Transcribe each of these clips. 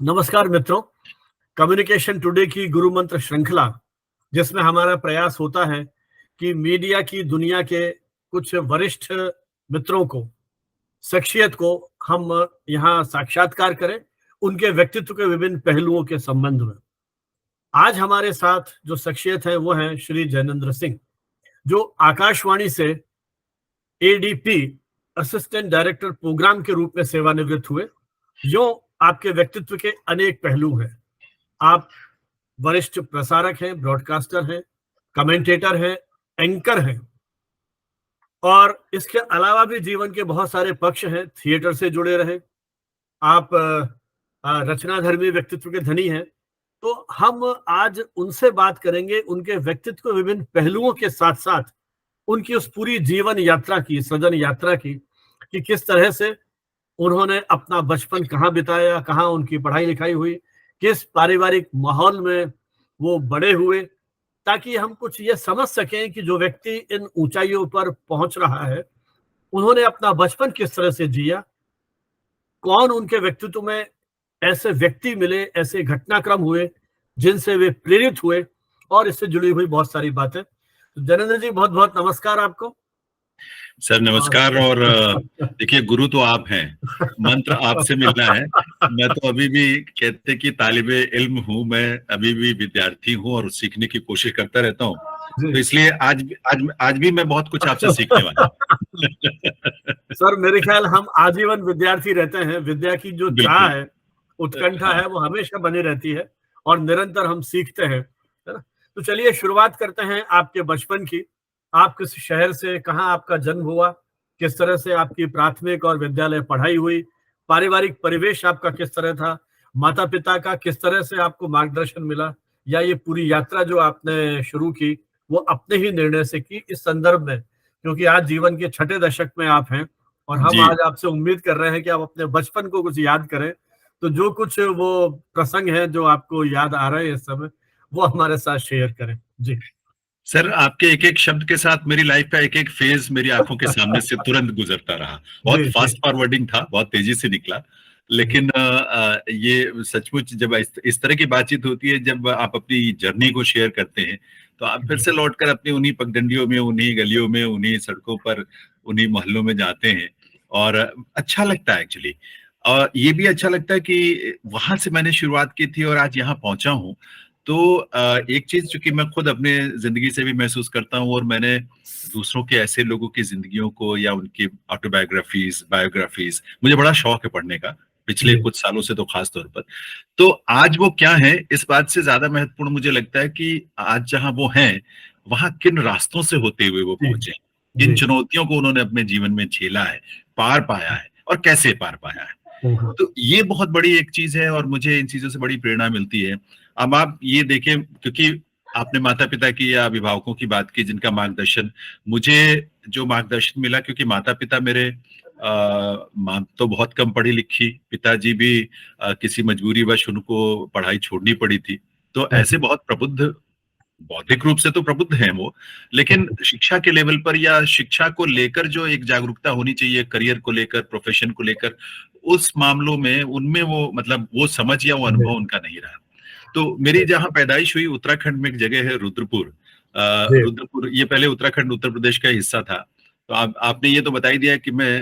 नमस्कार मित्रों। Communication today की गुरु मंत्र श्रृंखला, जिसमें हमारा प्रयास होता है कि मीडिया की दुनिया के कुछ वरिष्ठ मित्रों को, शख्सियत को हम यहाँ साक्षात्कार करें, उनके व्यक्तित्व के विभिन्न पहलुओं के संबंध में। आज हमारे साथ जो शख्सियत है वो है श्री जैनेंद्र सिंह, जो आकाशवाणी से एडीपी, असिस्टेंट डायरेक्टर प्रोग्राम के रूप में सेवानिवृत्त हुए। यो आपके व्यक्तित्व के अनेक पहलू हैं। आप वरिष्ठ प्रसारक हैं, ब्रॉडकास्टर हैं, कमेंटेटर हैं, एंकर हैं, और इसके अलावा भी जीवन के बहुत सारे पक्ष हैं। थिएटर से जुड़े रहे, आप रचनाधर्मी व्यक्तित्व के धनी हैं। तो हम आज उनसे बात करेंगे, उनके व्यक्तित्व के विभिन्न पहलुओं के साथ साथ उनकी उस पूरी जीवन यात्रा की, सृजन यात्रा की, कि किस तरह से उन्होंने अपना बचपन कहाँ बिताया, कहाँ उनकी पढ़ाई लिखाई हुई, किस पारिवारिक माहौल में वो बड़े हुए, ताकि हम कुछ ये समझ सकें कि जो व्यक्ति इन ऊंचाइयों पर पहुंच रहा है, उन्होंने अपना बचपन किस तरह से जिया, कौन उनके व्यक्तित्व में ऐसे व्यक्ति मिले, ऐसे घटनाक्रम हुए जिनसे वे प्रेरित हुए, और इससे जुड़ी हुई बहुत सारी बातें। तो जैनेंद्र जी, बहुत बहुत नमस्कार आपको। सर नमस्कार। और देखिए, गुरु तो आप हैं, मंत्र आपसे मिलना है। मैं तो अभी भी कहते कि तालिबे इल्म हूँ, मैं अभी भी विद्यार्थी हूँ और सीखने की कोशिश करता रहता हूँ। तो इसलिए आज भी मैं बहुत कुछ आपसे सीखने वाला हूँ। सर, मेरे ख्याल हम आजीवन विद्यार्थी रहते हैं। विद्या की जो चाह है, उत्कंठा है, वो हमेशा बनी रहती है और निरंतर हम सीखते हैं, है ना। तो चलिए शुरुआत करते हैं आपके बचपन की। आप किस शहर से, कहाँ आपका जन्म हुआ, किस तरह से आपकी प्राथमिक और विद्यालय पढ़ाई हुई, पारिवारिक परिवेश आपका किस तरह था, माता पिता का किस तरह से आपको मार्गदर्शन मिला, या ये पूरी यात्रा जो आपने शुरू की वो अपने ही निर्णय से की, इस संदर्भ में, क्योंकि आज जीवन के छठे दशक में आप हैं और हम आज आपसे उम्मीद कर रहे हैं कि आप अपने बचपन को कुछ याद करें। तो जो कुछ वो प्रसंग है जो आपको याद आ रहे हैं इस समय, वो हमारे साथ शेयर करें। जी सर, आपके एक एक शब्द के साथ मेरी लाइफ का एक एक फेज मेरी आंखों के सामने से तुरंत गुजरता रहा। बहुत फास्ट फॉरवर्डिंग था, बहुत तेजी से निकला। लेकिन ये सचमुच जब इस तरह की बातचीत होती है, जब आप अपनी जर्नी को शेयर करते हैं, तो आप फिर से लौटकर अपनी उन्हीं पगडंडियों में, उन्हीं गलियों में, उन्हीं सड़कों पर, उन्हीं मोहल्लों में जाते हैं और अच्छा लगता है एक्चुअली। और ये भी अच्छा लगता है कि वहां से मैंने शुरुआत की थी और आज यहाँ पहुंचा हूँ। तो एक चीज जो कि मैं खुद अपने जिंदगी से भी महसूस करता हूँ, और मैंने दूसरों के ऐसे लोगों की जिंदगियों को या उनकी ऑटोबायोग्राफीज, बायोग्राफीज, मुझे बड़ा शौक है पढ़ने का, पिछले कुछ सालों से तो खास तौर पर। तो आज वो क्या है, इस बात से ज्यादा महत्वपूर्ण मुझे लगता है कि आज जहां वो हैं, वहां किन रास्तों से होते हुए वो पहुंचे, किन चुनौतियों को उन्होंने अपने जीवन में झेला है, पार पाया है, और कैसे पार पाया है। तो ये बहुत बड़ी एक चीज है और मुझे इन चीजों से बड़ी प्रेरणा मिलती है। अब आप ये देखें, क्योंकि आपने माता पिता की या अभिभावकों की बात की जिनका मार्गदर्शन, मुझे जो मार्गदर्शन मिला, क्योंकि माता पिता मेरे, माँ तो बहुत कम पढ़ी लिखी, पिताजी भी किसी मजबूरीवश उनको पढ़ाई छोड़नी पड़ी थी। तो ऐसे बहुत प्रबुद्ध, बौद्धिक रूप से तो प्रबुद्ध हैं वो, लेकिन शिक्षा के लेवल पर या शिक्षा को लेकर जो एक जागरूकता होनी चाहिए, करियर को लेकर, प्रोफेशन को लेकर, उस मामलों में उनमें वो मतलब वो समझ या वो अनुभव उनका नहीं रहा। तो मेरी जहाँ पैदाइश हुई, उत्तराखंड में एक जगह है रुद्रपुर। रुद्रपुर ये पहले उत्तराखंड उत्तर प्रदेश का हिस्सा था। तो आपने ये तो बता ही दिया कि मैं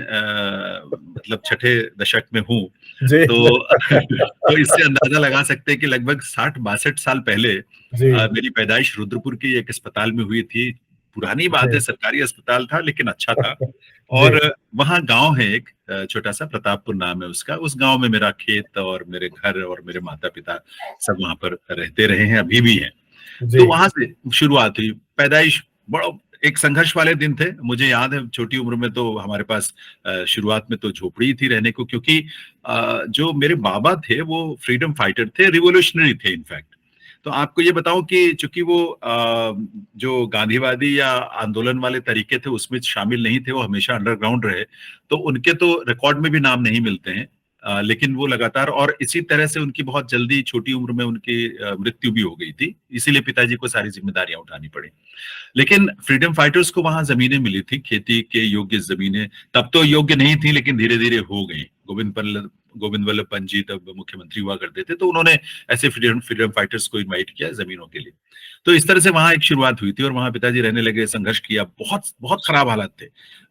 मतलब छठे दशक में हूँ। तो इससे अंदाजा लगा सकते हैं कि लगभग 60-62 साल पहले मेरी पैदाइश रुद्रपुर के एक अस्पताल में हुई थी। पुरानी बात है, सरकारी अस्पताल था लेकिन अच्छा था। और वहाँ गांव है एक छोटा सा, प्रतापपुर नाम है उसका। उस गांव में मेरा खेत और मेरे घर और मेरे माता पिता सब वहां पर रहते रहे हैं, अभी भी हैं। तो वहां से शुरुआत हुई पैदाइश। बड़ा एक संघर्ष वाले दिन थे, मुझे याद है। छोटी उम्र में तो हमारे पास शुरुआत में तो झोपड़ी थी रहने को, क्योंकि जो मेरे बाबा थे वो फ्रीडम फाइटर थे, रिवोल्यूशनरी थे इनफैक्ट। तो आपको ये बताऊं कि चूंकि वो जो गांधीवादी या आंदोलन वाले तरीके थे उसमें शामिल नहीं थे, वो हमेशा अंडरग्राउंड रहे, तो उनके तो रिकॉर्ड में भी नाम नहीं मिलते हैं। लेकिन वो लगातार, और इसी तरह से उनकी बहुत जल्दी छोटी उम्र में उनकी मृत्यु भी हो गई थी, इसीलिए पिताजी को सारी जिम्मेदारियां उठानी पड़ी। लेकिन फ्रीडम फाइटर्स को वहां जमीनें मिली थी, खेती के योग्य जमीनें, तब तो योग्य नहीं थी लेकिन धीरे धीरे हो गई। गोविंद वल्लभ पंत जी तब मुख्यमंत्री हुआ करते थे, तो उन्होंने ऐसे फ्रीडम फाइटर्स को इनवाइट किया जमीनों के लिए। तो इस तरह से वहां एक शुरुआत हुई थी और वहां पिताजी रहने लगे, संघर्ष किया। बहुत बहुत खराब हालात थे,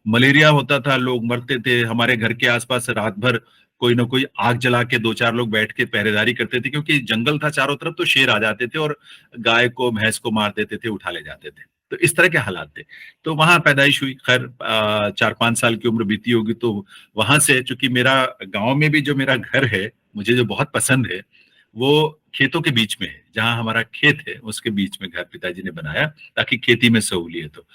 मलेरिया होता था, लोग मरते थे। हमारे घर के आसपास रात भर कोई ना कोई आग जला के 2-4 लोग बैठ के पहरेदारी करते थे, क्योंकि जंगल था चारों तरफ, तो शेर आ जाते थे और गाय को भैंस को मार देते थे, उठा ले जाते थे। तो इस तरह के हालात थे। तो वहां पैदाइश हुई। खैर 4-5 साल की उम्र बीती होगी तो वहां से, चूंकि मेरा गांव में भी जो मेरा घर है, मुझे जो बहुत पसंद है, वो खेतों के बीच में है। जहां हमारा खेत है उसके बीच में घर पिताजी ने बनाया ताकि खेती में सहूलियत हो।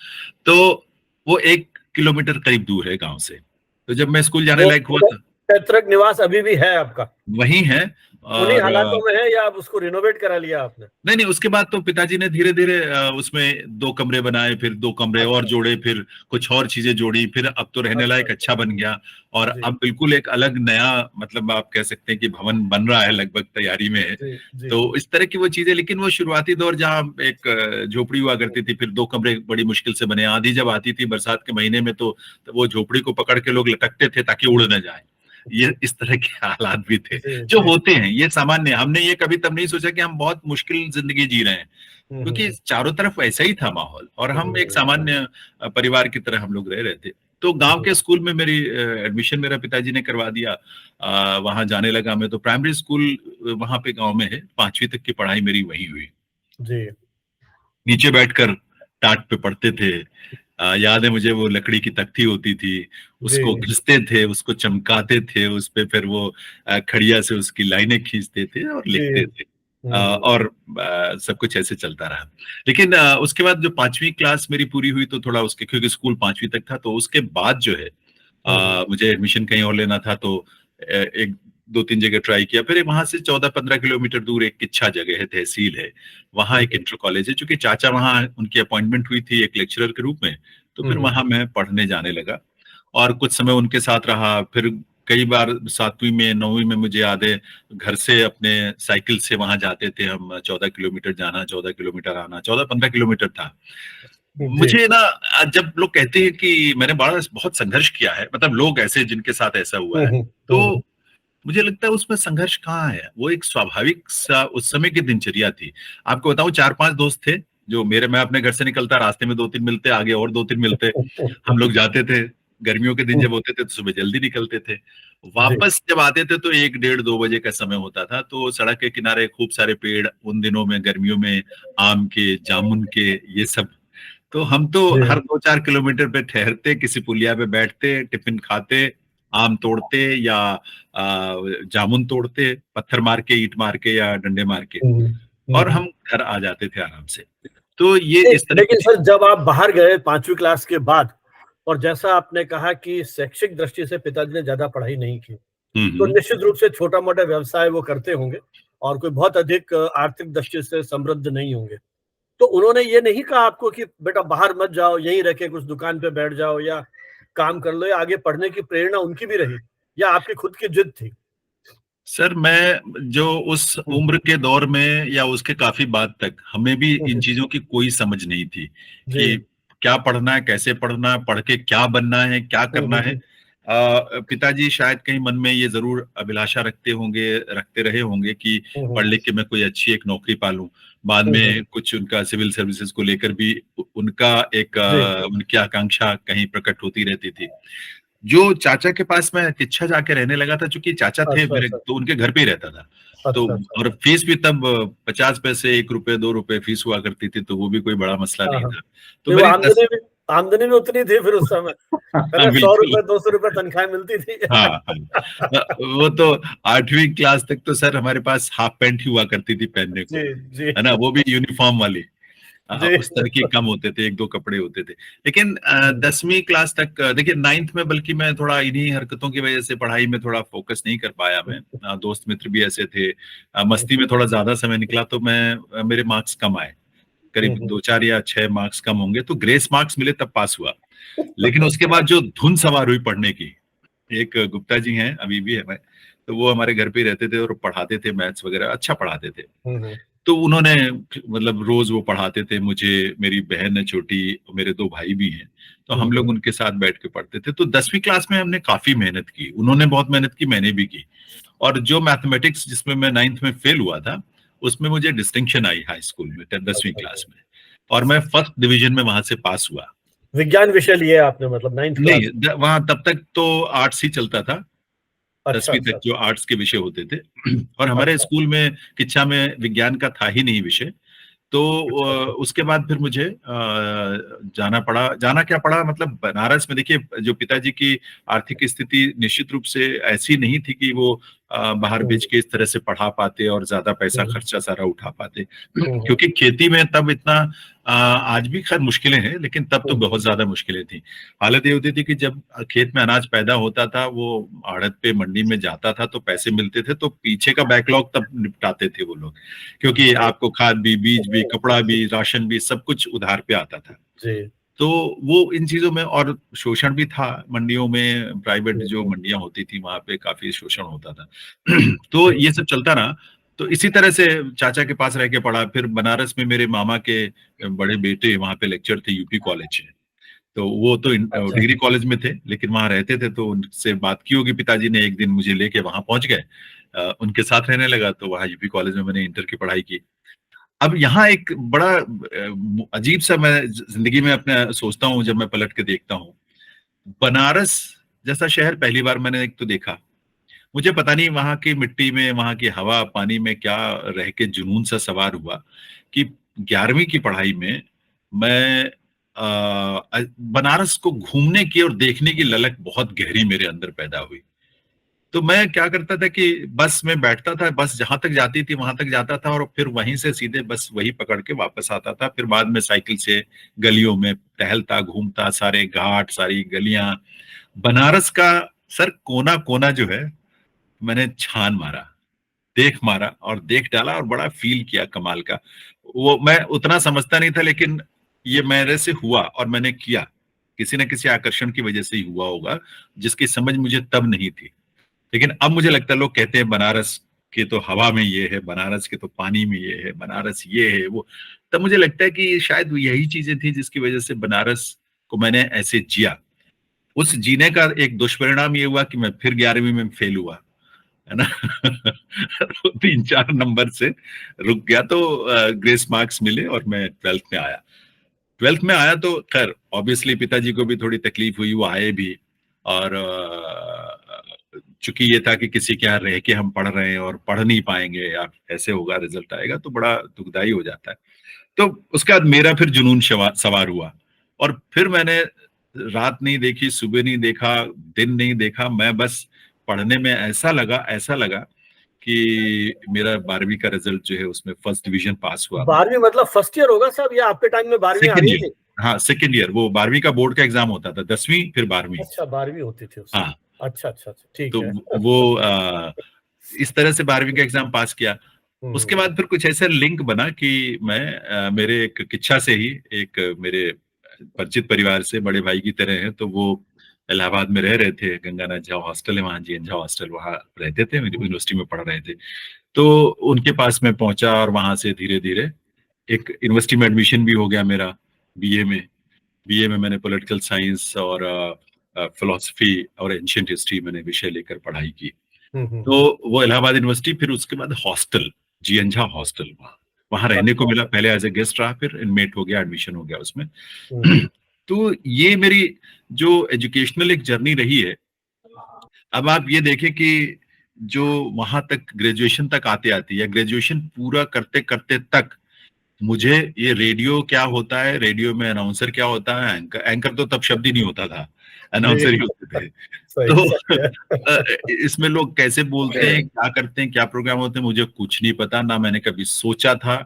तो वो 1 किलोमीटर करीब दूर है गांव से। तो जब मैं स्कूल जाने लायक हुआ था, पैतृक निवास अभी भी है आपका? वही है। उन्हीं और हालातों में है या आप उसको रिनोवेट करा लिया आपने? नहीं नहीं, उसके बाद तो पिताजी ने धीरे धीरे उसमें 2 कमरे बनाए, फिर 2 कमरे और जोड़े, फिर कुछ और चीजें जोड़ी, फिर अब तो रहने लायक अच्छा बन गया। और अब बिल्कुल एक अलग नया, मतलब आप कह सकते हैं कि भवन बन रहा है, लगभग तैयारी में है। तो इस तरह की वो चीजें। लेकिन वो शुरुआती दौर जहाँ एक झोपड़ी हुआ करती थी, फिर 2 कमरे बड़ी मुश्किल से बने। आंधी जब आती थी बरसात के महीने में, तो वो झोपड़ी को पकड़ के लोग लटकते थे ताकि उड़ न जाए। ये इस तरह के हालात भी थे जो होते हैं, ये सामान्य। हमने ये कभी तब नहीं सोचा कि हम बहुत मुश्किल जिंदगी जी रहे हैं, क्योंकि चारों तरफ ऐसा ही था माहौल, और हम एक सामान्य परिवार की तरह हम लोग रह रहे थे। तो गांव के स्कूल में मेरी एडमिशन मेरा पिताजी ने करवा दिया। वहां जाने लगा मैं। तो प्राइमरी स्कूल वहां पे गांव में है, 5वीं तक की पढ़ाई मेरी वहीं हुई जी। नीचे बैठकर टाट पे पढ़ते थे। याद है मुझे, वो लकड़ी की तख्ती होती थी, उसको घिसते थे, उसको चमकाते थे, उस पे फिर वो खड़िया से उसकी लाइनें खींचते थे और लिखते थे। और सब कुछ ऐसे चलता रहा। लेकिन उसके बाद जो 5वीं क्लास मेरी पूरी हुई, तो थोड़ा उसके, क्योंकि स्कूल 5वीं तक था, तो उसके बाद जो है मुझे एडमिशन कहीं और लेना था। तो एक 2-3 जगह ट्राई किया। फिर वहां से 14-15 किलोमीटर दूर एक किच्छा जगह है, तहसील है, वहां एक इंटर कॉलेज है। चूंकि चाचा वहां, उनकी अपॉइंटमेंट हुई थी एक लेक्चरर के रूप में, तो फिर वहां मैं पढ़ने जाने लगा और कुछ समय उनके साथ रहा। फिर कई बार 7वीं में 9वीं में मुझे याद है, घर से अपने साइकिल से वहां जाते थे हम। 14 किलोमीटर जाना, 14 किलोमीटर आना, 14-15 किलोमीटर था। मुझे ना, जब लोग कहते हैं कि मैंने बहुत संघर्ष किया है, मतलब लोग ऐसे जिनके साथ ऐसा हुआ है, तो मुझे लगता है उसमें संघर्ष कहाँ है। वो एक स्वाभाविक सा उस समय की दिनचर्या थी। आपको बताऊं, 4-5 दोस्त थे जो मेरे, मैं अपने घर से निकलता, रास्ते में 2-3 मिलते, आगे और 2-3 मिलते, हम लोग जाते थे। गर्मियों के दिन जब होते थे तो सुबह जल्दी निकलते थे, वापस जब आते थे तो 1, 1:30, 2 बजे का समय होता था। तो सड़क के किनारे खूब सारे पेड़, उन दिनों में गर्मियों में आम के, जामुन के, ये सब। तो हम तो हर 2-4 किलोमीटर पे ठहरते, किसी पुलिया पे बैठते, टिफिन खाते, आम तोड़ते या जामुन तोड़ते, पत्थर मार के, ईंट मार के या डंडे मार के, और हम घर आ जाते थे आराम से। तो ये इस तरह। लेकिन सर, जब आप बाहर गए 5वीं क्लास के बाद, और जैसा आपने कहा कि शैक्षिक दृष्टि से पिताजी ने ज्यादा पढ़ाई नहीं की, तो निश्चित रूप से छोटा मोटा व्यवसाय वो करते होंगे और कोई बहुत अधिक आर्थिक दृष्टि से समृद्ध नहीं होंगे। तो उन्होंने ये नहीं कहा आपको कि बेटा बाहर मत जाओ, यहीं रह के कुछ दुकान पे बैठ जाओ या काम कर लो, या आगे पढ़ने की प्रेरणा उनकी भी रही, या आपकी खुद की जिद थी? सर, मैं जो उस उम्र के दौर में या उसके काफी बाद तक, हमें भी इन चीजों की कोई समझ नहीं थी कि क्या पढ़ना है, कैसे पढ़ना है, पढ़ के क्या बनना है, क्या करना है। पिताजी शायद कहीं मन में ये जरूर अभिलाषा रखते रहे होंगे कि पढ़ लिख के मैं कोई अच्छी एक नौकरी पालूं। बाद में कुछ उनका सिविल सर्विसेज को लेकर भी उनका एक उनकी आकांक्षा कहीं प्रकट होती रहती थी। जो चाचा के पास मैं किच्छा जाके रहने लगा था, चूंकि चाचा थे मेरे, तो उनके घर पे ही रहता था। तो और फीस भी तब 50 पैसे, 1 रुपए, 2 रुपए फीस हुआ करती थी, तो वो भी कोई बड़ा मसला नहीं था। तो मेरी आमदनी भी उतनी थी फिर उस समय। 100 रुपए, 200 रुपए तनख्वाह मिलती थी। हाँ, वो तो 8वीं क्लास तक तो सर हमारे पास हाफ पैंट ही हुआ करती थी पहनने को, है ना, वो भी यूनिफॉर्म वाली। उस तरह की कम होते थे, 1-2 कपड़े होते थे। लेकिन 10वीं क्लास तक, देखिए 9th में बल्कि मैं थोड़ा इन्हीं हरकतों की वजह से पढ़ाई में थोड़ा फोकस नहीं कर पाया मैं। दोस्त मित्र भी ऐसे थे, मस्ती में थोड़ा ज्यादा समय निकला, तो मेरे मार्क्स कम आए, करीब 2-4 या 6 मार्क्स कम होंगे। तो ग्रेस मार्क्स मिले तब पास हुआ। लेकिन उसके बाद जो धुन सवार हुई पढ़ने की, एक गुप्ता जी हैं, अभी भी है, तो वो हमारे घर पे ही रहते थे और पढ़ाते थे, मैथ्स वगैरह अच्छा पढ़ाते थे। हम्म। तो उन्होंने मतलब रोज वो पढ़ाते थे मुझे, मेरी बहन है छोटी, मेरे दो भाई भी हैं, तो हम लोग उनके साथ बैठ के पढ़ते थे। तो 10वीं क्लास में हमने काफी मेहनत की, उन्होंने बहुत मेहनत की, मैंने भी की। और जो मैथमेटिक्स जिसमें मैं 9th में फेल हुआ था, उसमें मुझे डिस्टिंक्शन आई हाई स्कूल में 10वीं अच्छा, क्लास में, और मैं फर्स्ट डिवीजन में वहां से पास हुआ। विज्ञान विषय लिए आपने, मतलब 9th नहीं, क्लास? वहां तब तक तो आर्ट्स ही चलता था, अच्छा 10वीं अच्छा तक जो आर्ट्स के विषय होते थे। और हमारे अच्छा स्कूल में किच्छा में विज्ञान का था ही नहीं विषय। तो अच्छा अच्छा। उसके बाद फिर मुझे जाना पड़ा, जाना क्या पड़ा मतलब बनारस में। देखिए, जो पिताजी की आर्थिक स्थिति निश्चित रूप से ऐसी नहीं थी कि वो बाहर हम्म भेज के इस तरह से पढ़ा पाते और ज्यादा पैसा हम्म खर्चा सारा उठा पाते। हम्म क्योंकि खेती में तब इतना आज भी खैर मुश्किलें हैं, लेकिन तब तो हम्म बहुत ज्यादा मुश्किलें थी। हालत ये होती थी कि जब खेत में अनाज पैदा होता था, वो आड़त पे मंडी में जाता था तो पैसे मिलते थे, तो पीछे का बैकलॉग तब निपटाते थे वो लोग, क्योंकि आपको खाद भी, बीज भी, कपड़ा भी, राशन भी, सब कुछ उधार पे आता था। जी। तो वो इन चीजों में, और शोषण भी था मंडियों में, प्राइवेट जो हम्म मंडियां होती थी वहां पे काफी शोषण होता था। तो हम्म ये सब चलता रहा। तो इसी तरह से चाचा के पास रह के पढ़ा। फिर बनारस में मेरे मामा के बड़े बेटे वहां पे लेक्चर थे यूपी कॉलेज में। तो वो तो अच्छा डिग्री कॉलेज में थे, लेकिन वहां रहते थे, तो उनसे बात की होगी पिताजी ने, एक दिन मुझे लेके वहां पहुंच गए। उनके साथ रहने लगा, तो वहां यूपी कॉलेज में मैंने इंटर की पढ़ाई की। अब यहाँ एक बड़ा अजीब सा मैं जिंदगी में अपने सोचता हूँ, जब मैं पलट के देखता हूँ, बनारस जैसा शहर पहली बार मैंने एक तो देखा। मुझे पता नहीं वहां की मिट्टी में, वहां की हवा पानी में क्या रह के जुनून सा सवार हुआ कि 11वीं की पढ़ाई में मैं बनारस को घूमने की और देखने की ललक बहुत गहरी मेरे अंदर पैदा हुई। तो मैं क्या करता था कि बस में बैठता था, बस जहां तक जाती थी वहां तक जाता था, और फिर वहीं से सीधे बस वही पकड़ के वापस आता था। फिर बाद में साइकिल से गलियों में टहलता घूमता, सारे घाट, सारी गलियां, बनारस का सर कोना कोना जो है, मैंने छान मारा, देख मारा और देख डाला, और बड़ा फील किया कमाल का। वो मैं उतना समझता नहीं था, लेकिन ये मेरे से हुआ और मैंने किया। किसी न किसी आकर्षण की वजह से ही हुआ होगा, जिसकी समझ मुझे तब नहीं थी। लेकिन अब मुझे लगता है, लोग कहते हैं बनारस के तो हवा में ये है, बनारस के तो पानी में ये है, बनारस ये है वो। तब मुझे लगता है कि शायद यही चीजें थी जिसकी वजह से बनारस को मैंने ऐसे जिया। उस जीने का एक दुष्परिणाम ये हुआ कि मैं फिर 11वीं में फेल हुआ, है ना। तो 3-4 नंबर से रुक गया। तो ग्रेस मार्क्स मिले और मैं 12th में आया। 12th में आया तो खैर ऑब्वियसली पिताजी को भी थोड़ी तकलीफ हुई, वो आए भी। और चूंकि ये था कि किसी के यहाँ रह के हम पढ़ रहे हैं और पढ़ नहीं पाएंगे, या ऐसे होगा, रिजल्ट आएगा, तो बड़ा दुखदाई हो जाता है। तो उसके बाद मेरा फिर जुनून सवार हुआ, और फिर मैंने रात नहीं देखी, सुबह नहीं देखा, दिन नहीं देखा। मैं बस पढ़ने में ऐसा लगा कि मेरा 12वीं का रिजल्ट जो है उसमें फर्स्ट डिवीजन पास हुआ मैं। 12वीं मतलब फर्स्ट ईयर होगा साहब, या आपके टाइम में 12वीं आ सेकेंड गई ईयर। थी? हाँ, सेकेंड ईयर। वो 12वीं का बोर्ड का एग्जाम होता था, 10वीं फिर 12वीं। अच्छा, 12वीं होती थी उस समय। हाँ। अच्छा अच्छा अच्छा, ठीक तो है। वो इस तरह से 12वीं का एग्जाम पास किया। उसके हम्म बाद फिर कुछ ऐसा लिंक बना कि मैं मेरे एक किच्छा से ही, एक मेरे परिचित परिवार से, बड़े भाई की तरह हैं, तो वो इलाहाबाद में रह रहे थे। गंगानाथ झा हॉस्टल है वहाँ, जीएन झा हॉस्टल, वहाँ रहते थे, यूनिवर्सिटी में पढ़ रहे थे। तो उनके पास मैं पहुंचा, और वहां से धीरे धीरे एक यूनिवर्सिटी में एडमिशन भी हो गया मेरा, बीए में। बीए में मैंने पॉलिटिकल साइंस और फिलोसफी और एंशियंट हिस्ट्री मैंने विषय लेकर पढ़ाई की। हम्म। तो वो इलाहाबाद यूनिवर्सिटी, फिर उसके बाद हॉस्टल, जीएन झा हॉस्टल, वहाँ वहाँ रहने को अच्छा। मिला। पहले एज ए गेस्ट रहा, फिर इनमेट हो गया, एडमिशन हो गया उसमें। हम्म। तो ये मेरी जो एजुकेशनल एक जर्नी रही है। अब आप ये देखें कि जो वहां तक ग्रेजुएशन तक आते आते, या ग्रेजुएशन पूरा करते करते तक, मुझे ये रेडियो क्या होता है, रेडियो में अनाउंसर क्या होता है, एंकर, एंकर तो तब शब्द ही नहीं होता था, जी, अनाउंसर ही होते थे। सही तो सही है। इसमें लोग कैसे बोलते हैं, क्या करते हैं, क्या प्रोग्राम होते हैं, मुझे कुछ नहीं पता। ना मैंने कभी सोचा था,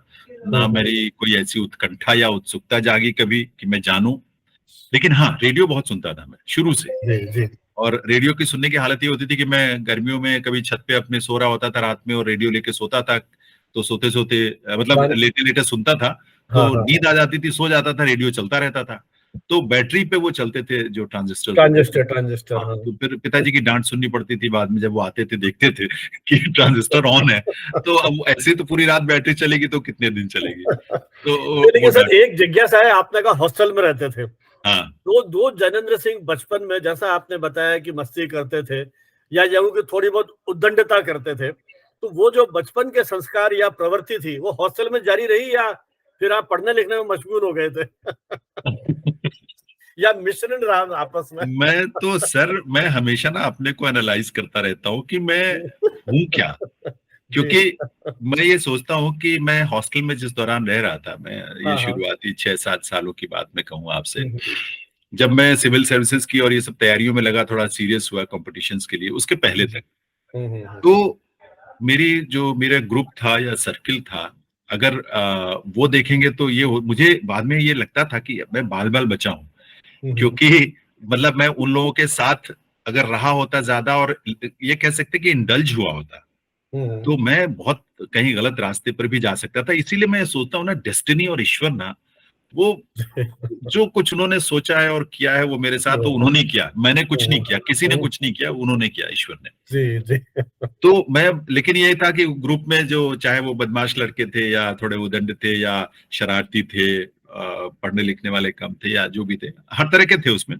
ना हम्म। मेरी कोई ऐसी उत्कंठा या उत्सुकता जागी कभी कि मैं जानूं। लेकिन हाँ, रेडियो बहुत सुनता था मैं शुरू से। जी जी। और रेडियो की सुनने की हालत ये होती थी कि मैं गर्मियों में कभी छत पे अपने सो रहा होता था रात में, और रेडियो लेके सोता था। तो सोते सोते मतलब गाने। लेटे लेटे सुनता था, हाँ तो हाँ नींद आ जाती थी, सो जाता था, रेडियो चलता रहता था। तो बैटरी पे वो चलते थे जो ट्रांजिस्टर ट्रांजिस्टर हाँ, हाँ। तो फिर पिताजी की डांट सुननी पड़ती थी बाद में, जब वो आते थे देखते थे कि ट्रांजिस्टर ऑन है। तो अब ऐसे तो पूरी रात बैटरी चलेगी तो कितने दिन चलेगी, तो वो लेकिन सर डांट। एक जिज्ञासा है, आपने कहा हॉस्टल में रहते थे, हाँ तो दो जैनेन्द्र सिंह बचपन में जैसा आपने बताया कि मस्ती करते थे या यूं कि थोड़ी बहुत उद्दंडता करते थे, तो वो जो बचपन के संस्कार या प्रवृत्ति थी वो हॉस्टल में जारी रही या फिर आप पढ़ने लिखने में मशगूल हो गए थे? या मिश्रण रहा आपस में? मैं तो सर, मैं हमेशा ना अपने को एनालाइज करता रहता हूँ कि मैं हूँ क्या, जी। क्योंकि मैं ये सोचता हूँ कि मैं हॉस्टल में जिस दौरान रह रहा था, मैं ये हाँ हाँ। शुरुआती 6-7 सालों की बात मैं कहूँ आपसे, जब मैं सिविल सर्विसेज की और ये सब तैयारियों में लगा, थोड़ा सीरियस हुआ कॉम्पिटिशंस के लिए, उसके पहले तक तो मेरा ग्रुप था या सर्किल था, अगर वो देखेंगे तो मुझे बाद में ये लगता था कि मैं बाल बाल बचा हूँ, क्योंकि मतलब मैं उन लोगों के साथ अगर रहा होता ज्यादा और ये कह सकते कि इंडल्ज हुआ होता, तो मैं बहुत कहीं गलत रास्ते पर भी जा सकता था। इसीलिए मैं सोचता हूँ ना, डेस्टिनी और ईश्वर ना, वो जो कुछ उन्होंने सोचा है और किया है वो मेरे साथ, तो उन्होंने ही किया, मैंने कुछ नहीं किया, किसी ने कुछ नहीं किया, उन्होंने किया, ईश्वर ने। जी जी। तो मैं, लेकिन ये था कि ग्रुप में जो चाहे वो बदमाश लड़के थे या थोड़े उदंड थे या शरारती थे, पढ़ने लिखने वाले कम थे या जो भी थे, हर तरह के थे उसमें।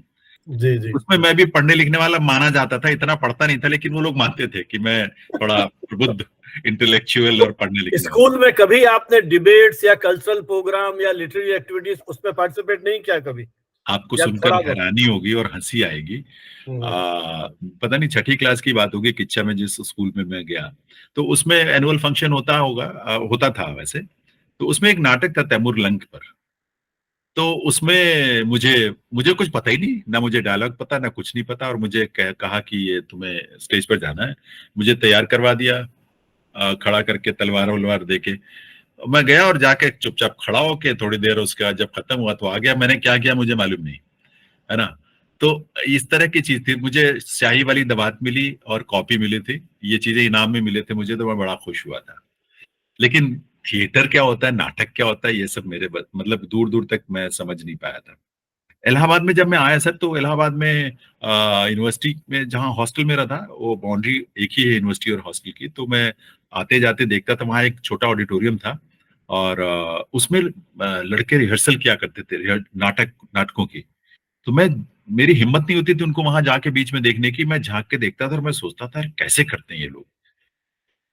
जी जी। उसमें मैं भी पढ़ने लिखने वाला माना जाता था, इतना पढ़ता नहीं था, लेकिन वो लोग मानते थे कि मैं थोड़ा प्रबुद्ध, इंटेलेक्चुअल और पढ़ने लिखने वाला। स्कूल में कभी आपने डिबेट्स या कल्चरल प्रोग्राम या लिटरेरी एक्टिविटीज उसमें पार्टिसिपेट नहीं किया कभी? आपको या सुनकर थोड़ा बहुत? हैरानी होगी और हंसी आएगी। पता नहीं छठी क्लास की बात होगी, किच्चा में जिस स्कूल में मैं गया, तो उसमें एनुअल फंक्शन होता था वैसे, तो उसमें एक नाटक था तैमूर लंग पर। तो उसमें मुझे मुझे कुछ पता ही नहीं, ना मुझे डायलॉग पता, ना कुछ नहीं पता, और मुझे कहा कि ये तुम्हें स्टेज पर जाना है। मुझे तैयार करवा दिया, खड़ा करके तलवार वलवार देके। मैं गया और जाके चुपचाप खड़ा होके थोड़ी देर, उसके बाद जब खत्म हुआ तो आ गया। मैंने क्या किया मुझे मालूम नहीं, है ना। तो इस तरह की चीज थी। मुझे स्याही वाली दवात मिली और कॉपी मिली थी, ये चीजें इनाम में मिले थे मुझे, तो मैं बड़ा खुश हुआ था। लेकिन थिएटर क्या होता है, नाटक क्या होता है, ये सब मेरे मतलब दूर दूर तक मैं समझ नहीं पाया था। इलाहाबाद में जब मैं आया सर, तो इलाहाबाद में यूनिवर्सिटी में जहाँ हॉस्टल मेरा था, वो बाउंड्री एक ही है यूनिवर्सिटी और हॉस्टल की, तो मैं आते जाते देखता था, वहाँ एक छोटा ऑडिटोरियम था और उसमें लड़के रिहर्सल किया करते थे, नाटकों की। तो मेरी हिम्मत नहीं होती थी उनको वहां जाके बीच में देखने की। मैं झांक के देखता था और मैं सोचता था कैसे करते हैं ये लोग,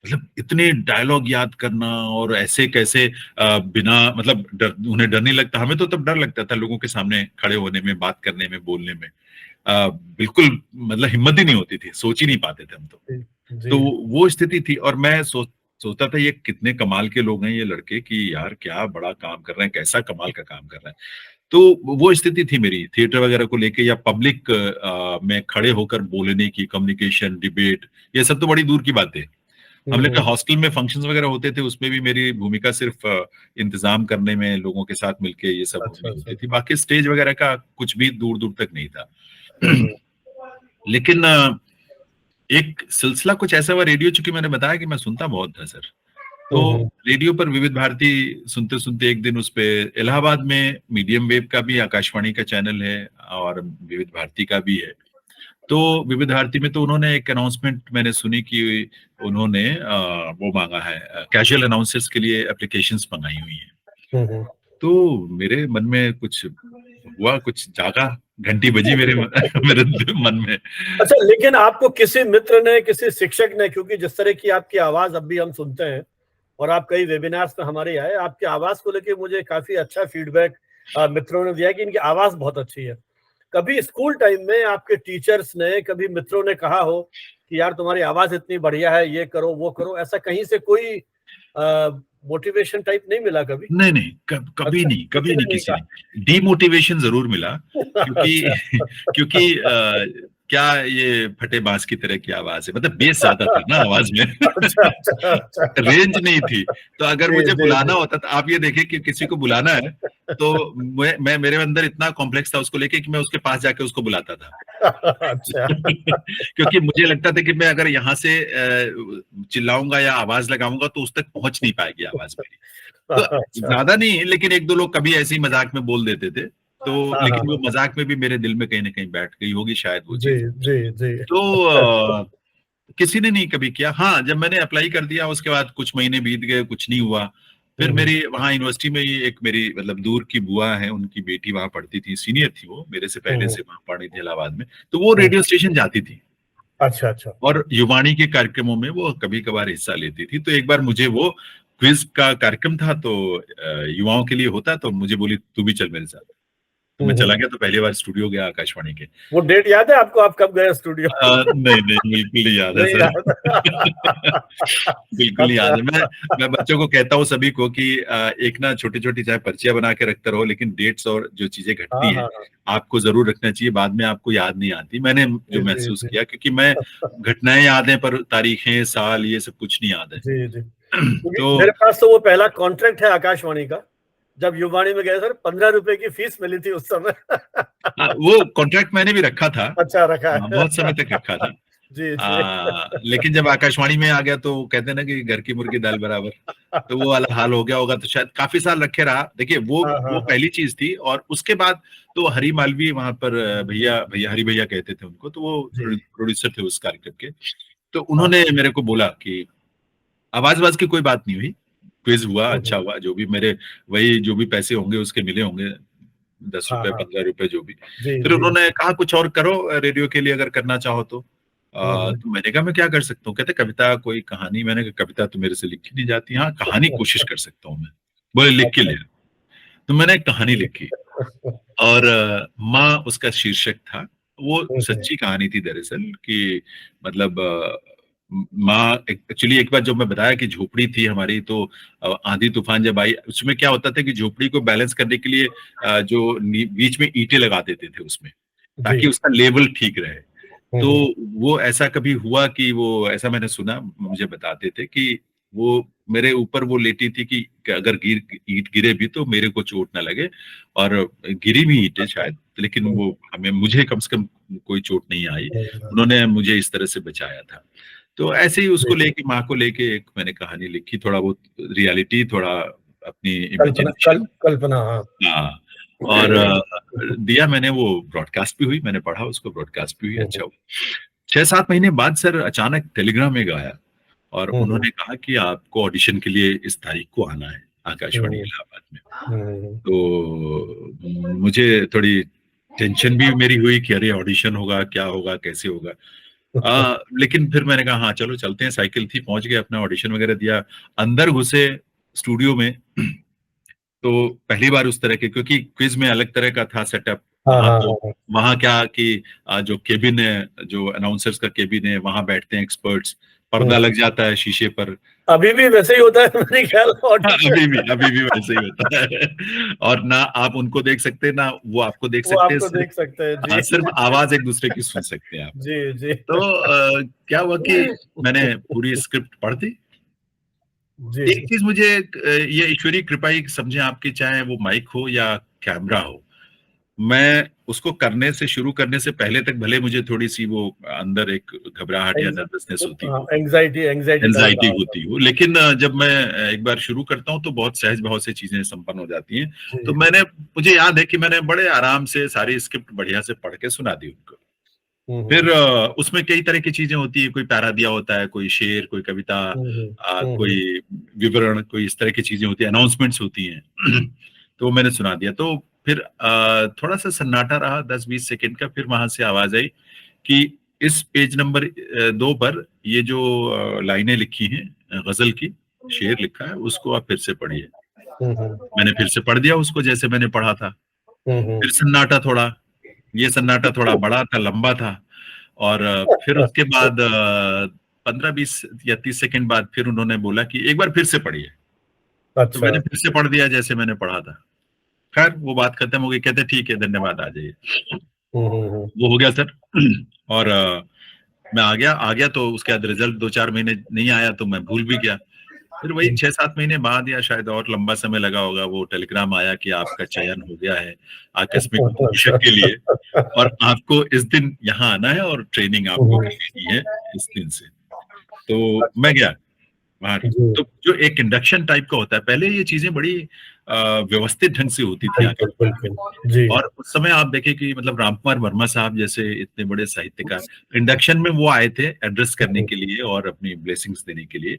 मतलब इतने डायलॉग याद करना और ऐसे कैसे, बिना मतलब उन्हें डर नहीं लगता, हमें तो तब डर लगता था लोगों के सामने खड़े होने में, बात करने में, बोलने में। बिल्कुल मतलब हिम्मत ही नहीं होती थी, सोच ही नहीं पाते थे हम तो। जी तो जी। वो स्थिति थी और मैं सोचता था ये कितने कमाल के लोग हैं ये लड़के, कि यार क्या बड़ा काम कर रहे हैं, कैसा कमाल का काम कर रहे हैं। तो वो स्थिति थी मेरी थिएटर वगैरह को लेके, या पब्लिक में खड़े होकर बोलने की, कम्युनिकेशन, डिबेट, ये सब तो बड़ी दूर की बात है। हम लोग के हॉस्टल में फंक्शंस वगैरह होते थे, उसमें भी मेरी भूमिका सिर्फ इंतजाम करने में, लोगों के साथ मिलके ये सब अच्छा में अच्छा। होती थी, बाकी स्टेज वगैरह का कुछ भी दूर दूर तक नहीं था। हम्म लेकिन एक सिलसिला कुछ ऐसा हुआ रेडियो, चूंकि मैंने बताया कि मैं सुनता बहुत था सर, तो हम्म। रेडियो पर विविध भारती सुनते सुनते एक दिन उस पे, इलाहाबाद में मीडियम वेव का भी आकाशवाणी का चैनल है और विविध भारती का भी है। तो विविध भारती में तो उन्होंने एक अनाउंसमेंट मैंने सुनी कि उन्होंने वो मांगा है, कैजुअल अनाउंसर्स के लिए एप्लीकेशंस मंगाई हुई हैं। हम्म। तो मेरे मन में कुछ हुआ, कुछ जागा, घंटी बजी मेरे मेरे मन में। अच्छा, लेकिन आपको किसी मित्र ने, किसी शिक्षक ने, क्योंकि जिस तरह की आपकी आवाज अब भी हम सुनते हैं और आप कई वेबिनार्स में हमारे आए, आपकी आवाज को लेके मुझे काफी अच्छा फीडबैक मित्रों ने दिया कि इनकी आवाज बहुत अच्छी है। कभी स्कूल टाइम में आपके टीचर्स ने, कभी मित्रों ने कहा हो कि यार तुम्हारी आवाज इतनी बढ़िया है, ये करो वो करो, ऐसा कहीं से कोई मोटिवेशन टाइप नहीं मिला कभी? नहीं नहीं, अच्छा, कभी किसी ने नहीं, नहीं किसी कहा? ने। डिमोटिवेशन जरूर मिला, क्योंकि अच्छा क्योंकि क्या ये फटे बांस की तरह की आवाज है, मतलब बेस ज्यादा था ना आवाज में। अच्छा अच्छा अच्छा। रेंज नहीं थी। तो अगर जी मुझे जी बुलाना जी। होता, तो आप ये देखें कि किसी को बुलाना है, तो मैं मेरे अंदर इतना कॉम्प्लेक्स था उसको लेके कि मैं उसके पास जाके उसको बुलाता था। अच्छा। क्योंकि मुझे लगता था कि मैं अगर यहाँ से चिल्लाऊंगा या आवाज लगाऊंगा तो उस तक पहुंच नहीं पाएगी आवाज मेरी। तो अच्छा। ज्यादा नहीं, लेकिन एक दो लोग कभी ऐसे ही मजाक में बोल देते थे, तो हाँ, लेकिन वो हाँ, मजाक में भी मेरे दिल में कहीं ना कहीं बैठ गई होगी शायद वो जी, चीज। जी, जी। तो किसी ने नहीं कभी किया। हाँ, जब मैंने अप्लाई कर दिया उसके बाद कुछ महीने बीत गए, कुछ नहीं हुआ। फिर हम्म, मेरी वहाँ यूनिवर्सिटी में ही एक मेरी मतलब दूर की बुआ है, उनकी बेटी वहाँ पढ़ती थी, सीनियर थी वो मेरे से, पहले हम्म, से वहाँ पढ़ी थी इलाहाबाद में। तो वो हम्म, रेडियो स्टेशन जाती थी अच्छा, अच्छा। और युवाणी के कार्यक्रमों में वो कभी कभार हिस्सा लेती थी। तो एक बार मुझे वो क्विज का कार्यक्रम था, तो युवाओं के लिए होता, तो मुझे बोली तू भी चल मेरे साथ। तो मैं चला गया, तो पहली बार स्टूडियो गया आकाशवाणी के। वो डेट याद है आपको, आप कब गए स्टूडियो? नहीं नहीं, बिल्कुल नहीं याद है नहीं सर। याद। बिल्कुल नहीं याद अच्छा। है। मैं बच्चों को कहता हूँ सभी को कि एक ना छोटी छोटी चाहे पर्चियां बना के रखते रहो, लेकिन डेट्स और जो चीजें हाँ, घटती हैं हाँ, हाँ। आपको जरूर रखना चाहिए, बाद में आपको याद नहीं आती। मैंने जो जी, जी, महसूस जी। किया, क्योंकि मैं घटनाएं याद है पर तारीखें, साल, ये सब कुछ नहीं याद है। जी, जी। क्योंकि तो मेरे पास तो वो पहला कॉन्ट्रैक्ट है आकाशवाणी का। जब युवाणी में गए सर, 15 रुपए की फीस मिली थी उस समय। वो कॉन्ट्रैक्ट मैंने भी रखा था। अच्छा रखा है। बहुत समय तक रखा था। जी, जी। लेकिन जब आकाशवाणी में आ गया तो कहते हैं ना कि घर की मुर्गी दाल बराबर, तो वो वाला हाल हो गया होगा। तो शायद काफी साल रखे रहा। देखिए वो हाँ, हाँ, वो हाँ। पहली चीज थी। और उसके बाद तो हरी मालवी वहां पर भैया भैया हरी भैया कहते थे उनको, तो वो जी। प्रोड्यूसर थे उस कार्यक्रम के। तो हाँ, उन्होंने मेरे को बोला कि आवाज वाज की कोई बात नहीं हुई, क्विज हुआ, हाँ, अच्छा हुआ, जो भी मेरे वही जो भी पैसे होंगे उसके मिले होंगे, 10 रुपए, हाँ। 15 रुपए, जो भी। जी, फिर जी। उन्होंने कहा कुछ और करो रेडियो के लिए अगर करना चाहो तो। हम्म, तो मैंने कहा मैं क्या कर सकता हूँ? कहते कविता, कोई कहानी। मैंने कहा कविता तो मेरे से लिखी नहीं जाती। हाँ, कहानी कोशिश कर सकता हूँ मैं। बोले लिख के अच्छा। ले। तो मैंने एक कहानी लिखी और माँ उसका शीर्षक था। वो हम्म, सच्ची कहानी थी दरअसल कि मतलब माँ एक्चुअली एक बार जब मैं बताया कि झोपड़ी थी हमारी, तो आंधी तूफान जब आई उसमें क्या होता था कि झोपड़ी को बैलेंस करने के लिए जो बीच में ईंटें लगा देते थे उसमें, जी। ताकि उसका लेवल ठीक रहे। तो हम्म, वो ऐसा कभी हुआ कि वो ऐसा मैंने सुना, मुझे बताते थे कि वो मेरे ऊपर वो लेटी थी कि अगर ईंट गिरे भी तो मेरे को चोट ना लगे। और गिरी भी ईंटें शायद, लेकिन हम्म, वो मुझे कम से कम कोई चोट नहीं आई। हम्म, उन्होंने मुझे इस तरह से बचाया था। तो ऐसे ही उसको जी। लेके, माँ को लेके एक मैंने कहानी लिखी, थोड़ा बहुत रियलिटी, थोड़ा अपनी कल्पना, इमेजिनेशन। कल्पना, हाँ। हाँ। और दिया मैंने, वो ब्रॉडकास्ट भी हुई, मैंने पढ़ा उसको, ब्रॉडकास्ट भी हुई, हम्म, अच्छा हुआ। 6-7 महीने बाद सर अचानक टेलीग्राम एक आया और हम्म, उन्होंने कहा कि आपको ऑडिशन के लिए इस तारीख को आना है आकाशवाणी हम्म, इलाहाबाद में। हम्म, तो मुझे थोड़ी टेंशन भी मेरी हुई कि अरे ऑडिशन होगा, क्या होगा, कैसे होगा। लेकिन फिर मैंने कहा हाँ चलो चलते हैं, साइकिल थी, पहुंच गए, अपना ऑडिशन वगैरह दिया। अंदर घुसे स्टूडियो में, तो पहली बार उस तरह के, क्योंकि क्विज में अलग तरह का था सेटअप। हाँ, वहां हाँ, तो हाँ। वहां क्या कि जो केबिन है, जो अनाउंसर्स का केबिन है, वहां बैठते हैं एक्सपर्ट्स, पर्दा हम्म। लग जाता है शीशे पर। अभी भी वैसे ही होता है मेरे ख्याल, हाँ, ऑडिशन। अभी भी वैसे ही होता है। और ना आप उनको देख सकते, ना वो आपको देख वो सकते हैं, आपको सिर्फ देख सकते हैं, हाँ, जी। सिर्फ आवाज एक दूसरे की सुन सकते हैं आप। जी, जी। तो क्या हुआ कि मैंने पूरी स्क्रिप्ट पढ़ दी। जी। एक चीज मुझे ये ईश्वरीय कृपा ही समझे आपकी, चाहे वो माइक हो या कैमरा हो, मैं उसको करने से, शुरू करने से पहले तक भले मुझे थोड़ी सी वो अंदर एक घबराहट या नर्वसनेस होती हाँ, हो, एंग्जाइटी, एंग्जाइटी टाइप एंजाइटी रहा होगा। होती हो, लेकिन जब मैं एक बार शुरू करता हूँ तो बहुत सहज भाव से चीजें संपन्न हो जाती हैं। तो जी। मुझे याद है कि मैंने बड़े आराम से सारी स्क्रिप्ट बढ़िया से पढ़ के सुना दी उनको। हम्म, फिर उसमें कई तरह की चीजें होती है, कोई पैरा दिया होता है, कोई शेर, कोई कविता, हम्म, कोई विवरण, कोई इस तरह की चीजें होती है, अनाउंसमेंट्स होती हैं। तो मैंने सुना दिया। तो फिर थोड़ा सा सन्नाटा रहा 10-20 सेकंड का। फिर वहां से आवाज आई कि इस पेज नंबर 2 पर ये जो लाइनें लिखी हैं गजल की, शेर लिखा है, उसको आप फिर से पढ़िए। हम्म, मैंने फिर से पढ़ दिया उसको जैसे मैंने पढ़ा था। हम्म, फिर सन्नाटा थोड़ा, ये सन्नाटा थोड़ा बड़ा था, लंबा था। और फिर उसके बाद 15-20 या 30 सेकंड बाद फिर उन्होंने बोला कि एक बार फिर से पढ़िए। तो अच्छा। मैंने फिर से पढ़ दिया जैसे मैंने पढ़ा था। खैर वो बात खत्म हो गई, कहते ठीक है धन्यवाद, आ जाइए। हम्म। वो हो गया सर। और मैं आ गया तो उसके बाद रिजल्ट 2-4 महीने नहीं आया तो मैं भूल भी गया। फिर वही 6-7 महीने बाद या शायद और लंबा समय लगा होगा, वो टेलीग्राम आया कि आपका चयन हो गया है आकस्मिक निरीक्षक के लिए, और आपको इस दिन यहाँ आना है और ट्रेनिंग आपको करनी है इस दिन से। तो अच्छा, मैं गया वहां। जी। तो जो एक इंडक्शन टाइप का होता है, पहले ये चीजें बड़ी व्यवस्थित ढंग से होती थी बिल्कुल जी। और उस समय आप देखें कि मतलब रामकुमार वर्मा साहब जैसे इतने बड़े साहित्यकार इंडक्शन में वो आए थे एड्रेस करने के लिए और अपनी ब्लेसिंग्स देने के लिए।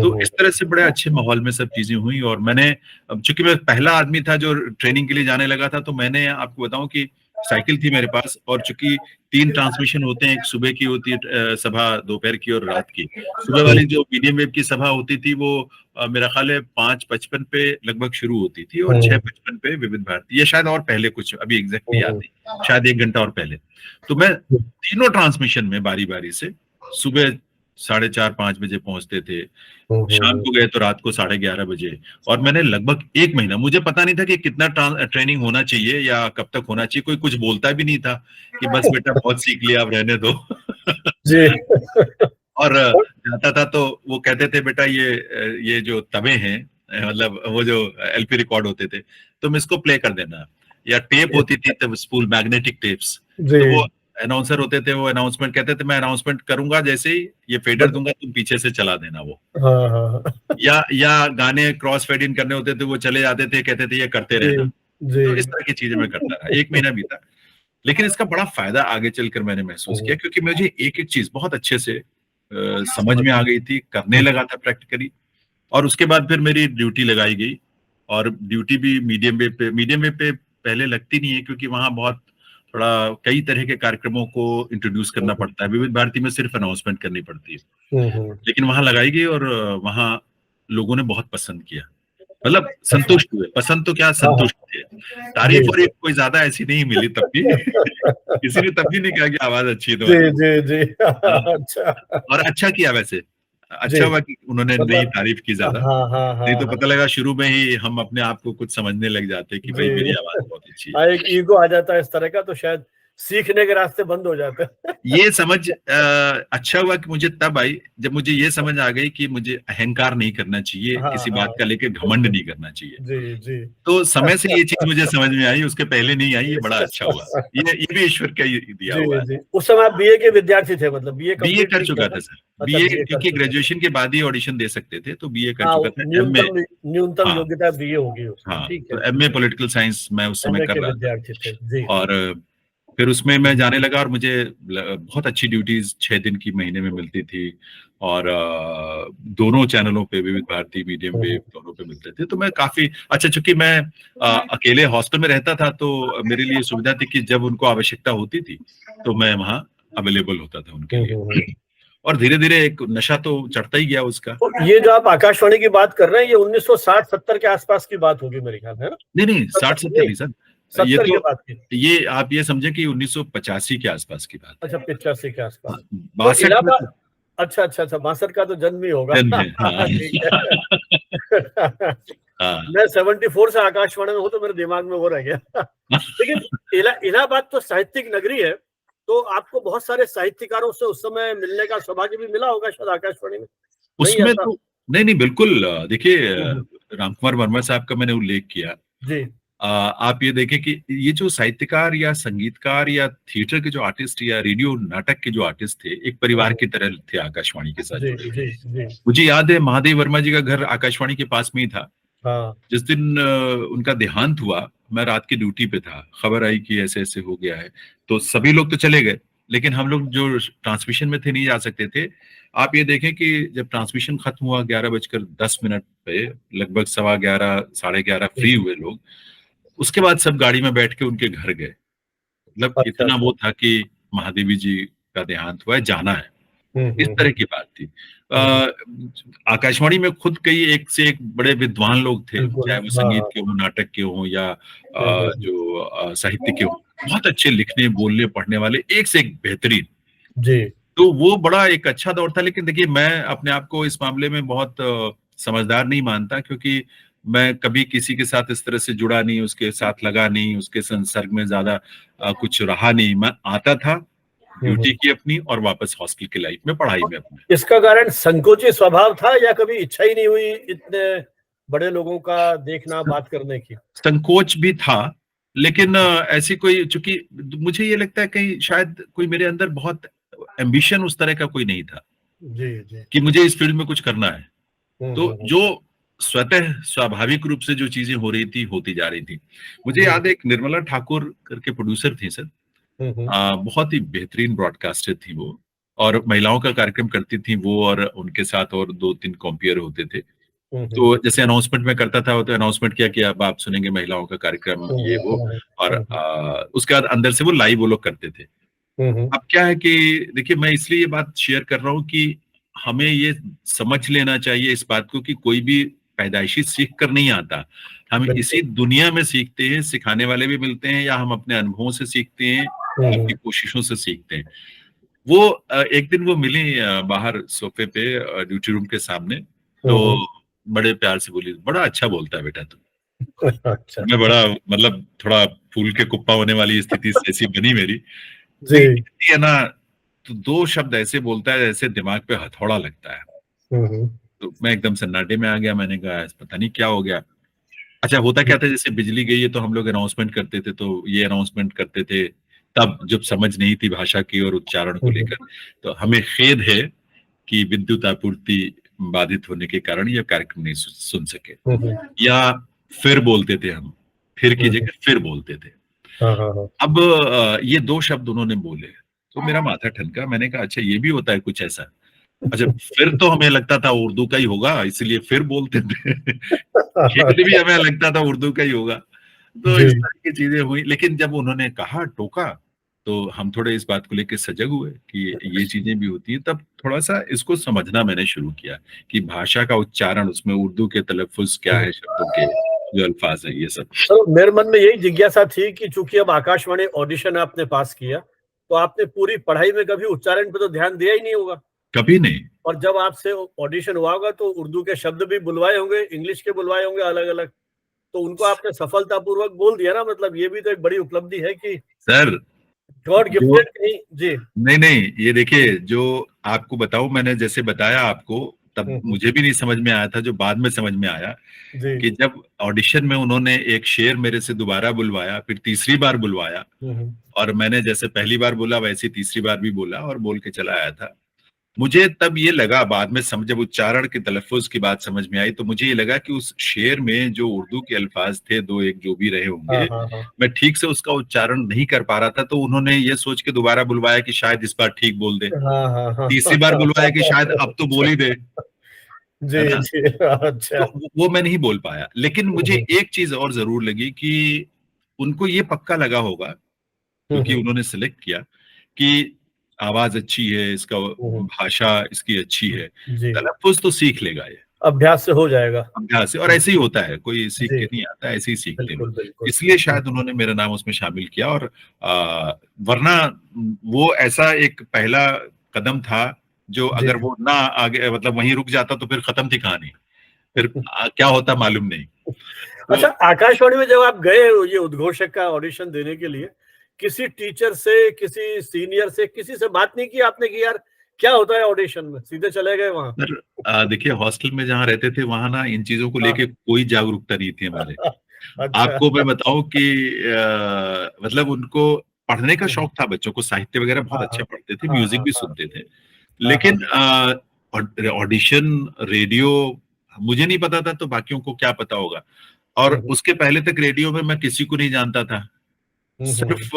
तो इस तरह से बड़े अच्छे माहौल में सब चीजें हुई और मैंने, चूंकि मैं पहला आदमी था जो ट्रेनिंग के लिए जाने लगा था, तो मैंने आपको बताऊं कि साइकिल थी मेरे पास और चूंकि 3 ट्रांसमिशन होते हैं, एक सुबह की होती है सभा, दोपहर की और रात की। सुबह वाली जो मीडियम वेव की सभा होती थी वो मेरा ख्याल है 5:55 पे लगभग शुरू होती थी और 6:55 पे विविध भारती, या शायद और पहले कुछ, अभी एग्जैक्ट नहीं याद नहीं, शायद 1 घंटा और पहले। तो मैं तीनों ट्रांसमिशन में बारी बारी से सुबह 4:30-5 बजे पहुंचते थे, शाम को गए तो रात को 11:30 बजे। और मैंने लगभग 1 महीना, मुझे पता नहीं था कि कितना ट्रेनिंग होना चाहिए या कब तक होना चाहिए, कोई कुछ बोलता भी नहीं था कि बस बेटा बहुत सीख लिया अब रहने दो जी। और जाता था तो वो कहते थे बेटा ये जो तबे हैं, मतलब वो जो एलपी रिकॉर्ड होते थे, तुम इसको प्ले कर देना, या टेप होती थी तब स्पूल मैग्नेटिक टेप्स, तो वो अनाउंसर होते थे, वो अनाउंसमेंट कहते थे मैं अनाउंसमेंट करूंगा जैसे ही ये फेडर दूंगा तुम पीछे से चला देना वो। या गाने क्रॉस फेड इन करने होते थे, वो चले जाते थे, कहते थे ये करते रहना। तो इस तरह की चीजें मैं करता रहा, 1 महीना बीता। लेकिन इसका बड़ा फायदा आगे चलकर मैंने महसूस किया, क्योंकि मुझे एक एक चीज बहुत अच्छे से समझ में आ गई थी, करने लगा था प्रैक्टिकली। और उसके बाद फिर मेरी ड्यूटी लगाई गई, और ड्यूटी भी मीडियम वेव पे पहले लगती नहीं है, क्योंकि वहां बहुत थोड़ा कई तरह के कार्यक्रमों को इंट्रोड्यूस करना पड़ता है। विविध भारती में सिर्फ अनाउंसमेंट करनी पड़ती है, लेकिन वहां लगाई गई और वहां लोगों ने बहुत पसंद किया, मतलब संतुष्ट हुए, पसंद तो क्या संतुष्ट थे। तारीफ और कोई ज्यादा ऐसी नहीं मिली तब भी किसी ने तब भी नहीं कहा कि आवाज अच्छी है तुम्हारी। जी। अच्छा, और अच्छा किया वैसे, अच्छा हुआ कि उन्होंने नहीं तारीफ की ज्यादा, नहीं तो पता लगा शुरू में ही हम अपने आप को कुछ समझने लग जाते कि भाई मेरी आवाज बहुत अच्छी है। एक ईगो आ जाता है इस तरह का, तो शायद सीखने के रास्ते बंद हो जाते हैं। ये समझ अच्छा हुआ कि मुझे तब आई जब मुझे ये समझ आ गई कि मुझे अहंकार नहीं करना चाहिए, किसी बात का लेके घमंड नहीं करना चाहिए। जी। तो समय से ये चीज मुझे समझ में आई, उसके पहले नहीं आई, ये बड़ा अच्छा हुआ। ये भी ईश्वर का ही दिया हुआ है। उस समय आप बीए के विद्यार्थी थे, मतलब बीए कर चुका था सर, बीए, क्योंकि ग्रेजुएशन के बाद ही ऑडिशन दे सकते थे, तो बीए कर चुका था। न्यूनतम योग्यता बीए होगी उसमें। हाँ, तो एमए पॉलिटिकल साइंस मैं उस समय कर रहा था। और फिर उसमें मैं जाने लगा और मुझे बहुत अच्छी ड्यूटीज 6 दिन की महीने में मिलती थी, और दोनों चैनलों पे, विविध भारती, मीडियम वेव, दोनों पे मिलते थे। तो मैं काफी अच्छा, चूंकि मैं अकेले हॉस्टल में रहता था, तो मेरे लिए सुविधा थी कि जब उनको आवश्यकता होती थी तो मैं वहाँ अवेलेबल होता था उनके लिए। और धीरे धीरे एक नशा तो चढ़ता ही गया उसका। तो ये जो आप आकाशवाणी की बात कर रहे हैं, ये 1960-70 के आसपास की बात होगी मेरे ख्याल, है ना? नहीं 60-70 नहीं सर, ये के तो बात की। ये आप ये समझे कि 1985 के आसपास की बात। अच्छा, 85 के आसपास। 62 में। अच्छा 62 का तो जन्म ही होगा। जन्म है, हाँ। मैं 74 से आकाशवाणी में हूँ, तो मेरे दिमाग में वो रह गया। लेकिन इलाहाबाद तो साहित्यिक नगरी है, तो आपको बहुत सारे साहित्यकारों से उस समय मिलने का सौभाग्य भी मिला होगा शायद आकाशवाणी में। उसमें तो नहीं बिल्कुल। देखिए, रामकुमार वर्मा साहब का मैंने उल्लेख किया जी। आप ये देखें कि ये जो साहित्यकार या संगीतकार या थिएटर के जो आर्टिस्ट या रेडियो नाटक के जो आर्टिस्ट थे, एक परिवार की तरह थे आकाशवाणी के साथ। जी। मुझे याद है महादेव वर्मा जी का घर आकाशवाणी के पास में ही था। जिस दिन उनका देहांत हुआ, मैं रात की ड्यूटी पे था, खबर आई कि ऐसे ऐसे हो गया है, तो सभी लोग तो चले गए, लेकिन हम लोग जो ट्रांसमिशन में थे नहीं जा सकते थे। आप ये देखें कि जब ट्रांसमिशन खत्म हुआ 11:10 पे, लगभग 11:15 11:30 फ्री हुए लोग, उसके बाद सब गाड़ी में बैठ के उनके घर गए। मतलब इतना वो था कि महादेवी जी का देहांत हुआ है, जाना है, इस तरह की बात थी। आकाशवाणी में खुद कई एक से एक बड़े विद्वान लोग थे, चाहे वो संगीत के हों, नाटक के हों, या जो साहित्य के हों, बहुत अच्छे लिखने, बोलने, पढ़ने वाले, एक से एक बेहतरीन। जी। तो वो बड़ा एक अच्छा दौर था। लेकिन देखिए, मैं अपने आप को इस मामले में बहुत समझदार नहीं मानता, क्योंकि मैं कभी किसी के साथ इस तरह से जुड़ा नहीं, उसके साथ लगा नहीं, उसके संसर्ग में ज्यादा कुछ रहा नहीं। मैं आता था, ड्यूटी की अपनी, और वापस हॉस्टल की लाइफ में, पढ़ाई में अपने। इसका कारण संकोची स्वभाव था, या कभी इच्छा ही नहीं हुई इतने बड़े लोगों का देखना, बात करने की? संकोच भी था, लेकिन ऐसी कोई, चूंकि मुझे ये लगता है कहीं शायद कोई मेरे अंदर बहुत एम्बिशन उस तरह का कोई नहीं था जी। कि मुझे इस फील्ड में कुछ करना है। तो जो स्वतः स्वाभाविक रूप से जो चीजें हो रही थी होती जा रही थी। मुझे जी। याद है एक निर्मला ठाकुर करके प्रोड्यूसर थी सर, बहुत ही बेहतरीन ब्रॉडकास्टर थी वो, और महिलाओं का कार्यक्रम करती थी वो, और उनके साथ और 2-3 कॉम्पियर होते थे। तो जैसे अनाउंसमेंट में करता था, तो अनाउंसमेंट किया कि अब आप सुनेंगे महिलाओं का कार्यक्रम, ये वो, और उसके बाद अंदर से वो लाइव वो लोग करते थे। अब क्या है कि देखिए, मैं इसलिए ये बात शेयर कर रहा हूँ कि हमें ये समझ लेना चाहिए इस बात को कि कोई भी पैदाइशी सीख कर नहीं आता। हम इसी दुनिया में सीखते हैं, सिखाने वाले भी मिलते हैं, या हम अपने अनुभवों से सीखते हैं, अपनी कोशिशों से सीखते हैं। वो एक दिन वो मिली बाहर सोफे पे, ड्यूटी रूम के सामने, तो बड़े प्यार से बोली, बड़ा अच्छा बोलता है बेटा तू। अच्छा। मैं बड़ा, मतलब थोड़ा फूल के कुप्पा होने वाली स्थिति ऐसी बनी मेरी। जी। लेकिन कहती है ना, तो 2 शब्द ऐसे बोलता है जैसे दिमाग पे हथौड़ा लगता है। तो मैं एकदम सन्नाटे में आ गया, मैंने कहा पता नहीं क्या हो गया। अच्छा, होता क्या था, जैसे बिजली गई है तो हम लोग अनाउंसमेंट करते थे, तो ये अनाउंसमेंट करते थे तब जब समझ नहीं थी भाषा की और उच्चारण को लेकर। तो हमें खेद है कि विद्युत आपूर्ति बाधित होने के कारण यह कार्यक्रम नहीं सुन सके, या फिर बोलते थे हम, फिर की जगह फिर बोलते थे। अब ये 2 शब्द उन्होंने बोले, तो मेरा माथा ठनका। मैंने कहा अच्छा, ये भी होता है कुछ ऐसा। अच्छा, फिर तो हमें लगता था उर्दू का ही होगा, इसलिए फिर बोलते थे। खेद भी हमें लगता था उर्दू का ही होगा। तो इस तरह की चीजें हुई, लेकिन जब उन्होंने कहा, टोका, तो हम थोड़े इस बात को लेकर सजग हुए कि ये चीजें भी होती है। तब थोड़ा सा इसको समझना मैंने शुरू किया कि भाषा का उच्चारण, उसमें उर्दू के तलफ़्फ़ुज़ क्या है, शब्दों के जो अल्फाज है, ये सब। तो मेरे मन में यही जिज्ञासा थी कि चूंकि अब आकाशवाणी ऑडिशन आपने पास किया, तो आपने पूरी पढ़ाई में कभी उच्चारण पे तो ध्यान दिया ही नहीं होगा। कभी नहीं। और जब आपसे ऑडिशन हुआ होगा तो उर्दू के शब्द भी बुलवाए होंगे, इंग्लिश के बुलवाए होंगे अलग-अलग, तो उनको आपने सफलतापूर्वक बोल दिया ना, मतलब ये भी तो एक बड़ी उपलब्धि है कि सर, गॉड जो, गिफ्टेड कहीं। जी। नहीं नहीं, ये देखिए, जो आपको बताऊं, मैंने जैसे बताया आपको, तब हुँ, हुँ। मुझे भी नहीं समझ में आया था, जो बाद में समझ में आया जी। कि जब ऑडिशन में उन्होंने एक शेर मेरे से दोबारा बुलवाया, फिर तीसरी बार बुलवाया, हुँ, हुँ। और मैंने जैसे पहली बार बोला वैसे ही तीसरी बार भी बोला और बोल के चला आया था। मुझे तब ये लगा, बाद में जब उच्चारण के तलफ़्फ़ुज़ की बात समझ में आई, तो मुझे ये लगा कि उस शेर में जो उर्दू के अल्फाज थे, 2-1 जो भी रहे हाँ, होंगे, हाँ, हाँ। मैं ठीक से उसका उच्चारण नहीं कर पा रहा था, तो उन्होंने ये सोच के दोबारा बुलवाया कि शायद इस बार ठीक बोल दे। हाँ, हाँ, हाँ। तीसरी बार बुलवाया कि शायद अब तो बोल ही दे, है जी, ना? जी। अच्छा। तो वो मैं नहीं बोल पाया। लेकिन हुँ, मुझे हुँ। एक चीज़ और ज़रूर लगी कि उनको ये पक्का लगा होगा, हुँ, क्योंकि हुँ। उन्होंने सेलेक्ट किया कि आवाज़ अच्छी है, इसका हुँ, हुँ। भाषा इसकी अच्छी है, जी, तलफ़्फ़ुज़ तो सीख लेगा ये। अभ्यास से हो जाएगा। अभ्यास से, और ऐसे ही होता है, कोई सीख जी, के नहीं आता, ऐसे ही सीखते हैं लोग। बिल्कुल, बिल्कुल। इसलिए हुँ, शायद उन्होंने मेरा नाम उसमें शामिल किया, और वरना वो ऐसा एक पहला कदम था, जो जी। अगर वो ना आगे, मतलब वहीं रुक जाता, तो फिर खत्म थी कहानी। फिर क्या होता मालूम नहीं। अच्छा, तो आकाशवाणी में जब आप गए ये उद्घोषक का ऑडिशन देने के लिए, किसी टीचर से, किसी सीनियर से, किसी से बात नहीं की आपने कि यार क्या होता है ऑडिशन में? सीधे चले गए वहाँ? सर, देखिए, हॉस्टल में जहाँ रहते थे, वहाँ ना इन चीज़ों को हाँ। लेके कोई जागरूकता नहीं थी हमारे। अच्छा। आपको मैं बताऊँ कि मतलब उनको पढ़ने का हुँ, हुँ। शौक था, बच्चों को साहित्य वगैरह बहुत हाँ, अच्छा हाँ। पढ़ते थे, हाँ, म्यूज़िक हाँ, भी हाँ। सुनते थे। हाँ, हाँ। लेकिन ऑडिशन, रेडियो, मुझे नहीं पता था, तो बाकियों को क्या पता होगा। और हुँ, हुँ। उसके पहले तक रेडियो में मैं किसी को नहीं जानता था। हुँ, हुँ, हुँ। सिर्फ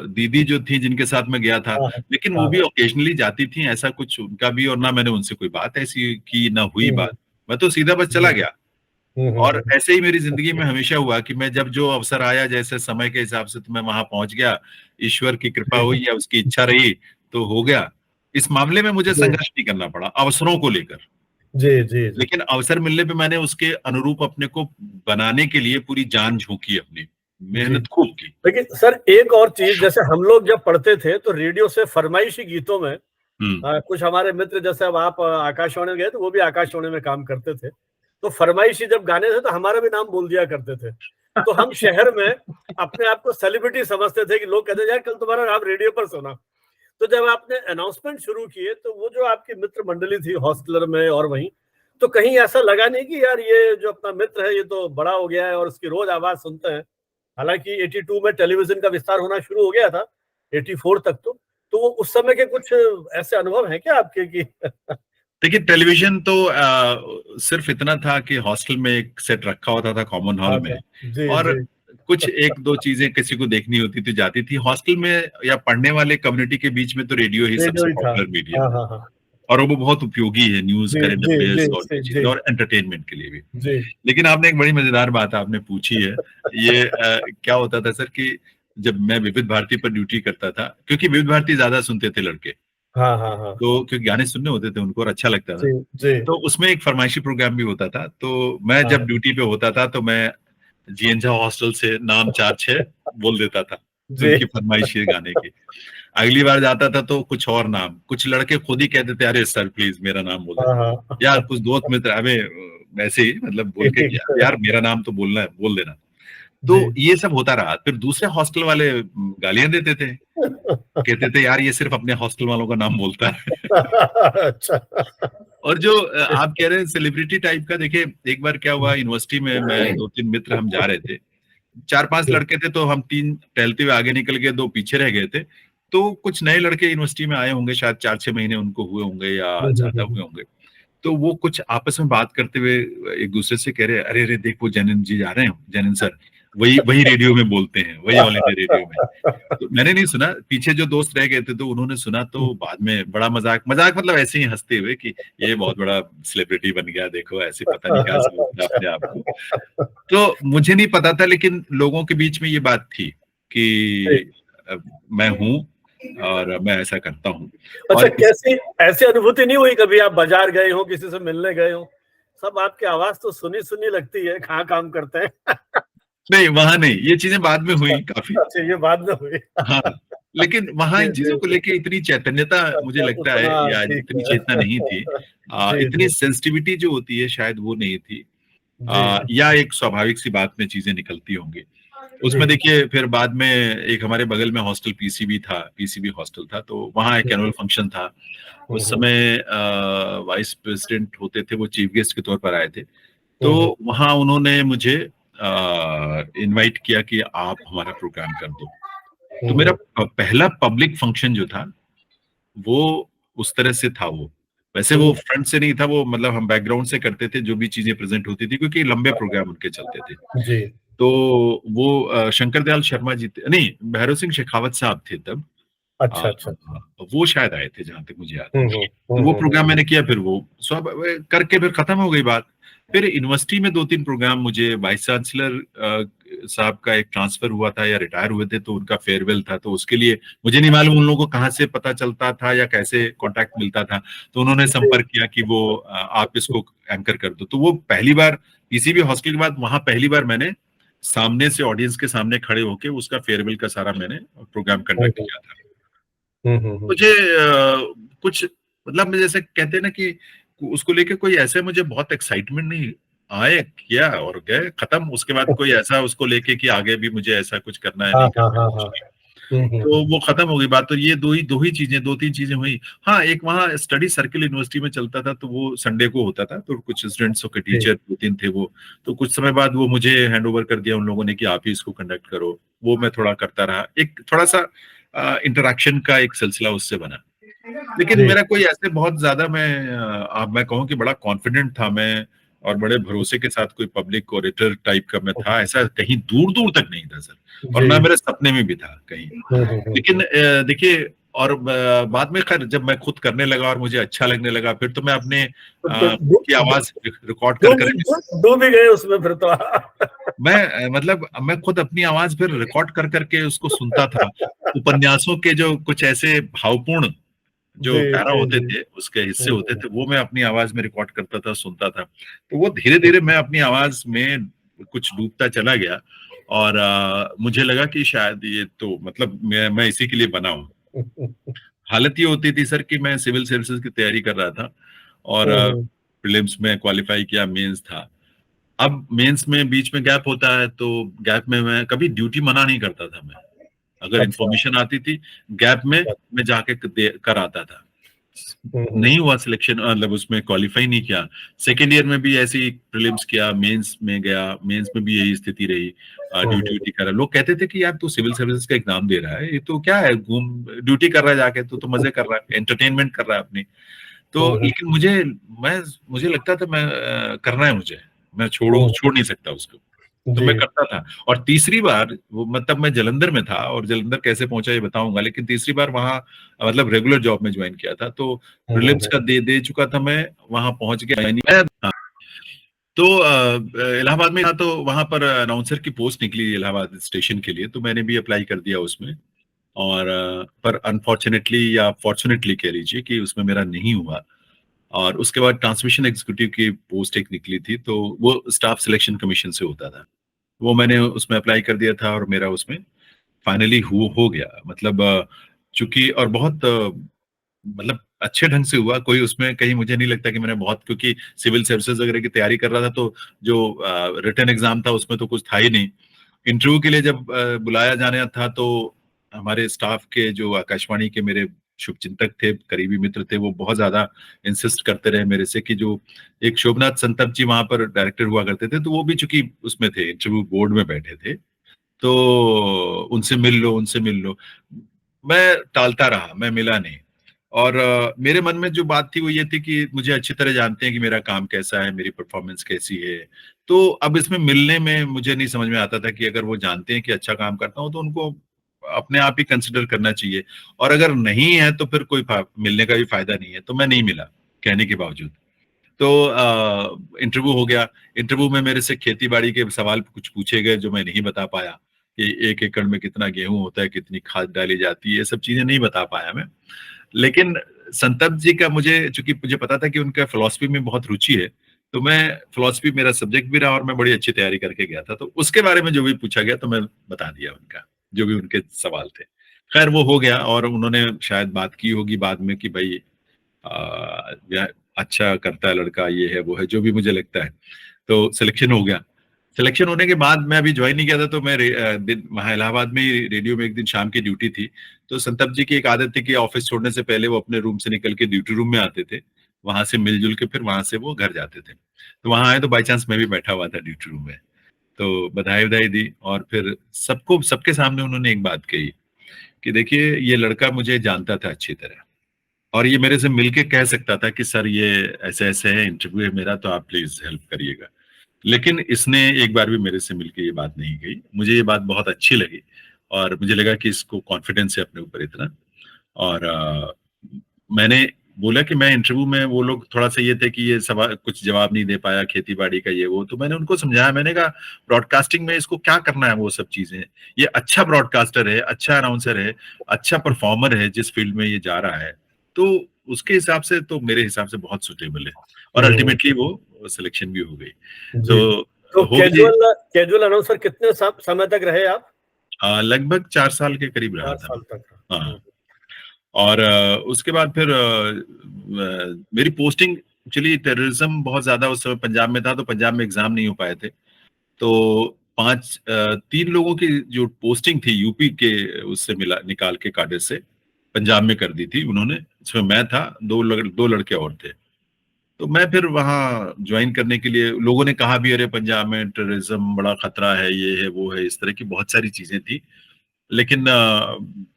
दीदी जो थी जिनके साथ मैं गया था, हाँ, हाँ। लेकिन वो हाँ, भी हाँ। ऑकेजनली जाती थी, ऐसा कुछ उनका भी, और ना मैंने उनसे कोई बात ऐसी की, ना हुई हुँ, हुँ। बात। मैं तो सीधा बस जी। चला गया। हुँ, हुँ, और हुँ। ऐसे ही मेरी ज़िंदगी में हमेशा हुआ कि मैं जब जो अवसर आया, जैसे समय के हिसाब से, तो मैं वहाँ पहुँच गया। ईश्वर की कृपा जी, हुई या उसकी इच्छा रही, तो हो गया। इस मामले में मुझे जी। संघर्ष नहीं करना पड़ा अवसरों को लेकर। जी, जी, जी। लेकिन अवसर मिलने पे मैंने उसके अनुरूप अपने को बनाने के लिए पूरी जान झोंकी अपनी, जी। मेहनत खूब की। लेकिन सर एक और चीज़, जैसे हम लोग जब पढ़ते थे तो रेडियो से फरमाइशी गीतों में हुँ। कुछ हमारे मित्र, जैसे अब आप आकाशवाणी में गए तो वो भी आकाशवाणी में काम करते थे। तो फरमाइशी जब गाने थे तो हमारा भी नाम बोल दिया करते थे। तो हम शहर में अपने आप को सेलिब्रिटी समझते थे कि लोग कहते थे यार कल तुम्हारा नाम रेडियो पर सुना। तो जब आपने अनाउंसमेंट शुरू किए तो वो जो आपकी मित्र मंडली थी हॉस्टलर में और वहीं, तो कहीं ऐसा लगा नहीं कि यार ये जो अपना मित्र है ये तो बड़ा हो गया है और उसकी रोज आवाज सुनते हैं? हालाँकि 82 में टेलीविज़न का विस्तार होना शुरू हो गया था, 84 तक तो। तो वो उस समय के कुछ ऐसे अनुभव हैं क्या आपके कि देखिए टेलीविजन तो सिर्फ इतना था कि हॉस्टल में एक सेट रखा होता था कॉमन हॉल में, जी और जी। कुछ एक दो चीजें किसी को देखनी होती थी जाती थी हॉस्टल में, या पढ़ने वाले कम्युनिटी के बीच में तो रेडियो ही रेडियो सबसे ही था। पॉपुलर मीडियम हाँ है। हाँ हाँ। और वो बहुत उपयोगी है न्यूज, जी करंट जी जी अफेयर्स और जी भी चीजें, जी और एंटरटेनमेंट के लिए भी। जी। लेकिन आपने एक बड़ी मजेदार बात आपने पूछी है। ये क्या होता था सर कि जब मैं विविध भारती पर ड्यूटी करता था, क्योंकि विविध भारती ज्यादा सुनते थे लड़के, हाँ हाँ हाँ। तो क्योंकि गाने सुनने होते थे उनको और अच्छा लगता था, जी जी। तो उसमें एक फरमाइशी प्रोग्राम भी होता था। तो मैं हाँ जब ड्यूटी पे होता था तो मैं जीएन झा हॉस्टल से नाम 4-6 बोल देता था, जी। उनकी फरमाइश है गाने की। अगली बार जाता था तो कुछ और नाम, कुछ लड़के खुद ही कहते थे अरे सर प्लीज मेरा नाम बोल हाँ देना, या हाँ। कुछ दोस्त मित्र हमें वैसे ही मतलब बोल के ठीक कि है। यार मेरा नाम तो बोलना है, बोल देना। तो जी। ये सब होता रहा। फिर दूसरे हॉस्टल वाले गालियां देते थे, कहते थे यार ये सिर्फ अपने हॉस्टल वालों का नाम बोलता है। अच्छा। और जो आप कह रहे हैं सेलिब्रिटी टाइप का, देखिए एक बार क्या हुआ यूनिवर्सिटी में, मैं 2-3 मित्र हम जा रहे थे, 4-5 लड़के थे, तो हम 3 टहलते हुए आगे निकल गए, 2 पीछे रह गए थे। तो कुछ नए लड़के यूनिवर्सिटी में आए होंगे, शायद 4-6 महीने उनको हुए होंगे या ज्यादा हुए होंगे। तो वो कुछ आपस में बात करते हुए एक दूसरे से कह रहे हैं अरे अरे देख वो जैनन जी जा रहे हैं, जैनन सर वही वही रेडियो में बोलते हैं, वही ऑल इंडिया रेडियो में। तो मैंने नहीं सुना, पीछे जो दोस्त रह गए थे तो उन्होंने सुना, तो बाद में बड़ा मजाक मजाक मतलब ऐसे ही हंसते हुए कि ये बहुत बड़ा सेलिब्रिटी बन गया, देखो ऐसे पता नहीं क्या समझता है अपने आप को। तो मुझे नहीं पता था, लेकिन लोगों के बीच में ये बात थी कि मैं हूँ और मैं ऐसा करता हूँ। अच्छा, और कैसी ऐसी अनुभूति नहीं हुई कभी आप बाजार गए हो, किसी से मिलने गए हो, सब आपकी आवाज तो सुनी सुनी लगती है, कहाँ काम करते हैं? नहीं, वहां नहीं, ये चीजें बाद में हुई काफी। अच्छा, ये बाद में हुई। हाँ, लेकिन वहां जी इन जी चीजों को जी। लेके इतनी चैतन्यता मुझे अच्छा, लगता है, उतना या ठीक इतनी चेतना नहीं थी, है। जी इतनी जी सेंसिटिविटी जो होती है शायद वो नहीं थी, जी या एक स्वाभाविक सी बात में चीजें निकलती होंगी। जी। उसमें देखिए फिर बाद में एक हमारे बगल में हॉस्टल पीसीबी था, पीसीबी हॉस्टल था, तो वहाँ एक एनुअल फंक्शन था। उस हम्म समय वाइस प्रेसिडेंट होते थे, वो चीफ गेस्ट के तौर पर आए थे। तो हम्म वहाँ उन्होंने मुझे इनवाइट किया कि आप हमारा प्रोग्राम कर दो। तो मेरा हम्म पहला पब्लिक फंक्शन जो था वो उस तरह से था। वो वैसे वो हम्म, फ्रंट से नहीं था, वो मतलब हम बैकग्राउंड से करते थे जो भी चीजें प्रेजेंट होती थी, क्योंकि लंबे प्रोग्राम उनके चलते थे। जी। तो वो शंकर दयाल शर्मा जी थे, नहीं भैरव सिंह शेखावत साहब थे तब। अच्छा अच्छा। वो शायद आए थे जहां तक मुझे याद है। हम्म तो वो हम्म प्रोग्राम मैंने किया, फिर वो सब करके फिर खत्म हो गई बात। फिर यूनिवर्सिटी में 2-3 प्रोग्राम, मुझे वाइस चांसलर साहब का एक ट्रांसफर हुआ था या रिटायर हुए थे, तो उनका फेयरवेल था, तो उसके लिए मुझे नहीं मालूम उन लोगों को कहाँ से पता चलता था या कैसे कांटेक्ट मिलता था। तो उन्होंने जी संपर्क किया कि वो आप इसको एंकर कर दो। तो वो पहली बार पीसीबी हॉस्टल के बाद वहां पहली बार मैंने सामने से ऑडियंस के सामने खड़े होके उसका फेयरवेल का सारा मैंने प्रोग्राम कंडक्ट हम्म किया था। हम्म। मुझे कुछ मतलब मैं जैसे कहते हैं ना कि उसको लेके कोई ऐसे मुझे बहुत एक्साइटमेंट नहीं, आए किया और गए खत्म। उसके बाद कोई ऐसा उसको लेके कि आगे भी मुझे ऐसा कुछ करना है हाँ नहीं हाँ करना है हाँ कुछ हाँ। नहीं। तो वो खत्म हो गई बात। तो ये दो ही चीजें, 2-3 चीजें हुई। हाँ, एक वहाँ स्टडी सर्किल यूनिवर्सिटी में चलता था, तो वो संडे को होता था, तो कुछ स्टूडेंट्स के जी टीचर 2-3 थे वो। तो कुछ समय बाद वो मुझे हैंड ओवर कर दिया उन लोगों ने कि आप ही इसको कंडक्ट करो। वो मैं थोड़ा करता रहा, एक थोड़ा सा इंटरेक्शन का एक सिलसिला उससे बना। लेकिन जी। मेरा कोई ऐसे बहुत ज्यादा मैं कहूँ कि बड़ा कॉन्फिडेंट था मैं, और बड़े भरोसे के साथ कोई पब्लिक ओरेटर टाइप का मैं था, ऐसा कहीं दूर दूर तक नहीं था सर। और ना जी। मेरे सपने में भी था कहीं। लेकिन देखिए, और बाद में खैर जब मैं खुद करने लगा और मुझे अच्छा लगने लगा, फिर तो मैं अपने तो खुद की आवाज रिकॉर्ड कर डूब करके, डूब ही गए उसमें फिर तो आप। मैं मतलब मैं खुद अपनी आवाज फिर रिकॉर्ड कर करके उसको सुनता था। उपन्यासों के जो कुछ ऐसे भावपूर्ण जो जी पैरा जी होते जी। थे, उसके हिस्से होते हम्म थे, वो मैं अपनी आवाज में रिकॉर्ड करता था, सुनता था। तो वो धीरे-धीरे मैं अपनी आवाज में कुछ डूबता चला गया, और मुझे लगा कि शायद ये तो मतलब मैं इसी के लिए बना हूँ। हालत ये होती थी सर कि मैं सिविल सर्विसेज की तैयारी कर रहा था, और हम्म प्रीलिम्स में क्वालिफाई किया, मेंस था। अब मेंस में बीच में गैप होता है, तो गैप में मैं कभी ड्यूटी मना नहीं करता था मैं। अगर अच्छा इंफॉर्मेशन आती थी गैप में, अच्छा। मैं जाके कर आता था। हम्म नहीं हुआ सिलेक्शन, मतलब उसमें क्वालिफाई नहीं किया। सेकेंड ईयर में भी ऐसे ही प्रीलिम्स किया, मेंस में गया, मेंस में भी यही स्थिति रही। ड्यूटी हम्म ड्यूटी कर रहा, लोग कहते थे कि यार तू सिविल सर्विसेज का एग्जाम दे रहा है, ये तो क्या है, घूम ड्यूटी कर रहा है जाके, तू तो मजे कर रहा है, एंटरटेनमेंट कर रहा है अपनी। तो लेकिन मुझे लगता था मैं करना है मुझे, मैं छोड़ नहीं सकता उसको, तो मैं करता था। और तीसरी बार वो मतलब मैं जालंधर में था, और जालंधर कैसे पहुंचा ये बताऊंगा, लेकिन तीसरी बार वहां मतलब रेगुलर जॉब में ज्वाइन किया था, तो प्रीलिम्स का दे चुका था मैं, वहां पहुंच गया मैं। तो इलाहाबाद में था, तो वहां पर अनाउंसर की पोस्ट निकली इलाहाबाद स्टेशन के लिए, तो मैंने भी अप्लाई कर दिया उसमें। और पर अनफॉर्चुनेटली या फॉर्चुनेटली कह लीजिए कि उसमें मेरा नहीं हुआ। और उसके बाद ट्रांसमिशन एग्जीक्यूटिव की पोस्ट एक निकली थी, तो वो स्टाफ सिलेक्शन कमीशन से होता था, वो मैंने उसमें अप्लाई कर दिया था, और मेरा उसमें फाइनली हो गया। मतलब चूंकि और बहुत मतलब अच्छे ढंग से हुआ, कोई उसमें कहीं मुझे नहीं लगता कि मैंने बहुत, क्योंकि सिविल सर्विसेज वगैरह की तैयारी कर रहा था, तो जो रिटन एग्जाम था उसमें तो कुछ था ही नहीं। इंटरव्यू के लिए जब बुलाया जाना था, तो हमारे स्टाफ के जो आकाशवाणी के मेरे शुभचिंतक थे, करीबी मित्र थे, वो बहुत ज्यादा इंसिस्ट करते रहे मेरे से कि जो एक शोभनाथ संतप जी वहां पर डायरेक्टर हुआ करते थे, तो वो भी चूंकि उसमें थे, इंटरव्यू बोर्ड में बैठे थे, तो उनसे मिल लो, उनसे मिल लो। मैं टालता रहा, मैं मिला नहीं। और मेरे मन में जो बात थी वो ये थी कि मुझे अच्छी तरह जानते हैं कि मेरा काम कैसा है, मेरी परफॉर्मेंस कैसी है, तो अब इसमें मिलने में मुझे नहीं समझ में आता था कि अगर वो जानते हैं कि अच्छा काम करता हूं, तो उनको अपने आप ही कंसिडर करना चाहिए, और अगर नहीं है तो फिर कोई मिलने का भी फायदा नहीं है। तो मैं नहीं मिला कहने के बावजूद। तो इंटरव्यू हो गया। इंटरव्यू में मेरे से खेती बाड़ी के सवाल कुछ पूछे गए जो मैं नहीं बता पाया, कि 1 एकड़ में कितना गेहूं होता है, कितनी खाद डाली जाती है, ये सब चीजें नहीं बता पाया मैं। लेकिन संतप जी का चूंकि मुझे पता था कि उनका फिलॉसफी में बहुत रुचि है, तो मैं फिलॉसफी मेरा सब्जेक्ट भी रहा, और मैं बड़ी अच्छी तैयारी करके गया था, तो उसके बारे में जो भी पूछा गया तो मैं बता दिया उनका, जो भी उनके सवाल थे। खैर वो हो गया, और उन्होंने शायद बात की होगी बाद में कि भाई अच्छा करता है लड़का, ये है वो है, जो भी मुझे लगता है। तो सिलेक्शन हो गया। सिलेक्शन होने के बाद मैं अभी ज्वाइन नहीं किया था, तो मैं दिन वहाँ इलाहाबाद में ही रेडियो में एक दिन शाम की ड्यूटी थी। तो संतप जी की एक आदत थी कि ऑफिस छोड़ने से पहले वो अपने रूम से निकल के ड्यूटी रूम में आते थे, वहां से मिलजुल के फिर वहां से वो घर जाते थे। तो वहां आए तो बाई चांस मैं भी बैठा हुआ था ड्यूटी रूम में, तो बधाई बधाई दी, और फिर सबको सबके सामने उन्होंने एक बात कही कि देखिए ये लड़का मुझे जानता था अच्छी तरह, और ये मेरे से मिलके कह सकता था कि सर ये ऐसे ऐसे है, इंटरव्यू है मेरा, तो आप प्लीज हेल्प करिएगा। लेकिन इसने एक बार भी मेरे से मिलके ये बात नहीं कही। मुझे ये बात बहुत अच्छी लगी, और मुझे लगा कि इसको कॉन्फिडेंस है अपने ऊपर इतना। और मैंने बोला कि मैं इंटरव्यू में, वो लोग थोड़ा सा ये थे कि ये सवाल कुछ जवाब नहीं दे पाया, खेती बाड़ी का ये वो, तो मैंने उनको समझाया, मैंने कहा ब्रॉडकास्टिंग में इसको क्या करना है वो सब चीजें, ये अच्छा ब्रॉडकास्टर है, अच्छा अनाउंसर है, अच्छा परफॉर्मर है जिस फील्ड में ये जा रहा है, तो उसके हिसाब से तो मेरे हिसाब से बहुत सुटेबल है। और अल्टीमेटली वो सिलेक्शन भी हो गई। जी। तो तो हो गई। कैजुअल अनाउंसर कितने समय तक रहे आप? लगभग 4 साल के करीब रहा 4 था साल मैं। तक। हाँ। और उसके बाद फिर मेरी पोस्टिंग, चलिए टेररिज्म बहुत ज्यादा उस समय पंजाब में था, तो पंजाब में एग्जाम नहीं हो पाए थे, तो 3 लोगों की जो पोस्टिंग थी यूपी के, उससे मिला निकाल के काडर से पंजाब में कर दी थी उन्होंने। इसमें मैं था, 2 लड़के और थे। तो मैं फिर वहां ज्वाइन करने के लिए, लोगों ने कहा भी अरे पंजाब में टेररिज्म बड़ा खतरा है, ये है वो है, इस तरह की बहुत सारी चीजें थी। लेकिन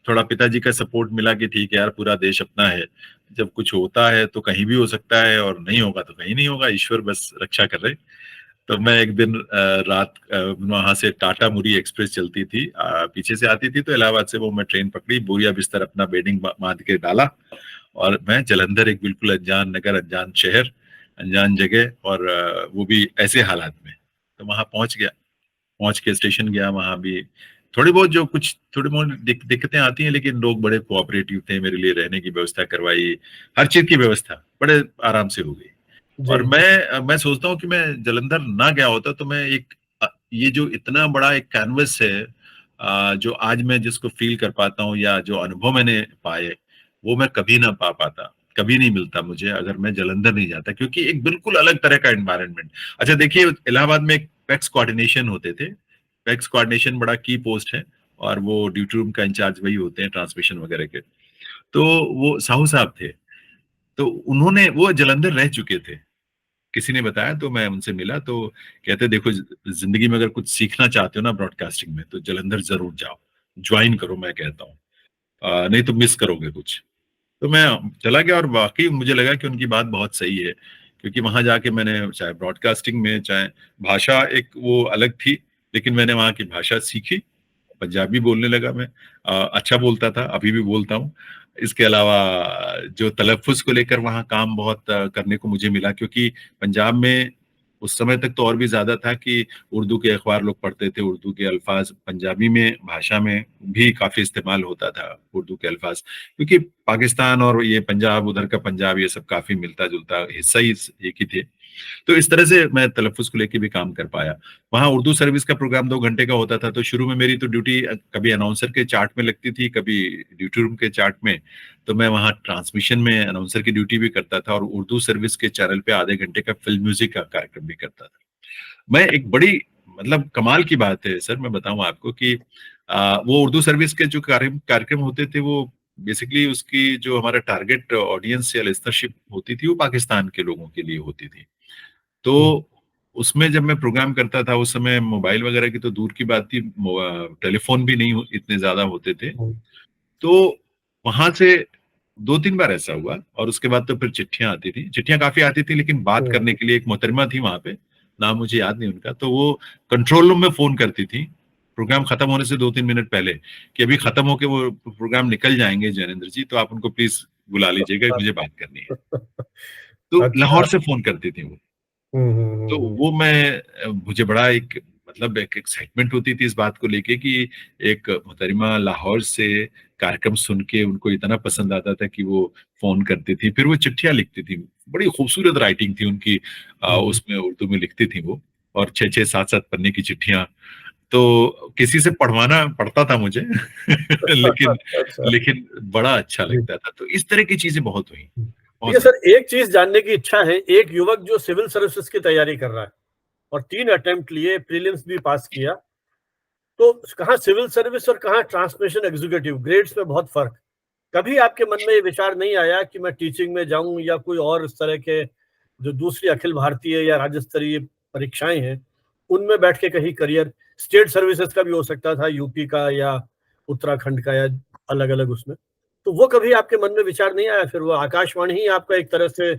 थोड़ा पिताजी का सपोर्ट मिला कि ठीक है यार, पूरा देश अपना है, जब कुछ होता है तो कहीं भी हो सकता है, और नहीं होगा तो कहीं नहीं होगा, ईश्वर बस रक्षा कर रहे। तो मैं एक दिन रात वहां से टाटा मुरी एक्सप्रेस चलती थी, पीछे से आती थी, तो इलाहाबाद से वो मैं ट्रेन पकड़ी, बोरिया बिस्तर अपना बेडिंग बांध के डाला, और मैं जलंधर, एक बिल्कुल अनजान नगर, अनजान शहर, अनजान जगह, और वो भी ऐसे हालात में, तो वहां पहुंच गया। पहुंच के स्टेशन गया, वहां भी थोड़ी बहुत दिक्कतें आती हैं, लेकिन लोग बड़े कोऑपरेटिव थे, मेरे लिए रहने की व्यवस्था करवाई, हर चीज की व्यवस्था बड़े आराम से हो गई। जी। और मैं सोचता हूँ कि मैं जलंधर ना गया होता तो मैं ये जो इतना बड़ा एक कैनवस है, जो आज मैं जिसको फील कर पाता हूँ, या जो अनुभव मैंने पाए, वो मैं कभी ना पा पाता, कभी नहीं मिलता मुझे अगर मैं जलंधर नहीं जाता, क्योंकि एक बिल्कुल अलग तरह का एनवायरनमेंट। अच्छा देखिए, इलाहाबाद में एक पैक्स कोऑर्डिनेशन होते थे। पैक्स कोऑर्डिनेशन बड़ा की पोस्ट है, और वो ड्यूटी रूम का इंचार्ज वही होते हैं ट्रांसमिशन वगैरह के। तो वो साहू साहब थे, तो वो जलंधर रह चुके थे, किसी ने बताया, तो मैं उनसे मिला, तो कहते देखो, जिंदगी में अगर कुछ सीखना चाहते हो ना ब्रॉडकास्टिंग में, तो जलंधर जरूर जाओ, ज्वाइन करो, मैं कहता हूँ, नहीं तो मिस करोगे कुछ। तो मैं चला गया और वाकई मुझे लगा कि उनकी बात बहुत सही है, क्योंकि वहां जाके मैंने चाहे ब्रॉडकास्टिंग में, चाहे भाषा एक वो अलग थी, लेकिन मैंने वहां की भाषा सीखी, पंजाबी बोलने लगा मैं। अच्छा बोलता था, अभी भी बोलता हूँ। इसके अलावा जो तलफ़्फ़ुज़ को लेकर वहाँ काम बहुत करने को मुझे मिला, क्योंकि पंजाब में उस समय तक तो और भी ज़्यादा था कि उर्दू के अखबार लोग पढ़ते थे, उर्दू के अल्फ़ाज़ पंजाबी में भाषा में भी काफ़ी इस्तेमाल होता था उर्दू के अल्फ़ाज़, क्योंकि पाकिस्तान और ये पंजाब, उधर का पंजाब, ये सब काफ़ी मिलता-जुलता हिस्सा ही एक ही थे। तो इस तरह से मैं तलफ़्फ़ुज़ को लेके भी काम कर पाया। वहाँ उर्दू सर्विस का प्रोग्राम 2 घंटे का होता था, तो शुरू में मेरी तो ड्यूटी कभी अनाउंसर के चार्ट में लगती थी, कभी ड्यूटी रूम के चार्ट में। तो मैं वहाँ ट्रांसमिशन में अनाउंसर की ड्यूटी भी करता था और उर्दू सर्विस के चैनल पे आधे घंटे का फ़िल्म म्यूज़िक का कार्यक्रम भी करता था। मैं एक बड़ी मतलब कमाल की बात है सर, मैं बताऊँ आपको कि वो उर्दू सर्विस के जो कार्यक्रम होते थे, वो बेसिकली उसकी जो हमारा टारगेट ऑडियंस या लिस्टनरशिप होती थी, वो पाकिस्तान के लोगों के लिए होती थी। तो उसमें जब मैं प्रोग्राम करता था, उस समय मोबाइल वगैरह की तो दूर की बात थी, टेलीफ़ोन भी नहीं इतने ज़्यादा होते थे। तो वहाँ से 2-3 बार ऐसा हुआ और उसके बाद तो फिर चिट्ठियाँ आती थी। चिट्ठियाँ काफ़ी आती थी, लेकिन बात करने के लिए एक मोहतरमा थी वहाँ पे, नाम मुझे याद नहीं उनका, तो वो कंट्रोल रूम में फ़ोन करती थी, प्रोग्राम खत्म होने से 2-3 मिनट पहले, कि अभी खत्म होके वो प्रोग्राम निकल जाएँगे जैनेंद्र जी, तो आप उनको प्लीज़ बुला लीजिएगा, मुझे बात करनी है। तो अच्छा। लाहौर से फ़ोन करती थी वो। हुँ, हुँ, हुँ, तो हुँ। वो मैं मुझे बड़ा एक मतलब एक एक्साइटमेंट होती थी इस बात को लेके कि एक मोहतरमा लाहौर से कार्यक्रम सुन के उनको इतना पसंद आता था कि वो फ़ोन करती थी। फिर वो चिट्ठियाँ लिखती थी। बड़ी खूबसूरत राइटिंग थी उनकी, हुँ। उसमें उर्दू में लिखती थी वो, और 6-6 7-7 पन्ने की चिट्ठियाँ। तो किसी से पढ़वाना पड़ता था मुझे लेकिन अच्छा। लेकिन बड़ा अच्छा जी। लगता था। तो इस तरह की चीज़ें बहुत हुई, बहुत देखिए ज़्यादा। सर, एक चीज़ जानने की इच्छा है, एक युवक जो सिविल सर्विसेज़ की तैयारी कर रहा है और 3 अटेम्प्ट लिए, प्रीलिम्स भी पास किया, तो कहाँ सिविल सर्विस और कहाँ ट्रांसमिशन एग्जीक्यूटिव, ग्रेड्स में बहुत फ़र्क। कभी आपके मन में ये विचार नहीं आया कि मैं टीचिंग में जाऊँ या कोई और इस तरह के जो दूसरी अखिल भारतीय या राज्य स्तरीय परीक्षाएँ हैं, उनमें बैठ के कहीं करियर स्टेट सर्विसेज़ का भी हो सकता था, यूपी का या उत्तराखंड का या अलग-अलग उसमें। तो वो कभी आपके मन में विचार नहीं आया? फिर वो आकाशवाणी ही आपका एक तरह से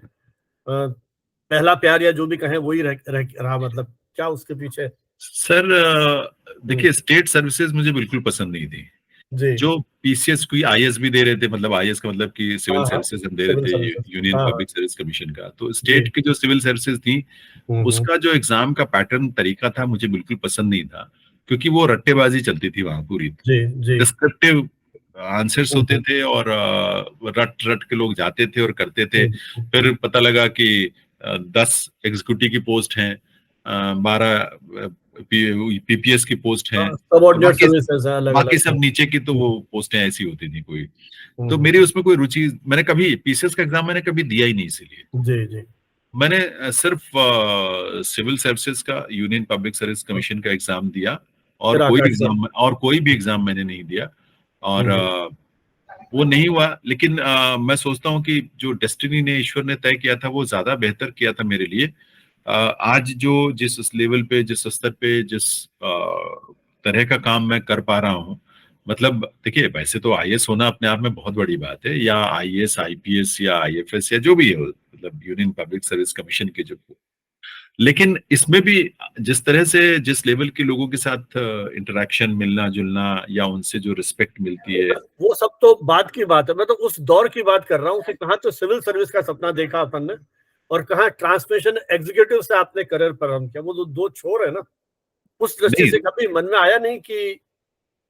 पहला प्यार या जो भी कहें वही रह रह रहा, मतलब क्या उसके पीछे? सर हुँ। देखिए, स्टेट सर्विसेज़ मुझे बिल्कुल पसंद नहीं थी। जी। जो पीसीएस कोई आईएएस भी दे रहे थे, मतलब आईएएस का मतलब कि सिविल हाँ, हाँ। सर्विसेज़ हम दे रहे सिविल थे, सर्विसेज़। यूनियन हाँ, हाँ। पब्लिक सर्विस कमीशन का। तो जी। स्टेट की जो सिविल सर्विसेज़ थी, हुँ, हुँ। उसका जो एग्ज़ाम का पैटर्न तरीका था, मुझे बिल्कुल पसंद नहीं था, क्योंकि वो रट्टेबाज़ी चलती थी वहाँ पूरी। जी, जी। डिस्क्रिप्टिव आंसर्स हुँ, होते हुँ। थे और रट-रट के लोग जाते थे और करते थे। हुँ, हुँ, फिर हुँ। पता लगा कि 10 एग्ज़ीक्यूटिव की पोस्ट हैं, 12 पीपीएस की पोस्ट हैं, हाँ, और सबऑर्डिनेट बाकी सर्विसेज़ हैं बाकी अलग-अलग। सब नीचे की तो हुँ, वो हुँ। पोस्टें ऐसी होती थी कोई। हुँ, तो हुँ। मेरी उसमें कोई रुचि, मैंने कभी पीसीएस का एग्ज़ाम मैंने कभी दिया ही नहीं इसीलिए। जी, जी। मैंने सिर्फ़ सिविल सर्विसेज़ का, यूनियन पब्लिक सर्विस हाँ, कमीशन का एग्ज़ाम दिया, फिर आकाशवाणी। और कोई भी एग्ज़ाम मैंने नहीं दिया, और हुँ, हुँ। वो नहीं हुआ। लेकिन मैं सोचता हूँ कि जो डेस्टिनी ने, ईश्वर ने तय किया था, वो ज़्यादा बेहतर किया था मेरे लिए। आज जो जिस उस लेवल पे, जिस स्तर पे, जिस तरह का काम मैं कर पा रहा हूँ, मतलब देखिए, वैसे तो आईएएस होना अपने आप में बहुत बड़ी बात है, या आईएएस, आईपीएस या आईएफएस या जो भी हो, मतलब यूनियन पब्लिक सर्विस कमीशन के जो, लेकिन इसमें भी जिस तरह से, जिस लेवल के लोगों के साथ इंटरैक्शन, मिलना-जुलना, या उनसे जो रिस्पेक्ट मिलती नहीं, है। बस वो सब तो बाद की बात है। मैं तो उस दौर की बात कर रहा हूँ कि कहाँ तो सिविल सर्विस का सपना देखा अपन ने और कहाँ ट्रांसमिशन एग्जीक्यूटिव से आपने करियर प्रारंभ किया। वो जो 2 छोर है ना, उस दृष्टि नहीं, से कभी मन में आया नहीं कि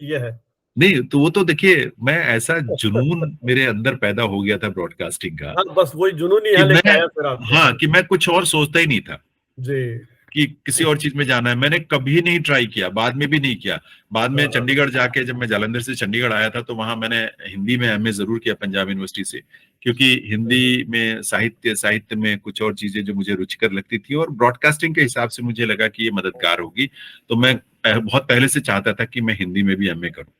ये है? नहीं, तो वो तो देखिए, मैं ऐसा जुनून मेरे अंदर पैदा हो गया था ब्रॉडकास्टिंग का, हाँ, बस वही जुनून ही कि यहाँ लेके मैं आया फिर आपको। हाँ, कि मैं कुछ और सोचता ही नहीं था जी। कि किसी और चीज़ में जाना है। मैंने कभी नहीं ट्राई किया, बाद में भी नहीं किया। बाद हाँ, में हाँ। चंडीगढ़ जाके, जब मैं जालंधर से चंडीगढ़ आया था, तो वहाँ मैंने हिंदी में एमए ज़रूर किया पंजाब यूनिवर्सिटी से, क्योंकि हुँ, हुँ। हिंदी में साहित्य में कुछ और चीज़ें जो मुझे रुचिकर लगती थी, और ब्रॉडकास्टिंग के हिसाब से मुझे लगा कि ये मददगार होगी। तो मैं बहुत पहले से चाहता था कि मैं हिंदी में भी एमए करूँ।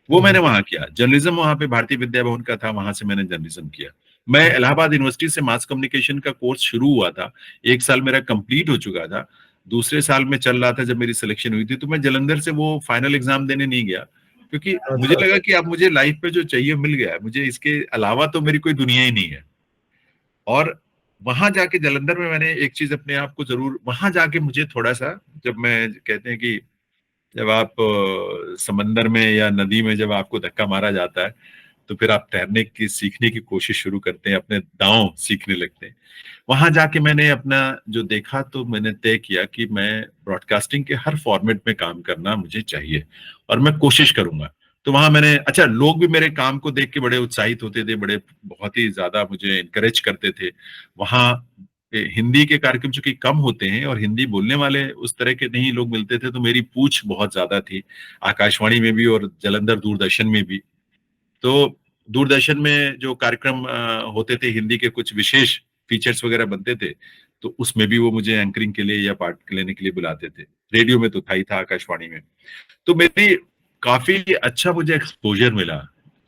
वो हुँ, मैंने हुँ। वहाँ किया। जर्नलिज़्म वहाँ पे भारतीय विद्या भवन का था, वहाँ से मैंने जर्नलिज़्म किया। मैं इलाहाबाद यूनिवर्सिटी से मास कम्युनिकेशन का कोर्स शुरू हुआ था। 1 साल मेरा कंप्लीट हो चुका था। दूसरे साल में चल रहा था जब मेरी सिलेक्शन हुई थी, तो मैं जालंधर से वो फाइनल एग्ज़ाम देने नहीं गया, क्योंकि मुझे लगा कि अब मुझे लाइफ पे जो चाहिए मिल गया, मुझे इसके अलावा तो मेरी कोई दुनिया ही नहीं है। और वहां जाके जालंधर में मैंने एक चीज अपने आप को जरूर, वहां जाके मुझे थोड़ा सा, जब मैं कहते हैं कि जब आप समंदर में या नदी में जब आपको धक्का मारा जाता है, तो फिर आप तैरने की सीखने की कोशिश शुरू करते हैं, अपने दांव सीखने लगते हैं। वहां जाके मैंने अपना जो देखा, तो मैंने तय किया कि मैं ब्रॉडकास्टिंग के हर फॉर्मेट में काम करना मुझे चाहिए और मैं कोशिश करूंगा। तो वहां मैंने, अच्छा, लोग भी मेरे काम को देख के बड़े उत्साहित होते थे, बड़े बहुत ही ज्यादा मुझे इनकरेज करते थे। वहां हिंदी के कार्यक्रम चूंकि कम होते हैं और हिंदी बोलने वाले उस तरह के नहीं लोग मिलते थे, तो मेरी पूछ बहुत ज्यादा थी, आकाशवाणी में भी और जालंधर दूरदर्शन में भी। तो दूरदर्शन में जो कार्यक्रम होते थे, हिंदी के कुछ विशेष फीचर्स वगैरह बनते थे, तो उसमें भी वो मुझे एंकरिंग के लिए या पार्ट लेने के लिए बुलाते थे। रेडियो में तो था ही था, आकाशवाणी में। तो मेरी काफी अच्छा मुझे एक्सपोजर मिला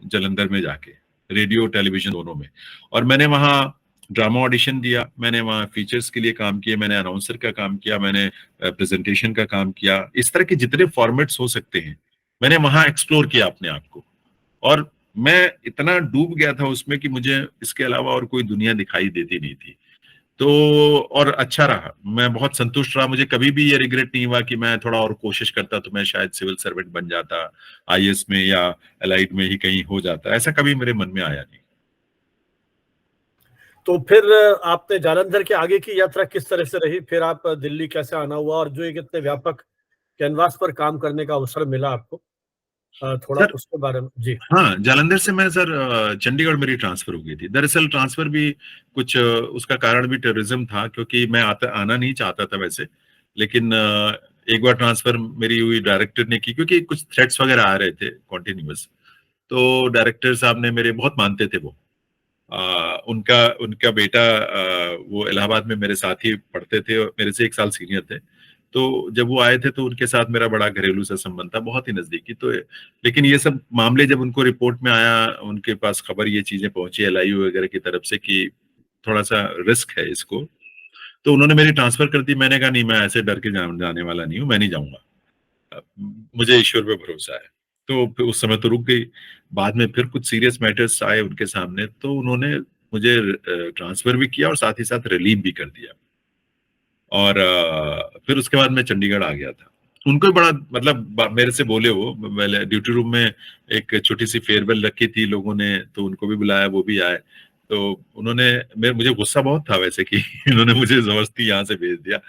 जालंधर में जाके, रेडियो टेलीविजन दोनों में। और मैंने वहाँ ड्रामा ऑडिशन दिया, मैंने वहाँ फीचर्स के लिए काम किया, मैंने अनाउंसर का काम किया, मैंने प्रेजेंटेशन का काम किया। इस तरह के जितने फॉर्मेट्स हो सकते हैं मैंने वहाँ एक्सप्लोर किया अपने आप को। और मैं इतना डूब गया था उसमें कि मुझे इसके अलावा और कोई दुनिया दिखाई देती नहीं थी। तो और अच्छा रहा, मैं बहुत संतुष्ट रहा। मुझे कभी भी ये रिग्रेट नहीं हुआ कि मैं थोड़ा और कोशिश करता तो मैं शायद सिविल सर्वेंट बन जाता, आईएएस में या एलाइड में ही कहीं हो जाता। ऐसा कभी मेरे मन में आया नहीं। तो फिर आपने जालंधर के आगे की यात्रा किस तरह से रही? फिर आप दिल्ली कैसे आना हुआ, और जो एक इतने व्यापक कैनवास पर काम करने का अवसर मिला आपको, थोड़ा सर, उसके बारे में जी। हाँ, जालंधर से मैं सर चंडीगढ़ मेरी ट्रांसफर हो गई थी। दरअसल ट्रांसफर भी कुछ उसका कारण भी टेररिज्म था, क्योंकि मैं आना नहीं चाहता था वैसे। लेकिन एक बार ट्रांसफर मेरी हुई, डायरेक्टर ने की, क्योंकि कुछ थ्रेट्स वगैरह आ रहे थे कॉन्टिन्यूअस। तो डायरेक्टर साहब ने, मेरे बहुत मानते थे वो, उनका उनका बेटा वो इलाहाबाद में मेरे साथ ही पढ़ते थे और मेरे से 1 साल सीनियर थे। तो जब वो आए थे तो उनके साथ मेरा बड़ा घरेलू सा संबंध था, बहुत ही नजदीकी। तो लेकिन ये सब मामले जब उनको रिपोर्ट में आया, उनके पास खबर, ये चीजें पहुंची एलआईयू वगैरह की तरफ से कि थोड़ा सा रिस्क है इसको, तो उन्होंने मेरी ट्रांसफर कर दी। मैंने कहा नहीं, मैं ऐसे डर के जाने वाला नहीं हूँ, मैं नहीं जाऊंगा, मुझे ईश्वर पे भरोसा है। तो फिर उस समय तो रुक गई। बाद में फिर कुछ सीरियस मैटर्स आए उनके सामने, तो उन्होंने मुझे ट्रांसफर भी किया और साथ ही साथ रिलीव भी कर दिया। और फिर उसके बाद मैं चंडीगढ़ आ गया था। उनको बड़ा, मतलब मेरे से बोले, वो ड्यूटी रूम में एक छोटी सी फेयरवेल रखी थी लोगों ने, तो उनको भी बुलाया, वो भी आए। तो उन्होंने, मुझे गुस्सा बहुत था वैसे कि इन्होंने मुझे जबरदस्ती यहाँ से भेज दिया।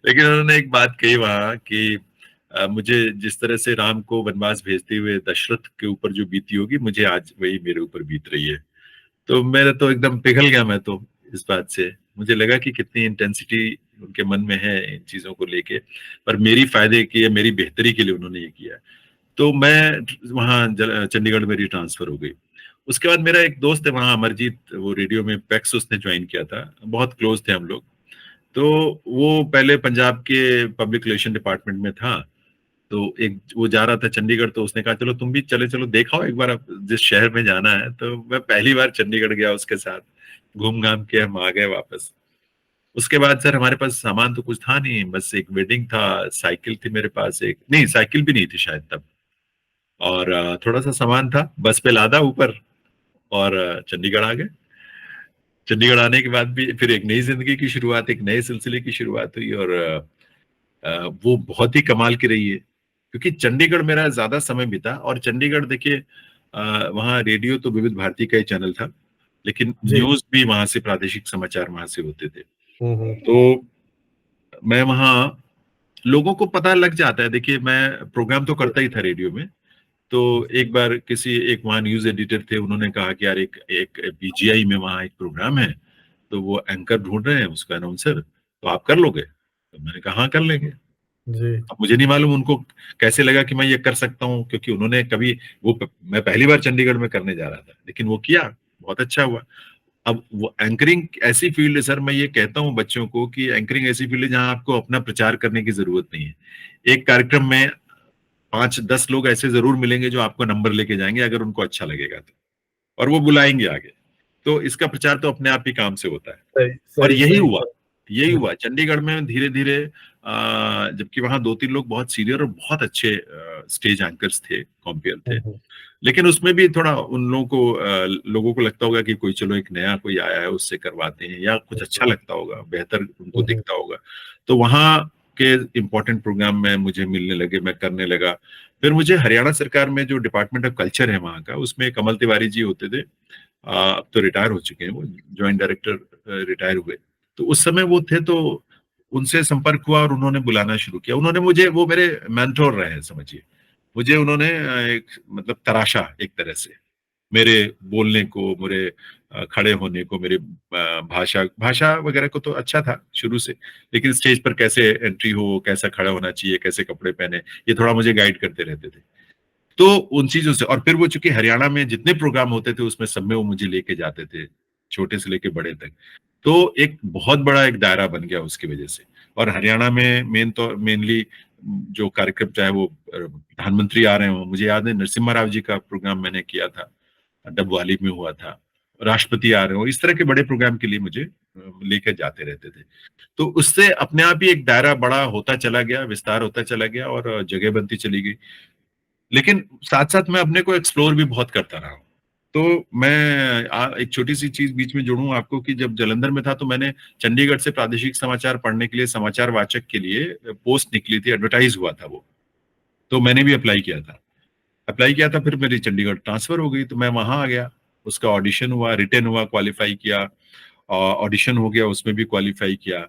लेकिन उन्होंने एक बात कही वहां कि मुझे जिस तरह से राम को वनवास भेजते हुए दशरथ के ऊपर जो बीती होगी, मुझे आज वही मेरे ऊपर बीत रही है। तो मेरा तो एकदम पिघल गया मैं तो इस बात से। मुझे लगा कि कितनी इंटेंसिटी उनके मन में है इन चीजों को लेके, पर मेरी फायदे की या मेरी बेहतरी के लिए उन्होंने ये किया। तो मैं वहाँ चंडीगढ़ मेरी ट्रांसफर हो गई। उसके बाद मेरा एक दोस्त है वहाँ, अमरजीत, वो रेडियो में पैक्स उसने ज्वाइन किया था, बहुत क्लोज थे हम लोग। तो वो पहले पंजाब के पब्लिक रिलेशन डिपार्टमेंट में था। तो एक वो जा रहा था चंडीगढ़, तो उसने कहा चलो तुम भी चले चलो, देखाओ एक बार आप जिस शहर में जाना है। तो मैं पहली बार चंडीगढ़ गया उसके साथ, घूम घाम के हम आ गए वापस। उसके बाद सर हमारे पास सामान तो कुछ था नहीं, बस एक वेडिंग था, साइकिल थी मेरे पास, एक नहीं, साइकिल भी नहीं थी शायद तब, और थोड़ा सा सामान था, बस पे लादा ऊपर, और चंडीगढ़ आ गए। चंडीगढ़ आने के बाद भी फिर एक नई जिंदगी की शुरुआत, एक नए सिलसिले की शुरुआत हुई। और वो बहुत ही कमाल की रही है, क्योंकि चंडीगढ़ मेरा ज्यादा समय बीता। और चंडीगढ़ देखिए, वहाँ रेडियो तो विविध भारती का ही चैनल था, लेकिन जी। न्यूज भी वहां से, प्रादेशिक समाचार वहां से होते थे। हम्म। तो मैं वहाँ, लोगों को पता लग जाता है, देखिए मैं प्रोग्राम तो करता ही था रेडियो में। तो एक बार किसी, एक वहाँ न्यूज एडिटर थे, उन्होंने कहा कि यार एक एक बीजीआई में वहाँ एक प्रोग्राम है, तो वो एंकर ढूंढ रहे हैं, उसका अनाउंसर, तो आप कर लोगे? तो मैंने कहा हाँ कर लेंगे। जी। अब मुझे नहीं मालूम उनको कैसे लगा कि मैं ये कर सकता हूँ, क्योंकि उन्होंने कभी मैं पहली बार चंडीगढ़ में करने जा रहा था, लेकिन वो किया, बहुत अच्छा हुआ। अब वो एंकरिंग ऐसी फील्ड है सर, मैं ये कहता हूँ बच्चों को कि एंकरिंग ऐसी फील्ड है जहां आपको अपना प्रचार करने की जरूरत नहीं है। एक कार्यक्रम में 5-10 लोग ऐसे जरूर मिलेंगे जो आपको नंबर लेके जाएंगे अगर उनको अच्छा लगेगा तो, और वो बुलाएंगे आगे। तो इसका प्रचार तो अपने आप ही काम से होता है, सही और सही यही सही हुआ। यही हुआ चंडीगढ़ में धीरे धीरे, जबकि वहां 2-3 लोग बहुत सीनियर और बहुत अच्छे स्टेज एंकर्स थे, कॉम्पियर थे, लेकिन उसमें भी थोड़ा उन लोगों को लोगों को लगता होगा कि कोई चलो एक नया कोई आया है उससे करवाते हैं, या कुछ अच्छा लगता होगा, बेहतर उनको दिखता होगा, तो वहां के इम्पोर्टेंट प्रोग्राम में मुझे मिलने लगे, मैं करने लगा। फिर मुझे हरियाणा सरकार में जो डिपार्टमेंट ऑफ कल्चर है वहां का, उसमें कमल तिवारी जी होते थे, अब तो रिटायर हो चुके हैं, वो ज्वाइंट डायरेक्टर रिटायर हुए, तो उस समय वो थे, तो उनसे संपर्क हुआ और उन्होंने बुलाना शुरू किया। उन्होंने मुझे, वो मेरे मेंटोर रहे समझिए, मुझे उन्होंने एक मतलब तराशा एक तरह से, मेरे बोलने को, मेरे खड़े होने को, मेरे भाषा भाषा वगैरह को तो अच्छा था शुरू से, लेकिन स्टेज पर कैसे एंट्री हो, कैसा खड़ा होना चाहिए, कैसे कपड़े पहने, ये थोड़ा मुझे गाइड करते रहते थे। तो उन चीजों से, और फिर वो चूंकि हरियाणा में जितने प्रोग्राम होते थे उसमें सब में वो मुझे लेके जाते थे, छोटे से लेके बड़े तक, तो एक बहुत बड़ा एक दायरा बन गया उसकी वजह से। और हरियाणा में मेनली जो कार्यक्रम, चाहे वो प्रधानमंत्री आ रहे हो, मुझे याद है नरसिम्हा राव जी का प्रोग्राम मैंने किया था, डबवाली में हुआ था, राष्ट्रपति आ रहे हो, इस तरह के बड़े प्रोग्राम के लिए मुझे लेकर जाते रहते थे। तो उससे अपने आप ही एक दायरा बड़ा होता चला गया, विस्तार होता चला गया, और जगह बनती चली गई। लेकिन साथ साथ मैं अपने को एक्सप्लोर भी बहुत करता रहा हूँ। तो मैं एक छोटी सी चीज बीच में जोड़ूं आपको, कि जब जालंधर में था तो मैंने चंडीगढ़ से प्रादेशिक समाचार पढ़ने के लिए, समाचार वाचक के लिए पोस्ट निकली थी, एडवर्टाइज हुआ था वो, तो मैंने भी अप्लाई किया था, फिर मेरी चंडीगढ़ ट्रांसफर हो गई, तो मैं वहां आ गया। उसका ऑडिशन हुआ, रिटन हुआ, क्वालिफाई किया, ऑडिशन हो गया, उसमें भी क्वालिफाई किया,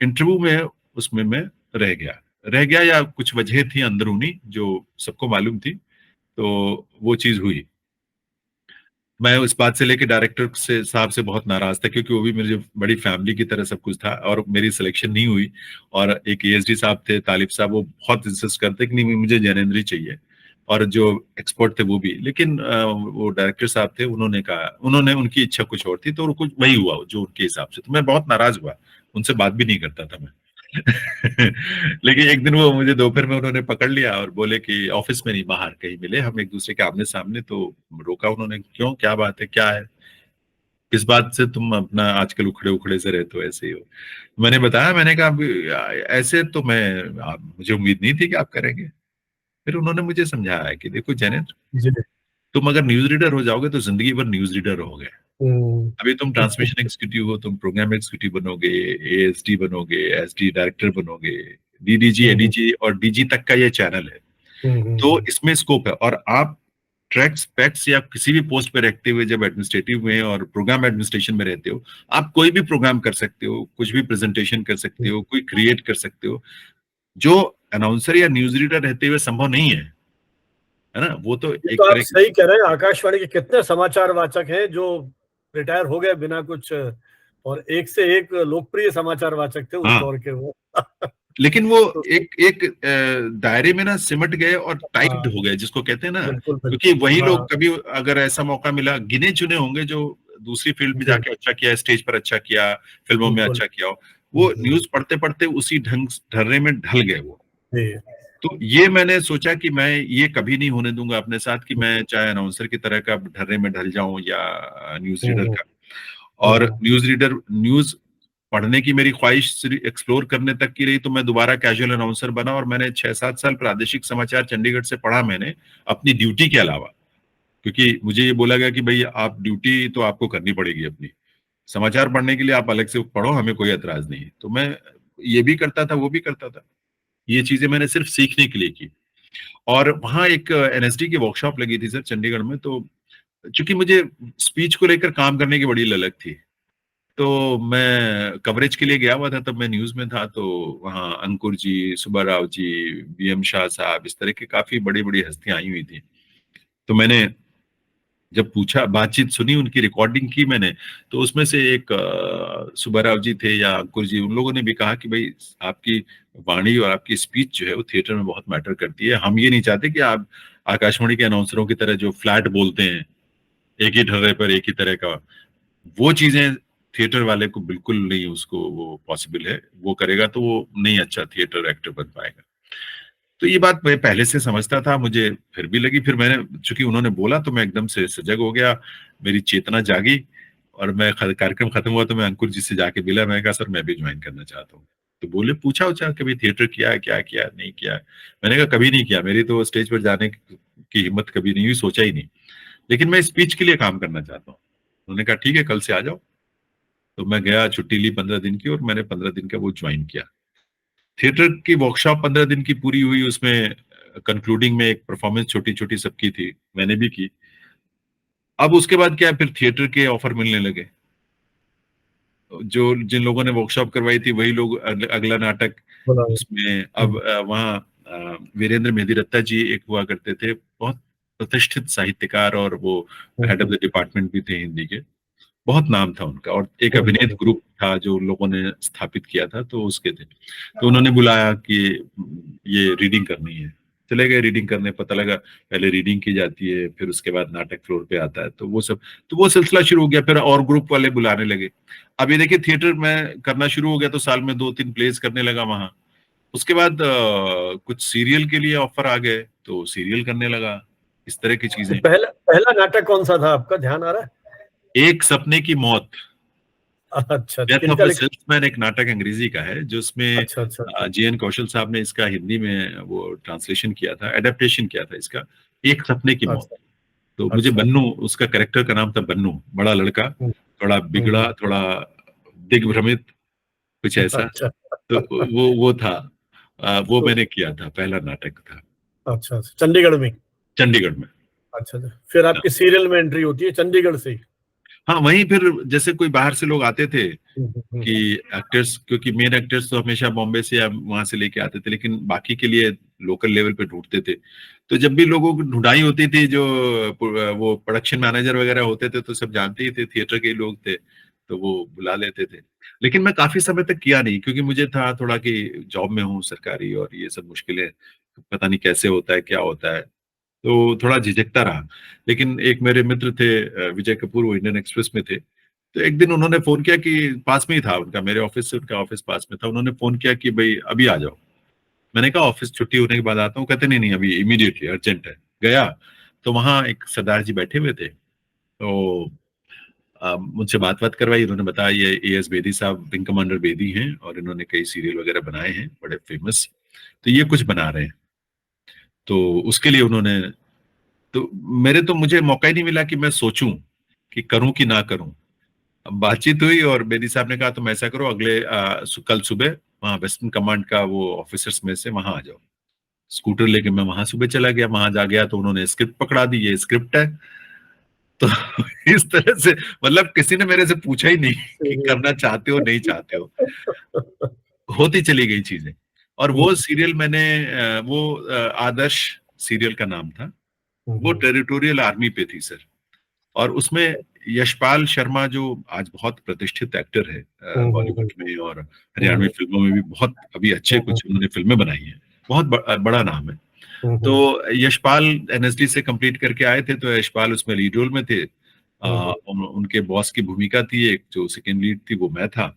इंटरव्यू में उसमें मैं रह गया या कुछ वजह थी अंदरूनी जो सबको मालूम थी, तो वो चीज हुई। मैं उस बात से लेके डायरेक्टर से साहब से बहुत नाराज था, क्योंकि वो भी मेरी बड़ी फैमिली की तरह सब कुछ था, और मेरी सिलेक्शन नहीं हुई। और एक एएसडी साहब थे, तालिब साहब, वो बहुत इंसिस्ट करते कि नहीं मुझे जैनेन्द्र चाहिए, और जो एक्सपर्ट थे वो भी, लेकिन वो डायरेक्टर साहब थे, उन्होंने कहा, उन्होंने, उनकी इच्छा कुछ और थी, तो कुछ वही हुआ जो उनके हिसाब से, तो मैं बहुत नाराज हुआ, उनसे बात भी नहीं करता था मैं। लेकिन एक दिन वो मुझे दोपहर में उन्होंने पकड़ लिया और बोले कि ऑफिस में नहीं, बाहर कहीं मिले हम एक दूसरे के आमने सामने, तो रोका उन्होंने, क्यों, क्या बात है, क्या है, किस बात से तुम अपना आजकल उखड़े उखड़े से रहते हो, ऐसे ही हो। मैंने बताया, मैंने कहा ऐसे तो मुझे उम्मीद नहीं थी कि आप करेंगे। फिर उन्होंने मुझे समझाया कि देखो जैनेन्द्र, जी। तुम अगर न्यूज रीडर हो जाओगे तो जिंदगी भर न्यूज रीडर रहोगे। अभी तुम ट्रांसमिशन एग्जीक्यूटिव हो, तुम प्रोग्राम एग्जीक्यूटिव बनोगे, एएसडी बनोगे, एसडी डायरेक्टर बनोगे, डीडीजी, एडीजी और डीजी तक का ये चैनल है, तो इसमें स्कोप है। और आप ट्रैक्स पैक्स या किसी भी पोस्ट पे रहते हुए, जब एडमिनिस्ट्रेटिव में और प्रोग्राम एडमिनिस्ट्रेशन में रहते हो, आप कोई भी प्रोग्राम कर सकते हो, कुछ भी प्रेजेंटेशन कर सकते हो, कोई क्रिएट कर सकते हो, जो अनाउंसर या न्यूज रीडर रहते हुए संभव नहीं है ना। वो तो ये एक तो आप तरह की, सही कह रहे हैं। आकाशवाणी के कितने समाचार वाचक हैं जो रिटायर हो गए बिना कुछ, और एक से एक लोकप्रिय समाचार वाचक थे उस हाँ, दौर के वो। लेकिन वो तो एक एक दायरे में ना सिमट गए और टाइट हाँ, हो गए, जिसको कहते हैं ना, बिल्कुल क्योंकि बिल्कुल, वही हाँ। लोग, कभी अगर ऐसा मौका मिला, गिने चुने होंगे जो दूसरी फील्ड में जी, जाके अच्छा किया, स्टेज पर अच्छा किया, फिल्मों में बिल्कुल। अच्छा किया हो, वो न्यूज पढ़ते पढ़ते उसी ढंग ढर्रे में ढल गए वो। जी। तो ये मैंने सोचा कि मैं ये कभी नहीं होने दूंगा अपने साथ, कि मैं चाहे अनाउंसर की तरह का ढर्रे में ढल जाऊं या न्यूज रीडर हम्म, का। और हम्म, न्यूज पढ़ने की मेरी ख्वाहिश एक्सप्लोर करने तक की रही, तो मैं दोबारा कैजुअल अनाउंसर बना, और मैंने 6-7 साल प्रादेशिक समाचार चंडीगढ़ से पढ़ा मैंने, अपनी ड्यूटी के अलावा, क्योंकि मुझे ये बोला गया कि भाई आप ड्यूटी तो आपको करनी पड़ेगी अपनी, समाचार पढ़ने के लिए आप अलग से पढ़ो, हमें कोई एतराज नहीं है। तो मैं ये भी करता था, वो भी करता था, ये चीजें मैंने सिर्फ सीखने के लिए की। और वहां एक एनएसडी की वर्कशॉप लगी थी सर चंडीगढ़ में, तो चूंकि मुझे स्पीच को लेकर काम करने की बड़ी ललक थी, तो मैं कवरेज के लिए गया हुआ था, तब मैं न्यूज में था, तो वहाँ अंकुर जी, सुब्बा राव जी, बीएम शाह साहब, इस तरह की काफी बड़ी बड़ी हस्तियां आई हुई थी। तो मैंने जब पूछा, बातचीत सुनी, उनकी रिकॉर्डिंग की मैंने, तो उसमें से एक सुब्बा राव जी थे या अंकुर जी, उन लोगों ने भी कहा कि भाई आपकी वाणी और आपकी स्पीच जो है वो थिएटर में बहुत मैटर करती है, हम ये नहीं चाहते कि आप आकाशवाणी के अनाउंसरों की तरह जो फ्लैट बोलते हैं, एक ही ठर्रे पर एक ही तरह का, वो चीजें थिएटर वाले को बिल्कुल नहीं, उसको वो पॉसिबल है, वो करेगा तो वो नहीं अच्छा थिएटर एक्टर बन पाएगा। तो ये बात मैं पहले से समझता था, मुझे फिर भी लगी, फिर मैंने, चूंकि उन्होंने बोला तो मैं एकदम से सजग हो गया, मेरी चेतना जागी, और मैं कार्यक्रम खत्म हुआ तो मैं अंकुर जी से जाके मिला, मैं कहा सर मैं भी ज्वाइन करना चाहता हूँ। तो बोले पूछा उछा कभी थिएटर किया है, क्या किया नहीं किया। मैंने कहा कभी नहीं किया, मेरी तो स्टेज पर जाने की हिम्मत कभी नहीं हुई, सोचा ही नहीं, लेकिन मैं स्पीच के लिए काम करना चाहता हूँ। उन्होंने कहा ठीक है कल से आ जाओ। तो मैं गया, छुट्टी ली 15 दिन की, और मैंने 15 दिन का वो ज्वाइन किया। थिएटर की वर्कशॉप 15 दिन की पूरी हुई, उसमें कंक्लूडिंग में एक परफॉर्मेंस छोटी छोटी सबकी थी, मैंने भी की। अब उसके बाद क्या, फिर थिएटर के ऑफर मिलने लगे। जो जिन लोगों ने वर्कशॉप करवाई थी वही लोग अगला नाटक उसमें। अब वहाँ वीरेंद्र मेहदीरत्ता जी एक हुआ करते थे, बहुत प्रतिष्ठित साहित्यकार, और वो हेड ऑफ द डिपार्टमेंट भी थे हिंदी के, बहुत नाम था उनका। और एक अभिनेत ग्रुप था जो लोगों ने स्थापित किया था, तो उसके थे। तो उन्होंने बुलाया कि ये रीडिंग करनी है। चले गए रीडिंग करने, पता लगा पहले रीडिंग की जाती है, फिर उसके बाद नाटक फ्लोर पे आता है, तो वो सब, तो वो सिलसिला शुरू हो गया। फिर और ग्रुप वाले बुलाने लगे। अब ये देखिए थिएटर में करना शुरू हो गया, तो साल में 2-3 प्लेस करने लगा वहां। उसके बाद कुछ सीरियल के लिए ऑफर आ गए, तो सीरियल करने लगा, इस तरह की तो चीजें। पहला पहला नाटक कौन सा था आपका, ध्यान आ रहा है? एक सपने की मौत, अच्छा, डेथ ऑफ किनका ए लिखा? सेल्समैन, एक नाटक अंग्रेजी का है, जो उसमें अच्छा अच्छा अच्छा। जे.एन. कौशल साहब ने इसका हिंदी में वो ट्रांसलेशन किया था, एडेप्टेशन किया था इसका, एक सपने की मौत। अच्छा तो मुझे अच्छा। बन्नू, उसका कैरेक्टर का नाम था बन्नू, बड़ा लड़का, हम्म, थोड़ा बिगड़ा, हम्म, थोड़ा दिग्भ्रमित, कुछ ऐसा। अच्छा तो वो था, वो तो मैंने किया था, पहला नाटक था अच्छा अच्छा, चंडीगढ़ में? चंडीगढ़ में। अच्छा अच्छा, फिर आपकी सीरियल में एंट्री होती है चंडीगढ़ से ही? हाँ, वहीं फिर जैसे कोई बाहर से लोग आते थे कि हम्म। एक्टर्स, क्योंकि मेन एक्टर्स तो हमेशा बॉम्बे से या वहां से लेके आते थे, लेकिन बाकी के लिए लोकल लेवल पे ढूंढते थे। तो जब भी लोगों को ढूंढाई होती थी, जो वो प्रोडक्शन मैनेजर वगैरह होते थे, तो सब जानते ही थे, थिएटर के ही लोग थे, तो वो बुला लेते थे। लेकिन मैं काफी समय तक किया नहीं, क्योंकि मुझे था थोड़ा कि जॉब में हूँ सरकारी, और ये सब मुश्किलें, पता नहीं कैसे होता है, क्या होता है, तो थोड़ा झिझकता रहा। लेकिन एक मेरे मित्र थे विजय कपूर, वो इंडियन एक्सप्रेस में थे। तो एक दिन उन्होंने फोन किया, कि पास में ही था उनका, मेरे ऑफिस से उनका ऑफिस पास में था। उन्होंने फोन किया कि भाई अभी आ जाओ। मैंने कहा ऑफिस छुट्टी होने के बाद आता हूँ। कहते नहीं नहीं, अभी इमीडिएटली अर्जेंट है। गया तो वहां एक सरदार जी बैठे हुए थे, तो मुझसे बात बात करवाई। उन्होंने बताया ये ए.एस. बेदी साहब विंग कमांडर बेदी हैं, और इन्होंने कई सीरियल वगैरह बनाए हैं बड़े फेमस, तो ये कुछ बना रहे हैं। तो उसके लिए उन्होंने, तो मेरे तो मुझे मौका ही नहीं मिला कि मैं सोचूं कि करूं कि ना करूं। अब बातचीत हुई, और बेदी साहब ने कहा तुम ऐसा करो, अगले कल सुबह वहाँ वेस्टर्न कमांड का वो ऑफिसर्स में से वहां आ जाओ। स्कूटर लेके मैं वहां सुबह चला गया। वहां जा गया तो उन्होंने स्क्रिप्ट पकड़ा दी, ये स्क्रिप्ट है। तो इस तरह से, मतलब किसी ने मेरे से पूछा ही नहीं कि सीरियल। करना चाहते हो नहीं चाहते हो, होती चली गई चीजें। और वो सीरियल मैंने वो आदर्श सीरियल का नाम था, वो टेरिटोरियल आर्मी पे थी सर। और उसमें यशपाल शर्मा, जो आज बहुत प्रतिष्ठित एक्टर है बॉलीवुड में, और हरियाणवी फिल्मों में भी बहुत अभी अच्छे कुछ उन्होंने फिल्में बनाई हैं, बहुत बड़ा नाम है। तो यशपाल एनएसडी से कंप्लीट करके आए थे, तो यशपाल उसमें लीड रोल में थे। उनके बॉस की भूमिका थी, एक जो सेकेंड लीड थी वो मैं था।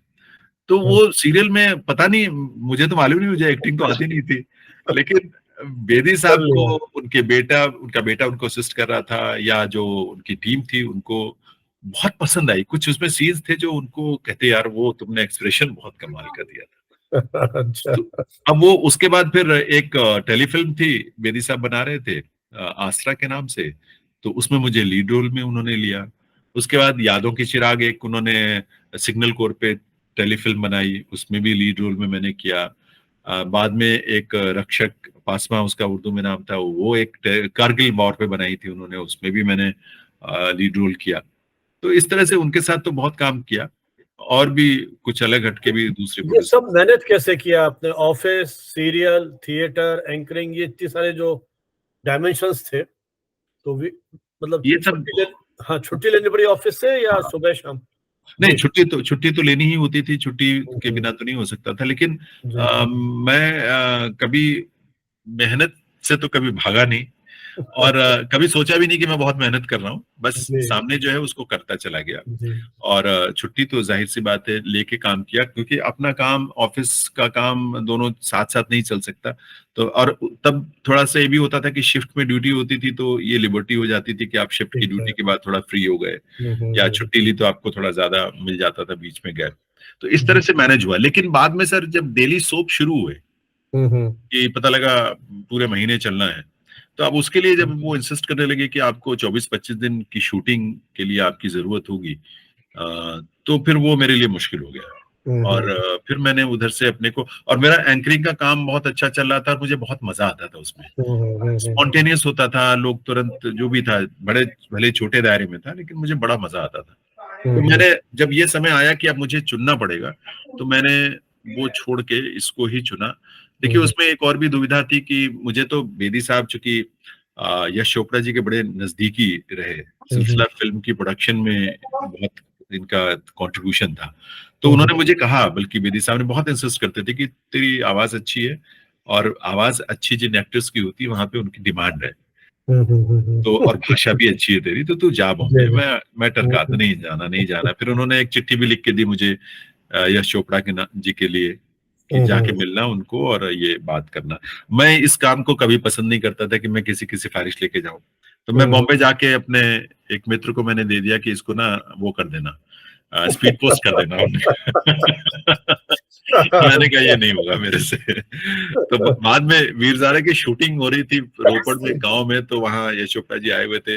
तो वो सीरियल में पता नहीं, मुझे तो मालूम नहीं, मुझे एक्टिंग तो आती नहीं थी, लेकिन बेदी कर साहब को लिया। उनका बेटा उनको असिस्ट कर रहा था, या जो उनकी टीम थी उनको बहुत पसंद आई। कुछ उसमें सीन्स थे जो उनको कहते यार वो तुमने एक्सप्रेशन बहुत कमाल का दिया था। अच्छा। तो अब वो उसके बाद फिर एक टेलीफिल्म थी, बेदी साहब बना रहे थे आसरा के नाम से, तो उसमें मुझे लीड रोल में उन्होंने लिया। उसके बाद यादों की चिराग, एक उन्होंने सिग्नल कोर पे टेलीफिल्म बनाई, उसमें भी लीड रोल में मैंने किया। बाद में एक रक्षक पासमा उसका उर्दू में नाम था, वो एक कारगिल वॉर पे बनाई थी उन्होंने, उसमें भी मैंने लीड रोल किया। तो इस तरह से उनके साथ तो बहुत काम किया, और भी कुछ अलग हटके भी दूसरे ये प्रोड्यूसर। सब मैनेज कैसे किया आपने? ऑफिस, सीरियल, थिएटर, एंकरिंग, ये इतने सारे जो डायमेंशंस थे, तो भी मतलब ये सब, हाँ, छुट्टी लेनी पड़ी ऑफिस से या हाँ, सुबह शाम? नहीं जी छुट्टी तो लेनी ही होती थी, छुट्टी के बिना तो नहीं हो सकता था। लेकिन जी। मैं कभी मेहनत से तो कभी भागा नहीं, और कभी सोचा भी नहीं कि मैं बहुत मेहनत कर रहा हूँ, बस जी, सामने जो है उसको करता चला गया। जी। और छुट्टी तो जाहिर सी बात है लेके काम किया, क्योंकि अपना काम ऑफिस का काम दोनों साथ साथ नहीं चल सकता। तो और तब थोड़ा सा ये भी होता था कि शिफ्ट में ड्यूटी होती थी, तो ये लिबर्टी हो जाती थी कि आप शिफ्ट की ठीक है। ड्यूटी के बाद थोड़ा फ्री हो गए, हुँ, हुँ, या हुँ, छुट्टी ली तो आपको थोड़ा ज्यादा मिल जाता था बीच में गैप। तो इस तरह जी। से मैनेज हुआ। लेकिन बाद में सर जब डेली सोप शुरू हुए, हुँ, हुँ। कि पता लगा पूरे महीने चलना है, तो अब उसके लिए जब वो इंसिस्ट करने लगे कि आपको 24-25 दिन की शूटिंग के लिए आपकी जरूरत होगी, तो फिर वो मेरे लिए मुश्किल हो गया। हुँ, और हुँ। फिर मैंने उधर से अपने को, और मेरा एंकरिंग का काम बहुत अच्छा चल रहा था, मुझे बहुत मजा आता था उसमें। हुँ, हुँ, हुँ, हुँ, स्पॉन्टेनियस होता था, लोग तुरंत जो भी था, बड़े भले छोटे दायरे में था, लेकिन मुझे बड़ा मजा आता था। हुँ, तो हुँ, मैंने, जब ये समय आया कि अब मुझे चुनना पड़ेगा, तो मैंने वो छोड़ के इसको ही चुना। देखिए हुँ, उसमें एक और भी दुविधा थी कि मुझे तो बेदी साहब चूंकि यश चोपड़ा जी के बड़े नजदीकी रहे, हुँ, हुँ, सिलसिला फिल्म की प्रोडक्शन में बहुत इनका कंट्रीब्यूशन था, तो हुँ, उन्होंने हुँ, मुझे कहा, बल्कि बेदी साहब ने बहुत इंसिस्ट करते थे कि तेरी आवाज अच्छी है, और आवाज अच्छी जिन एक्टर्स की होती है वहां पे उनकी डिमांड है, हुँ, हुँ, हुँ, तो हुँ। और भाषा भी अच्छी है तेरी, तो तू जा जी, बॉम्बे। जी। मैं हुँ, टरका, हुँ, नहीं जाना नहीं जाना। फिर उन्होंने एक चिट्ठी भी लिख के दी मुझे यश चोपड़ा के जी के लिए, कि हुँ, जाके हुँ, मिलना उनको और ये बात करना। मैं इस काम को कभी पसंद नहीं करता था कि मैं किसी की सिफारिश लेके जाऊं, तो मैं हुँ। बॉम्बे जाके अपने एक मित्र को मैंने दे दिया कि इसको ना वो कर देना, स्पीड पोस्ट कर देना मैंने कहा ये नहीं होगा मेरे से। तो बाद में वीरज़ारा की शूटिंग हो रही थी रोपड़ में, गांव में, तो वहां यश चोपड़ा जी आए हुए थे,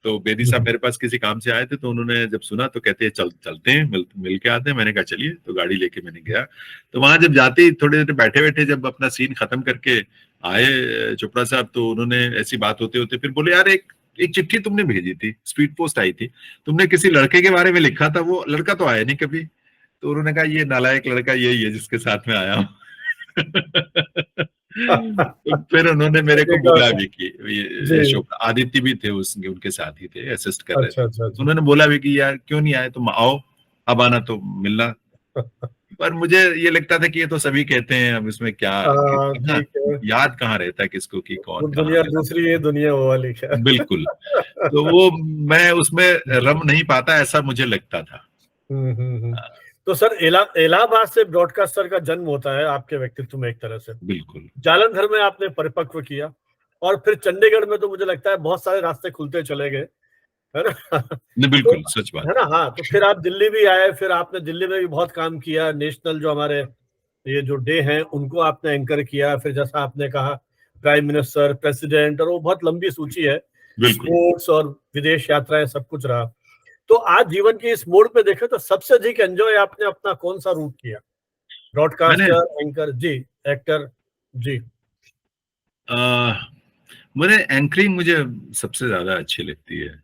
तो बेदी साहब मेरे पास किसी काम से आए थे, तो उन्होंने जब सुना तो कहते हैं चलते हैं, मिल के आते हैं। मैंने कहा चलिए, तो गाड़ी लेके मैंने गया। तो वहां जब जाते ही थोड़ी देर बैठे बैठे जब अपना सीन खत्म करके आए चोपड़ा साहब, तो उन्होंने ऐसी बात होते होते फिर बोले, यार एक एक चिट्ठी तुमने भेजी थी, स्पीड पोस्ट आई थी, तुमने किसी लड़के के बारे में लिखा था, वो लड़का तो आया नहीं कभी। तो उन्होंने कहा ये नालायक लड़का यही है जिसके साथ में आया हूँ। तो फिर उन्होंने मेरे को देखा बोला भी कि ये जी। अशोक आदित्य भी थे, उसके उनके साथ ही थे, असिस्ट कर रहे अच्छा, थे, अच्छा, तो अच्छा। उन्होंने बोला भी कि यार क्यों नहीं आए, तुम आओ, अब आना तो मिलना। पर मुझे ये लगता था कि ये तो सभी कहते हैं, अब इसमें क्या, कहाँ ठीक है। याद कहाँ रहता है किसको कि वो कौन कहाँ दुनिया है। दूसरी है, दुनिया वो वाली है। बिल्कुल। तो वो मैं उसमें रम नहीं पाता, ऐसा मुझे लगता था। हुँ, हुँ, हुँ। तो सर इलाहाबाद से ब्रॉडकास्टर का जन्म होता है आपके व्यक्तित्व में एक तरह से। बिल्कुल। जालंधर में आपने परिपक्व किया और फिर चंडीगढ़ में तो मुझे लगता है बहुत सारे रास्ते खुलते चले गए, है ना? नहीं, तो बिल्कुल सच बात है ना? हाँ, तो फिर आप दिल्ली भी आए, फिर आपने दिल्ली में भी बहुत काम किया, नेशनल जो हमारे ये जो डे हैं, उनको आपने एंकर किया, फिर जैसा आपने कहा प्राइम मिनिस्टर, प्रेसिडेंट और वो बहुत लंबी सूची है, बिल्कुल। स्पोर्ट्स और विदेश यात्राएँ सब कुछ रहा। तो आज जीवन के इस मोड़ पे देखें तो सबसे अधिक एन्जॉय आपने अपना कौन-सा रूट किया? मैंने ब्रॉडकास्टर, एंकर जी, एक्टर जी। अ, मुझे एंकरिंग मुझे सबसे ज्यादा अच्छी लगती है,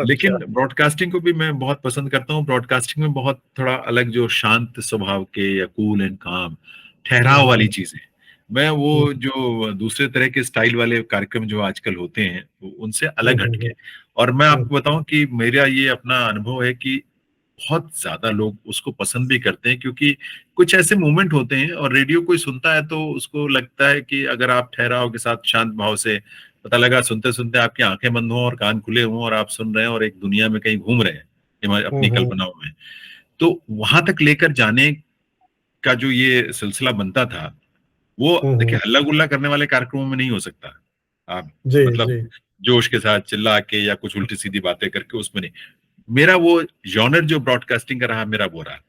लेकिन अच्छा। ब्रॉडकास्टिंग को भी मैं बहुत पसंद करता हूँ। ब्रॉडकास्टिंग में बहुत थोड़ा अलग, जो शांत स्वभाव के या कूल एंड काम हुँ, ठहराव वाली हुँ, चीजें, मैं हुँ, वो जो दूसरे तरह के स्टाइल वाले कार्यक्रम जो आजकल होते हैं उनसे हुँ, अलग हुँ, हटके। हुँ, और मैं हुँ, आपको बताऊं कि मेरा ये अपना अनुभव है कि बहुत ज्यादा लोग उसको पसंद भी करते हैं, क्योंकि कुछ ऐसे मोमेंट होते हैं, और रेडियो कोई सुनता है तो उसको लगता है कि अगर आप ठहराव के साथ शांत भाव से, पता लगा सुनते सुनते आपकी आंखें बंद हों और कान खुले हों और आप सुन रहे हैं और एक दुनिया में कहीं घूम रहे हैं हुँ, अपनी हुँ, कल्पनाओं में, तो वहां तक लेकर जाने का जो ये सिलसिला बनता था, वो हुँ, देखिए हुँ। हल्ला गुल्ला करने वाले कार्यक्रमों में नहीं हो सकता। आप जी, मतलब जी। जोश के साथ चिल्ला के या कुछ उल्टी सीधी बातें करके उसमें नहीं। मेरा वो जॉनर जो ब्रॉडकास्टिंग का रहा, मेरा वो रहा।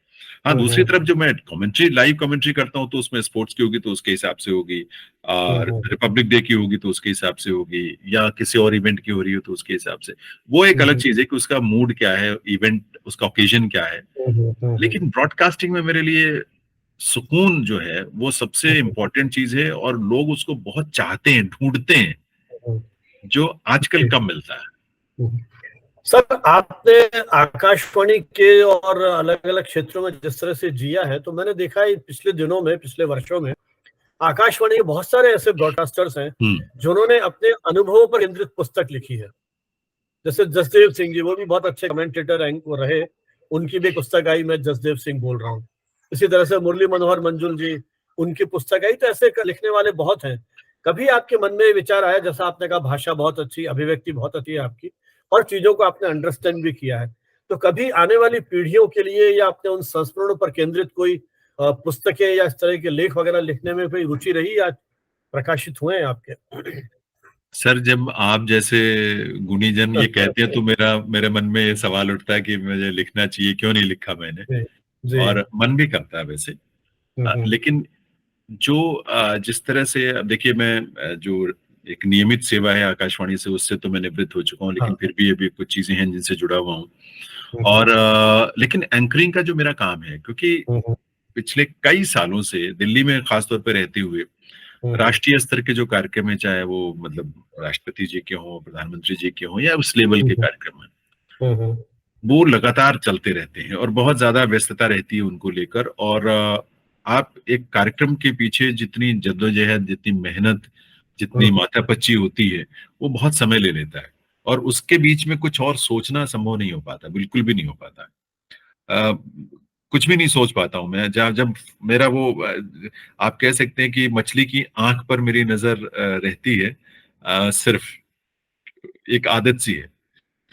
हाँ, हुँ, दूसरी हुँ, तरफ जो मैं कमेंट्री, लाइव कमेंट्री करता हूँ, तो उसमें स्पोर्ट्स की होगी तो उसके हिसाब से होगी, हुँ, और हुँ, रिपब्लिक डे की होगी तो उसके हिसाब से होगी, या किसी और इवेंट की हो रही हो तो उसके हिसाब से। वो एक हुँ, अलग हुँ, चीज है कि उसका मूड क्या है, इवेंट उसका ओकेजन क्या है। हुँ, हुँ, हुँ, हुँ, लेकिन ब्रॉडकास्टिंग में मेरे लिए सुकून जो है वो सबसे हुँ, इम्पोर्टेंट चीज है, और लोग उसको बहुत चाहते हैं, ढूंढते हैं, हुँ, जो आजकल जी। कम मिलता है। हुँ। सर आपने आकाशवाणी के और अलग-अलग क्षेत्रों में जिस तरह से जिया है, तो मैंने देखा है पिछले दिनों में, पिछले वर्षों में आकाशवाणी के बहुत सारे ऐसे ब्रॉडकास्टर्स हैं, हम्म। जिन्होंने अपने अनुभवों पर केंद्रित पुस्तक लिखी है। जैसे जसदेव सिंह जी, वो भी बहुत अच्छे कमेंटेटर एंक वो रहे, उनकी भी एक पुस्तक आई, मैं जसदेव सिंह बोल रहा हूँ। इसी तरह से मुरली मनोहर मंजुल जी, उनकी पुस्तक आई, तो ऐसे लिखने वाले बहुत हैं। कभी आपके मन में ये विचार आया, जैसा आपने कहा भाषा बहुत अच्छी, अभिव्यक्ति बहुत अच्छी है आपकी और चीजों को आपने अंडरस्टैंड भी किया है, तो कभी आने वाली पीढ़ियों के लिए या अपने उन संस्मरणों पर केंद्रित कोई पुस्तकें या इस तरह के लेख वगैरह लिखने में कोई रुचि रही या प्रकाशित हुए हैं आपके? सर, जब आप जैसे गुणीजन ये कहते हैं तो मेरा मेरे मन में ये सवाल उठता है कि मुझे लिखना चाहिए, क्यों नहीं लिखा मैंने। जी जी। और मन भी करता है वैसे। हम्म। लेकिन जो जिस तरह से अब देखिए, मैं जो एक नियमित सेवा है आकाशवाणी से, उससे तो मैं निवृत्त हो चुका हूँ, लेकिन हाँ। फिर भी अभी कुछ चीजें हैं जिनसे जुड़ा हुआ हूँ। हम्म। और लेकिन एंकरिंग का जो मेरा काम है, क्योंकि हम्म। पिछले कई सालों से दिल्ली में खासतौर पर रहते हुए हम्म। राष्ट्रीय स्तर के जो कार्यक्रम है, चाहे वो मतलब राष्ट्रपति जी के हों, प्रधानमंत्री जी के हों, या उस लेवल के हम्म। कार्यक्रम है, हम्म। वो लगातार चलते रहते हैं और बहुत ज्यादा व्यस्तता रहती है उनको लेकर। और आप एक कार्यक्रम के पीछे जितनी जद्दोजहद, जितनी मेहनत, जितनी हम्म। माथापच्ची होती है, वो बहुत समय ले लेता है। और उसके बीच में कुछ और सोचना संभव नहीं हो पाता, बिल्कुल भी नहीं हो पाता। अ, कुछ भी नहीं सोच पाता हूँ मैं। जब जब मेरा वो आप कह सकते हैं कि मछली की आंख पर मेरी नजर रहती है, सिर्फ एक आदत सी है।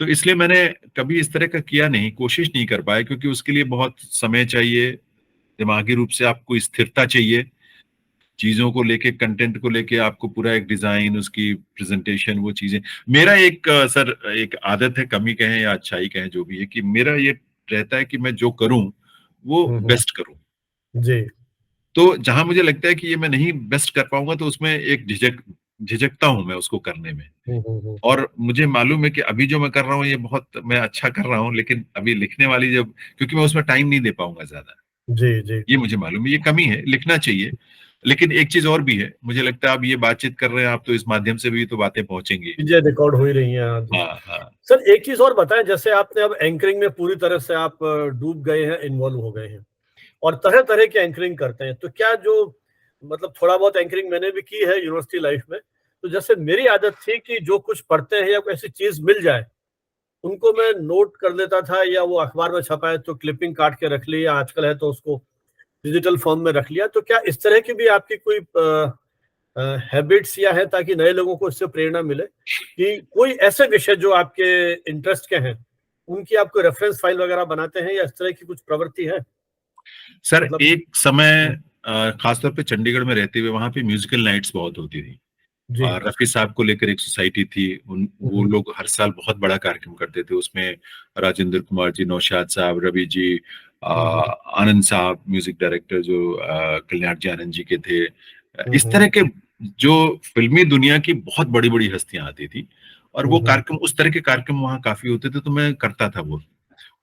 तो इसलिए मैंने कभी इस तरह का किया नहीं, कोशिश नहीं कर पाया, क्योंकि उसके लिए बहुत समय चाहिए, दिमागी रूप से आपको स्थिरता चाहिए, चीजों को लेके, कंटेंट को लेके आपको पूरा एक डिजाइन, उसकी प्रेजेंटेशन, वो चीजें। मेरा एक सर एक आदत है, कमी कहें या अच्छाई कहें, जो भी है, कि मेरा ये रहता है कि मैं जो करूं वो हम्म। बेस्ट करूं। जी। तो जहां मुझे लगता है कि ये मैं नहीं बेस्ट कर पाऊंगा, तो उसमें एक झिझकता हूं मैं उसको करने में। और मुझे मालूम है कि अभी जो मैं कर रहा हूँ ये बहुत मैं अच्छा कर रहा हूँ, लेकिन अभी लिखने वाली जब, क्योंकि मैं उसमें टाइम नहीं दे पाऊंगा ज्यादा। जी जी। ये मुझे मालूम है, ये कमी है, लिखना चाहिए। लेकिन एक चीज और भी है, मुझे लगता है आप ये बातचीत कर रहे हैं, आप तो इस माध्यम से भी तो बातें पहुंचेंगी। चीजें रिकॉर्ड हो ही रही हैं आज। हाँ हाँ। सर एक चीज और बताएं, जैसे आपने अब एंकरिंग में पूरी तरह से आप डूब गए हैं, इन्वॉल्व हो गए हैं और तरह तरह की एंकरिंग करते हैं, तो क्या जो मतलब थोड़ा बहुत एंकरिंग मैंने भी की है यूनिवर्सिटी लाइफ में, तो जैसे मेरी आदत थी कि जो कुछ पढ़ते हैं या कोई ऐसी चीज मिल जाए उनको मैं नोट कर लेता था, या वो अखबार में छपा है तो क्लिपिंग काट के रख ली, या आजकल है तो उसको डिजिटल फॉर्म में रख लिया। तो क्या इस तरह की भी आपकी कोई हैबिट्स या है, ताकि नए लोगों को इससे प्रेरणा मिले कि कोई ऐसे विषय जो आपके इंटरेस्ट के हैं उनकी आपको रेफरेंस फाइल वगैरह बनाते हैं, या इस तरह की कुछ प्रवृत्ति है? सर, मतलब। एक समय खासतौर पे चंडीगढ़ में रहते हुए वहां पे म्यूजिकल नाइट्स बहुत होती थी। जी। और रफी साहब को लेकर एक सोसाइटी थी, वो लोग हर साल बहुत बड़ा कार्यक्रम करते थे। उसमें राजेंद्र कुमार जी, नौशाद साहब, रवि जी, आनंद साहब, म्यूजिक डायरेक्टर जो कल्याण जी आनंद जी के थे, इस तरह के जो फिल्मी दुनिया की बहुत बड़ी बड़ी हस्तियां आती थी। और वो कार्यक्रम, उस तरह के कार्यक्रम वहाँ काफी होते थे, तो मैं करता था वो।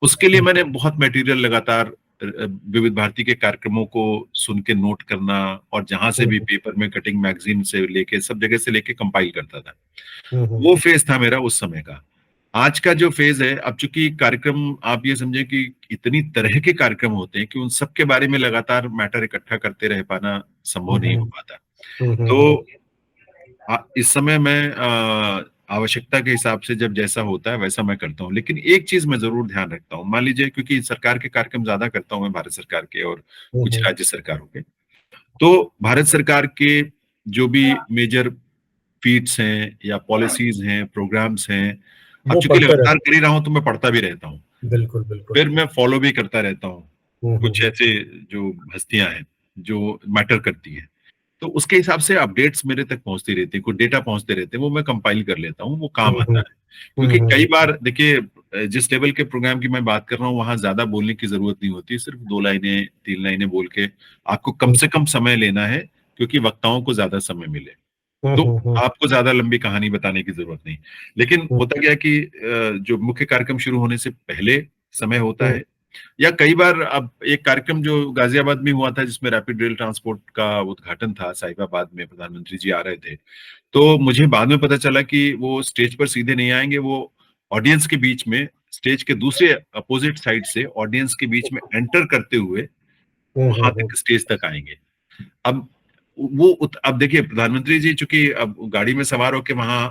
उसके लिए मैंने बहुत मटेरियल लगातार विविध भारती के कार्यक्रमों को सुन के नोट करना, और जहां से भी पेपर में कटिंग, मैगजीन से लेके सब जगह से लेके कंपाइल करता था। वो फेज था मेरा उस समय का। आज का जो फेज है, अब चूंकि कार्यक्रम, आप ये समझे कि इतनी तरह के कार्यक्रम होते हैं कि उन सब के बारे में लगातार मैटर इकट्ठा करते रह पाना संभव नहीं हो पाता। तो इस समय मैं आवश्यकता के हिसाब से जब जैसा होता है वैसा मैं करता हूँ। लेकिन एक चीज मैं जरूर ध्यान रखता हूँ, मान लीजिए, क्योंकि सरकार के कार्यक्रम ज्यादा करता हूँ मैं, भारत सरकार के और कुछ राज्य सरकारों के। तो भारत सरकार के जो भी मेजर फीट्स हैं या पॉलिसीज हैं, प्रोग्राम्स हैं, अब वो चूंकि पढ़ते लगातार रहते कर ही रहा हूँ तो मैं पढ़ता भी रहता हूँ। हैं। बिल्कुल बिल्कुल। फिर मैं फॉलो भी करता रहता हूँ कुछ हम्म। ऐसे जो हस्तियां हैं जो मैटर करती हैं। तो उसके हिसाब से अपडेट्स मेरे तक पहुंचती रहती है, कुछ डेटा पहुंचते रहते हैं, वो मैं कंपाइल कर लेता हूँ, वो काम आता है। क्योंकि कई बार देखिए, जिस लेवल के प्रोग्राम की मैं बात कर रहा हूँ वहां ज्यादा बोलने की जरूरत नहीं होती, सिर्फ 2 लाइनें 3 लाइनें बोल के आपको कम से कम समय लेना है, क्योंकि वक्ताओं को ज्यादा समय मिले। तो आपको ज्यादा लंबी कहानी बताने की जरूरत नहीं। लेकिन होता क्या है कि जो मुख्य कार्यक्रम शुरू होने से पहले समय होता है, या कई बार, अब एक कार्यक्रम जो गाजियाबाद में हुआ था जिसमें रैपिड रेल ट्रांसपोर्ट का उद्घाटन था, साहिबाबाद में प्रधानमंत्री जी आ रहे थे, तो मुझे बाद में पता चला कि वो स्टेज पर सीधे नहीं आएंगे, वो ऑडियंस के बीच में, स्टेज के दूसरे अपोजिट साइड से ऑडियंस के बीच में एंटर करते हुए वहां तक, स्टेज तक आएंगे। अब अब देखिए, प्रधानमंत्री जी चूंकि अब गाड़ी में सवार होकर वहां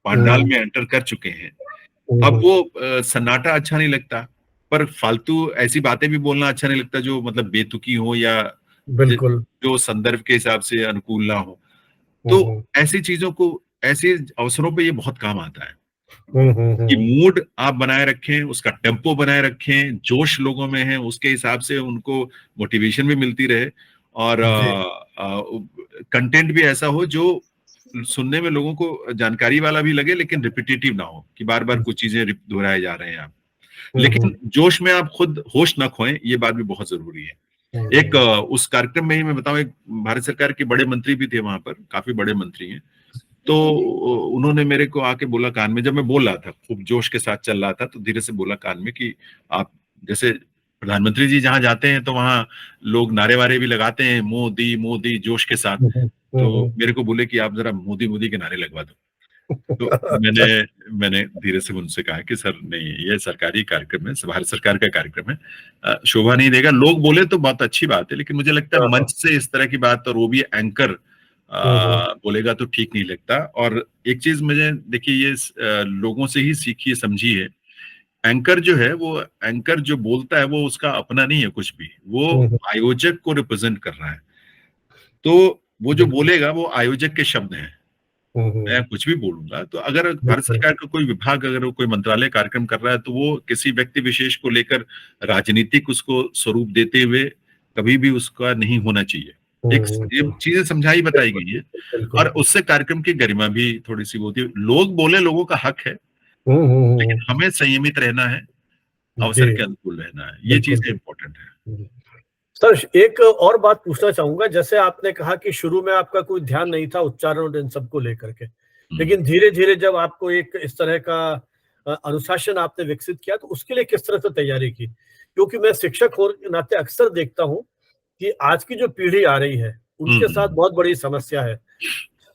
पांडाल में एंटर कर चुके हैं, अब वो सन्नाटा अच्छा नहीं लगता, पर फालतू ऐसी बातें भी बोलना अच्छा नहीं लगता जो मतलब बेतुकी हो, या बिल्कुल। जो संदर्भ के हिसाब से अनुकूल ना हो। तो ऐसी चीजों को, ऐसे अवसरों पे ये बहुत काम आता है कि मूड आप बनाए रखें, उसका टेम्पो बनाए रखें, जोश लोगों में है, उसके हिसाब से उनको मोटिवेशन भी मिलती रहे, और कंटेंट भी ऐसा हो जो सुनने में लोगों को जानकारी वाला भी लगे, लेकिन रिपीटेटिव ना हो कि बार बार कुछ चीजें दोहराए जा रहे हैं आप। लेकिन जोश में आप खुद होश न खोएं, ये बात भी बहुत जरूरी है। एक उस कार्यक्रम में ही मैं बताऊं, एक भारत सरकार के बड़े मंत्री भी थे वहां पर, काफी बड़े मंत्री हैं। तो उन्होंने मेरे को आके बोला कान में, जब मैं बोल रहा था, खूब जोश के साथ चल रहा था, तो धीरे से बोला कान में कि आप, जैसे प्रधानमंत्री जी जहां जाते हैं तो वहां लोग नारे वारे भी लगाते हैं, मोदी मोदी, जोश के साथ। तो मेरे को बोले कि आप जरा मोदी मोदी के नारे लगवा दो। तो मैंने धीरे से उनसे कहा कि सर नहीं, ये सरकारी कार्यक्रम है, भारत सरकार का कार्यक्रम है, शोभा नहीं देगा। लोग बोले तो बहुत अच्छी बात है, लेकिन मुझे लगता है मंच से इस तरह की बात, और वो भी एंकर बोलेगा तो ठीक नहीं लगता। और एक चीज मुझे देखिए, ये लोगों से ही सीखिए समझिए, एंकर जो है, वो एंकर जो बोलता है वो उसका अपना नहीं है कुछ भी, वो आयोजक को रिप्रेजेंट कर रहा है। तो वो जो बोलेगा वो आयोजक के शब्द हैं, मैं कुछ भी बोलूंगा। तो अगर भारत सरकार का कोई विभाग, अगर वो कोई मंत्रालय कार्यक्रम कर रहा है, तो वो किसी व्यक्ति विशेष को लेकर राजनीतिक उसको स्वरूप देते हुए कभी भी उसका नहीं होना चाहिए। एक ये चीजें समझाई बताई गई है, और उससे कार्यक्रम की गरिमा भी थोड़ी सी होती है। लोग बोले, लोगों का हक है, लेकिन हमें संयमित रहना है, अवसर के अनुकूल रहना है, ये चीजें इंपॉर्टेंट है। सर, एक और बात पूछना चाहूंगा, जैसे आपने कहा कि शुरू में आपका कोई ध्यान नहीं था उच्चारण और इन सबको लेकर के, लेकिन धीरे धीरे जब आपको एक इस तरह का अनुशासन आपने विकसित किया, तो उसके लिए किस तरह से तैयारी की? क्योंकि मैं शिक्षक होने के नाते अक्सर देखता हूं कि आज की जो पीढ़ी आ रही है, उनके साथ बहुत बड़ी समस्या है,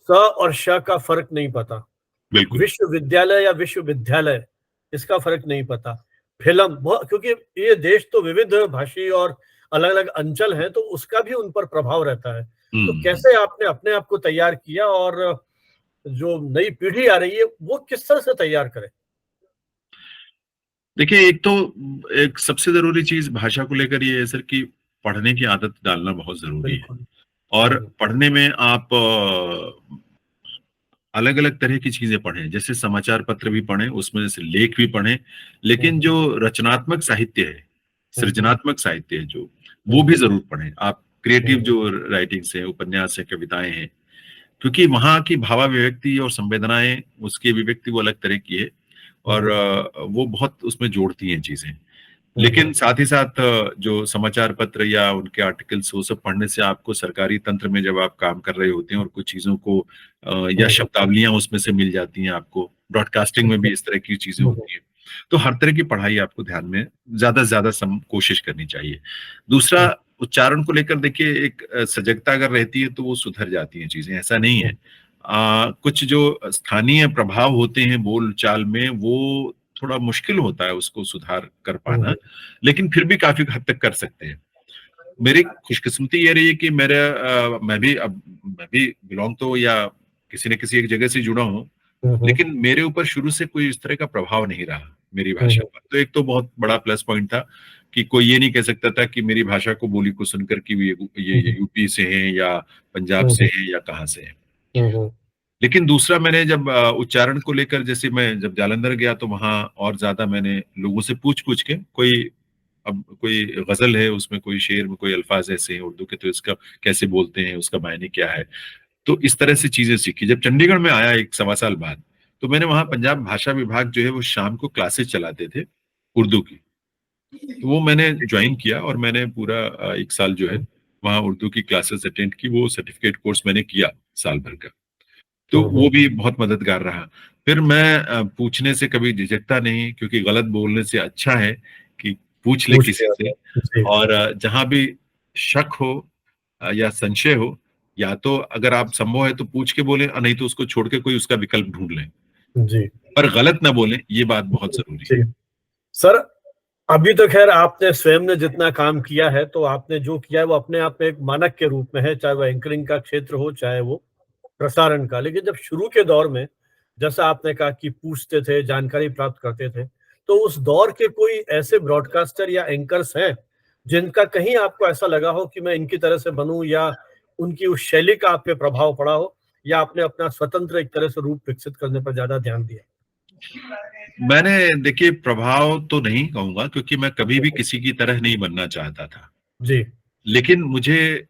स और श का फर्क नहीं पता, विश्वविद्यालय या विश्वविद्यालय, इसका फर्क नहीं पता, फिल्म, क्योंकि ये देश तो विविध भाषी और अलग अलग अंचल हैं, तो उसका भी उन पर प्रभाव रहता है। तो कैसे आपने अपने आप को तैयार किया, और जो नई पीढ़ी आ रही है वो किस तरह से तैयार करें? देखिए, एक सबसे जरूरी चीज भाषा को लेकर ये है सर कि पढ़ने की आदत डालना बहुत जरूरी है। और पढ़ने में आप अलग अलग तरह की चीजें पढ़ें, जैसे समाचार पत्र भी पढ़ें, उसमें जैसे लेख भी पढ़ें, लेकिन जो रचनात्मक साहित्य है, सृजनात्मक साहित्य है जो, वो भी जरूर पढ़ें आप। क्रिएटिव जो राइटिंग्स है, उपन्यास है, कविताएं हैं, क्योंकि वहां की भावाभिव्यक्ति और संवेदनाएं, उसकी अभिव्यक्ति वो अलग तरह की है, और वो बहुत उसमें जोड़ती हैं चीजें। लेकिन साथ ही साथ जो समाचार पत्र या उनके आर्टिकल्स, वो सब पढ़ने से आपको सरकारी तंत्र में जब आप काम कर रहे होते हैं और कुछ चीजों को या शब्दावलियां उसमें से मिल जाती हैं आपको, ब्रॉडकास्टिंग में भी इस तरह की चीजें होती हैं, तो हर तरह की पढ़ाई आपको ध्यान में ज्यादा से ज्यादा कोशिश करनी चाहिए। दूसरा, उच्चारण को लेकर देखिए, एक सजगता अगर रहती है तो वो सुधर जाती हैं चीजें, ऐसा नहीं है। कुछ जो स्थानीय प्रभाव होते हैं बोल चाल में, वो थोड़ा मुश्किल होता है उसको सुधार कर पाना, लेकिन फिर भी काफी हद तक कर सकते हैं। मेरी खुशकिस्मती ये रही है कि मैं भी बिलोंग तो या किसी न किसी एक जगह से जुड़ा हूँ, लेकिन मेरे ऊपर शुरू से कोई इस तरह का प्रभाव नहीं रहा मेरी भाषा पर। तो एक तो बहुत बड़ा प्लस पॉइंट था कि कोई ये नहीं कह सकता था कि मेरी भाषा को, बोली को सुनकर कि ये यूपी से हैं या पंजाब से हैं या कहाँ से हैं। लेकिन दूसरा, मैंने जब उच्चारण को लेकर, जैसे मैं जब जालंधर गया तो वहां और ज्यादा मैंने लोगों से पूछ पूछ के, कोई गजल है उसमें, कोई शेर में कोई अल्फाज ऐसे हैं उर्दू के, तो इसका कैसे बोलते हैं, उसका मायने क्या है, तो इस तरह से चीजें सीखी। जब चंडीगढ़ में आया 1-1.25 साल बाद, तो मैंने वहां, पंजाब भाषा विभाग जो है वो शाम को क्लासेस चलाते थे उर्दू की, तो वो मैंने ज्वाइन किया, और मैंने पूरा 1 साल जो है वहां उर्दू की क्लासेस अटेंड की। वो सर्टिफिकेट कोर्स मैंने किया साल भर का, तो वो भी बहुत मददगार रहा। फिर मैं पूछने से कभी झिझकता नहीं, क्योंकि गलत बोलने से अच्छा है कि पूछ ले किसी से। और जहां भी शक हो या संशय हो, या तो अगर आप संभव है तो पूछ के बोले, नहीं तो उसको छोड़ के कोई उसका विकल्प ढूंढ लें, जी, पर गलत ना बोले, ये बात बहुत जरूरी है। सर, अभी तो खैर आपने स्वयं ने जितना काम किया है, तो आपने जो किया है वो अपने आप में एक मानक के रूप में है, चाहे वो एंकरिंग का क्षेत्र हो, चाहे वो प्रसारण का। लेकिन जब शुरू के दौर में, जैसा आपने कहा कि पूछते थे, जानकारी प्राप्त करते थे, तो उस दौर के कोई ऐसे ब्रॉडकास्टर या एंकर्स हैं जिनका कहीं आपको ऐसा लगा हो कि मैं इनकी तरह से बनूं, या उनकी उस शैली का आप पे प्रभाव पड़ा हो, या आपने अपना स्वतंत्र एक तरह से रूप विकसित करने पर ज्यादा ध्यान दिया? मैंने, देखिए, प्रभाव तो नहीं कहूंगा, क्योंकि मैं कभी भी किसी की तरह नहीं बनना चाहता था। जी। लेकिन मुझे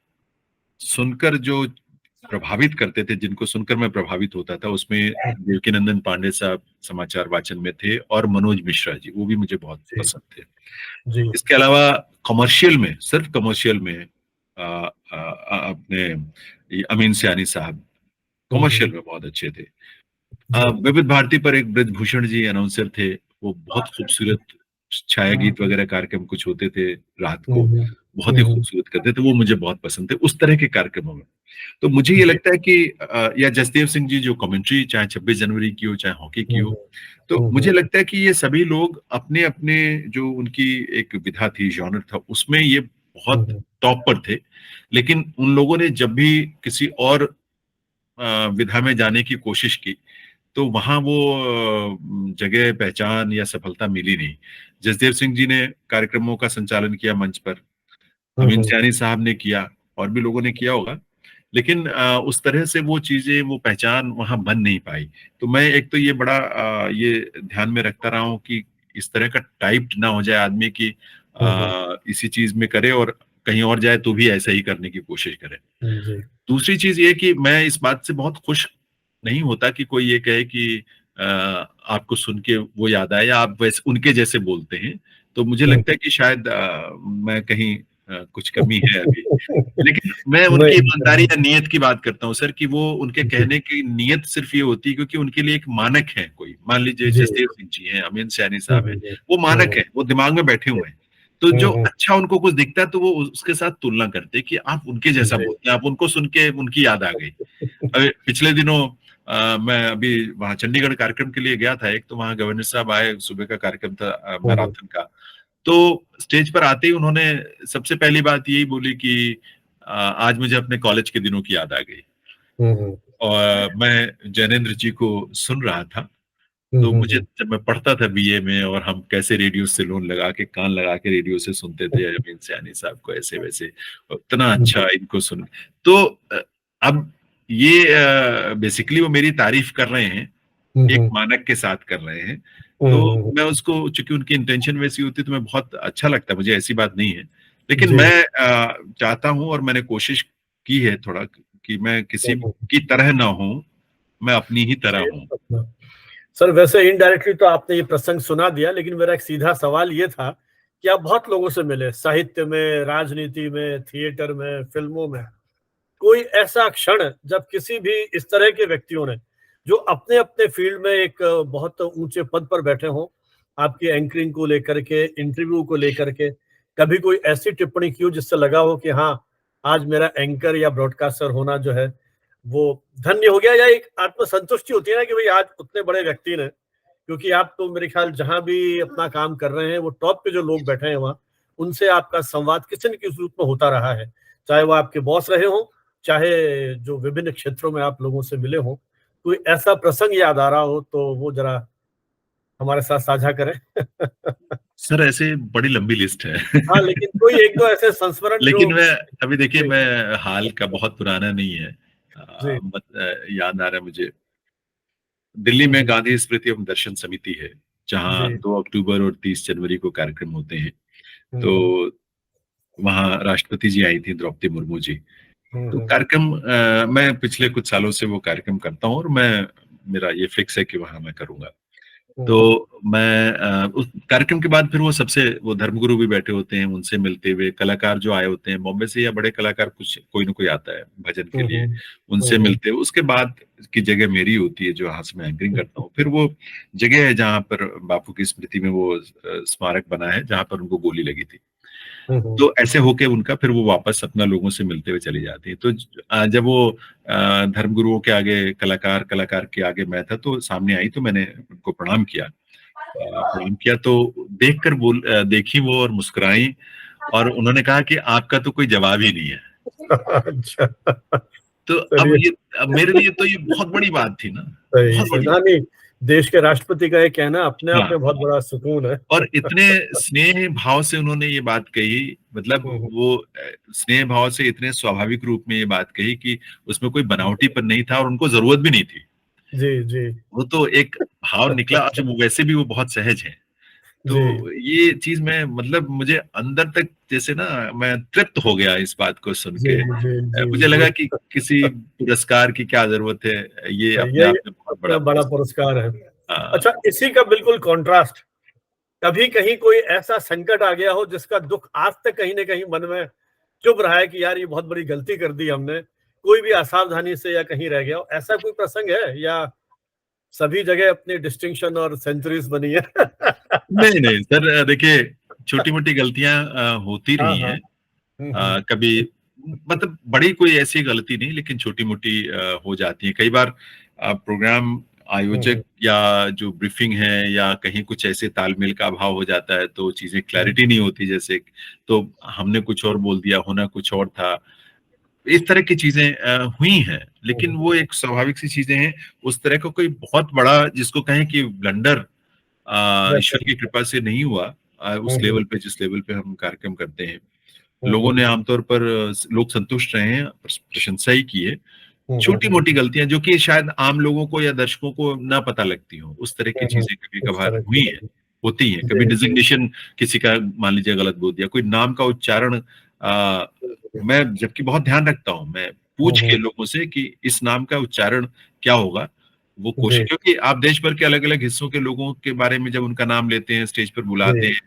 सुनकर जो प्रभावित करते थे, जिनको सुनकर मैं प्रभावित होता था, उसमें देवकीनंदन पांडे साहब समाचार वाचन में थे, और मनोज मिश्रा जी, वो भी मुझे बहुत जी। पसंद थे। जी। इसके अलावा कमर्शियल में, सिर्फ कमर्शियल में अपने ये अमीन सयानी साहब कमर्शियल में बहुत अच्छे थे। जी। विविध भारती पर एक ब्रजभूषण जी अनाउंसर थे, वो बहुत खूबसूरत छाया गीत वगैरह कार्यक्रम कुछ होते थे रात को, बहुत ही खूबसूरत करते थे, वो मुझे बहुत पसंद थे उस तरह के कार्यक्रमों में। तो मुझे ये जी। लगता है कि या जसदेव सिंह जी जो कमेंट्री, चाहे 26 जनवरी की हो, चाहे हॉकी की हो, तो मुझे लगता है कि ये सभी लोग अपने अपने, जो उनकी एक विधा थी, जॉनर था, उसमें ये बहुत टॉप पर थे। लेकिन उन लोगों ने जब भी किसी और विधा में जाने की कोशिश की, तो वहां वो जगह, पहचान या सफलता मिली नहीं। जसदेव सिंह जी ने कार्यक्रमों का संचालन किया मंच पर, अमीन सयानी साहब ने किया, और भी लोगों ने किया होगा, लेकिन उस तरह से वो चीजें, वो पहचान वहां बन नहीं पाई। तो मैं एक तो ये बड़ा ये ध्यान में रखता रहा हूँ कि इस तरह का टाइप्ड ना हो जाए आदमी की इसी चीज में करे, और कहीं और जाए तो भी ऐसा ही करने की कोशिश करे। जी। दूसरी चीज ये कि मैं इस बात से बहुत खुश नहीं होता कि कोई ये कहे कि आपको सुन के वो याद आए, या आप वैसे उनके जैसे बोलते हैं। तो मुझे लगता है कि शायद मैं कहीं कुछ कमी है अभी। लेकिन मैं उनकी ईमानदारी या नियत की बात करता हूँ सर, कि वो उनके कहने की नियत सिर्फ ये होती है क्योंकि उनके लिए एक मानक है कोई। मान लीजिए जसदेव सिंह जी हैं, अमीन सयानी साहब हैं, वो मानक है, वो दिमाग में बैठे हुए हैं। तो जो अच्छा उनको कुछ दिखता है तो वो उसके साथ तुलना करते हैं कि आप उनके जैसा बोलते हैं, आप उनको सुन के उनकी याद आ गई। अभी पिछले दिनों मैं अभी वहां चंडीगढ़ कार्यक्रम के लिए गया था एक, तो वहां गवर्नर साहब आए, सुबह का कार्यक्रम था मैराथन का। तो स्टेज पर आते ही उन्होंने सबसे पहली बात यही बोली कि आज मुझे अपने कॉलेज के दिनों की याद आ गई। और मैं जैनेन्द्र जी को सुन रहा था, तो मुझे, जब मैं पढ़ता था बीए में, और हम कैसे रेडियो से लोन लगा के, कान लगा के रेडियो से सुनते थे अमीन सयानी साहब को, ऐसे वैसे, इतना अच्छा इनको सुन। तो अब ये बेसिकली वो मेरी तारीफ कर रहे हैं, एक मानक के साथ कर रहे हैं। तो मैं उसको, चूंकि उनकी इंटेंशन वैसी होती है, तो मैं बहुत अच्छा लगता है मुझे, ऐसी बात नहीं है। लेकिन मैं चाहता हूं, और मैंने कोशिश की है थोड़ा, कि मैं किसी की तरह ना हूं, मैं अपनी ही तरह हूं। सर, वैसे इनडायरेक्टली तो आपने ये प्रसंग सुना दिया, लेकिन मेरा एक सीधा सवाल ये था कि आप बहुत लोगों से मिले, साहित्य में, राजनीति में, थिएटर में, फिल्मों में। कोई ऐसा क्षण जब किसी भी इस तरह के व्यक्तियों ने, जो अपने अपने फील्ड में एक बहुत ऊंचे पद पर बैठे हों, आपकी एंकरिंग को लेकर के, इंटरव्यू को लेकर के, कभी कोई ऐसी टिप्पणी की हो जिससे लगा हो कि हाँ, आज मेरा एंकर या ब्रॉडकास्टर होना जो है वो धन्य हो गया, या एक आत्मसंतुष्टि होती है ना कि भाई आज उतने बड़े व्यक्ति ने, क्योंकि आप तो मेरे ख्याल जहां भी अपना काम कर रहे हैं, वो टॉप पे जो लोग बैठे हैं वहां, उनसे आपका संवाद किसी न किसी रूप में होता रहा है, चाहे वो आपके बॉस रहे हो, चाहे जो विभिन्न क्षेत्रों में आप लोगों से मिले हो। कोई ऐसा प्रसंग याद आ रहा हो तो वो जरा हमारे साथ साझा करें। सर, ऐसे बड़ी लंबी लिस्ट है। हाँ, लेकिन कोई एक दो ऐसे संस्मरण जो। लेकिन मैं अभी, देखिए, मैं हाल का बहुत पुराना नहीं है, जी। याद आ रहा है मुझे। दिल्ली में गांधी स्मृति एवं दर्शन समिति है, जहां जी। 2 अक्टूबर और 30 जनवरी को कार्यक्रम होते हैं। तो हम्म। वहां राष्ट्रपति जी आई थी, द्रौपदी मुर्मू जी। तो हम्म। कार्यक्रम, मैं पिछले कुछ सालों से वो कार्यक्रम करता हूँ, और मैं, मेरा ये फिक्स है कि वहां मैं करूंगा। तो मैं उस कार्यक्रम के बाद फिर वो सबसे, वो धर्मगुरु भी बैठे होते हैं, उनसे मिलते हुए, कलाकार जो आए होते हैं बॉम्बे से, या बड़े कलाकार कुछ कोई ना कोई आता है भजन के लिए, उनसे मिलते हुए, उसके बाद की जगह मेरी होती है, जो यहाँ से मैं एंकरिंग करता हूँ। फिर वो जगह है जहाँ पर बापू की स्मृति में वो स्मारक बना है, जहाँ पर उनको गोली लगी थी। तो ऐसे होके उनका फिर वो वापस अपना लोगों से मिलते हुए चली जाती है। तो जब वो धर्मगुरुओं के आगे, कलाकार के आगे मैं था, तो सामने आई, तो मैंने उनको प्रणाम किया। प्रणाम किया तो देखकर देखी वो, और मुस्कुराई, और उन्होंने कहा कि आपका तो कोई जवाब ही नहीं है। अच्छा। तो अब चलिए। ये, अब मेरे लिए तो ये बहुत बड़ी बात थी ना, सही बहुत सही। बड़ी। हाँ, नहीं, देश के राष्ट्रपति का ये कहना अपने आप हाँ, में बहुत बड़ा सुकून है। और इतने स्नेह भाव से उन्होंने ये बात कही, मतलब वो स्नेह भाव से इतने स्वाभाविक रूप में ये बात कही कि उसमें कोई बनावटीपन नहीं था और उनको जरूरत भी नहीं थी। जी, जी। वो तो एक भाव निकला और वैसे भी वो बहुत सहज है। तो जी, ये चीज मैं, मतलब मुझे अंदर तक जैसे ना, मैं तृप्त हो गया इस बात को सुन जी, के। जी, जी, मुझे जी। लगा कि किसी पुरस्कार की क्या जरूरत है, ये अपने यही आप में बहुत बड़ा अपना बड़ा पुरस्कार। पुरस्कार है। हाँ। अच्छा, इसी का बिल्कुल कॉन्ट्रास्ट, कभी कहीं कोई ऐसा संकट आ गया हो जिसका दुख आज तक कहीं न कहीं मन में चुभ रहा है कि यार ये बहुत बड़ी गलती कर दी हमने, कोई भी असावधानी से या कहीं रह गया हो, ऐसा कोई प्रसंग है या सभी जगह अपनी डिस्टिंक्शन और सेंचुरीज बनी है? नहीं नहीं सर, देखिए, छोटी मोटी गलतियां होती हाँ, रही हाँ। हैं। हुँ, हुँ। कभी, मतलब बड़ी कोई ऐसी गलती नहीं, लेकिन छोटी मोटी हो जाती है कई बार। प्रोग्राम हुँ, आयोजक हुँ। या जो ब्रीफिंग है या कहीं कुछ ऐसे तालमेल का अभाव हो जाता है तो चीजें हुँ, क्लैरिटी नहीं होती, जैसे तो हमने कुछ और बोल दिया, होना कुछ और था। इस तरह की चीजें हुई हैं, लेकिन हुँ। वो एक स्वाभाविक सी चीजें हैं। उस तरह का कोई बहुत बड़ा जिसको कहें कि ब्लंडर ईश्वर की कृपा से नहीं हुआ, हुँ, उस हुँ। लेवल पे, जिस लेवल पे हम कार्यक्रम करते हैं। हुँ, लोगों हुँ। ने आमतौर पर लोग संतुष्ट रहे हैं, प्रशंसा ही की है। हुँ, हुँ, छोटी हुँ। मोटी गलतियां जो कि शायद आम लोगों को या दर्शकों को ना पता लगती हो, उस तरह की हुँ, हुँ। चीजें कभी इस कभार तरह की हुई हैं, होती हैं। कभी जी, जी। डिजिग्नेशन किसी का मान लीजिए गलत बोल दिया, कोई नाम का उच्चारण, मैं जबकि बहुत ध्यान रखता हूँ, मैं हुँ, पूछ के हुँ। लोगों से कि इस नाम का उच्चारण क्या होगा, वो कोशिश, जी, क्योंकि आप देश भर के अलग अलग हिस्सों के लोगों के बारे में जब उनका नाम लेते हैं, स्टेज पर बुलाते जी। हैं,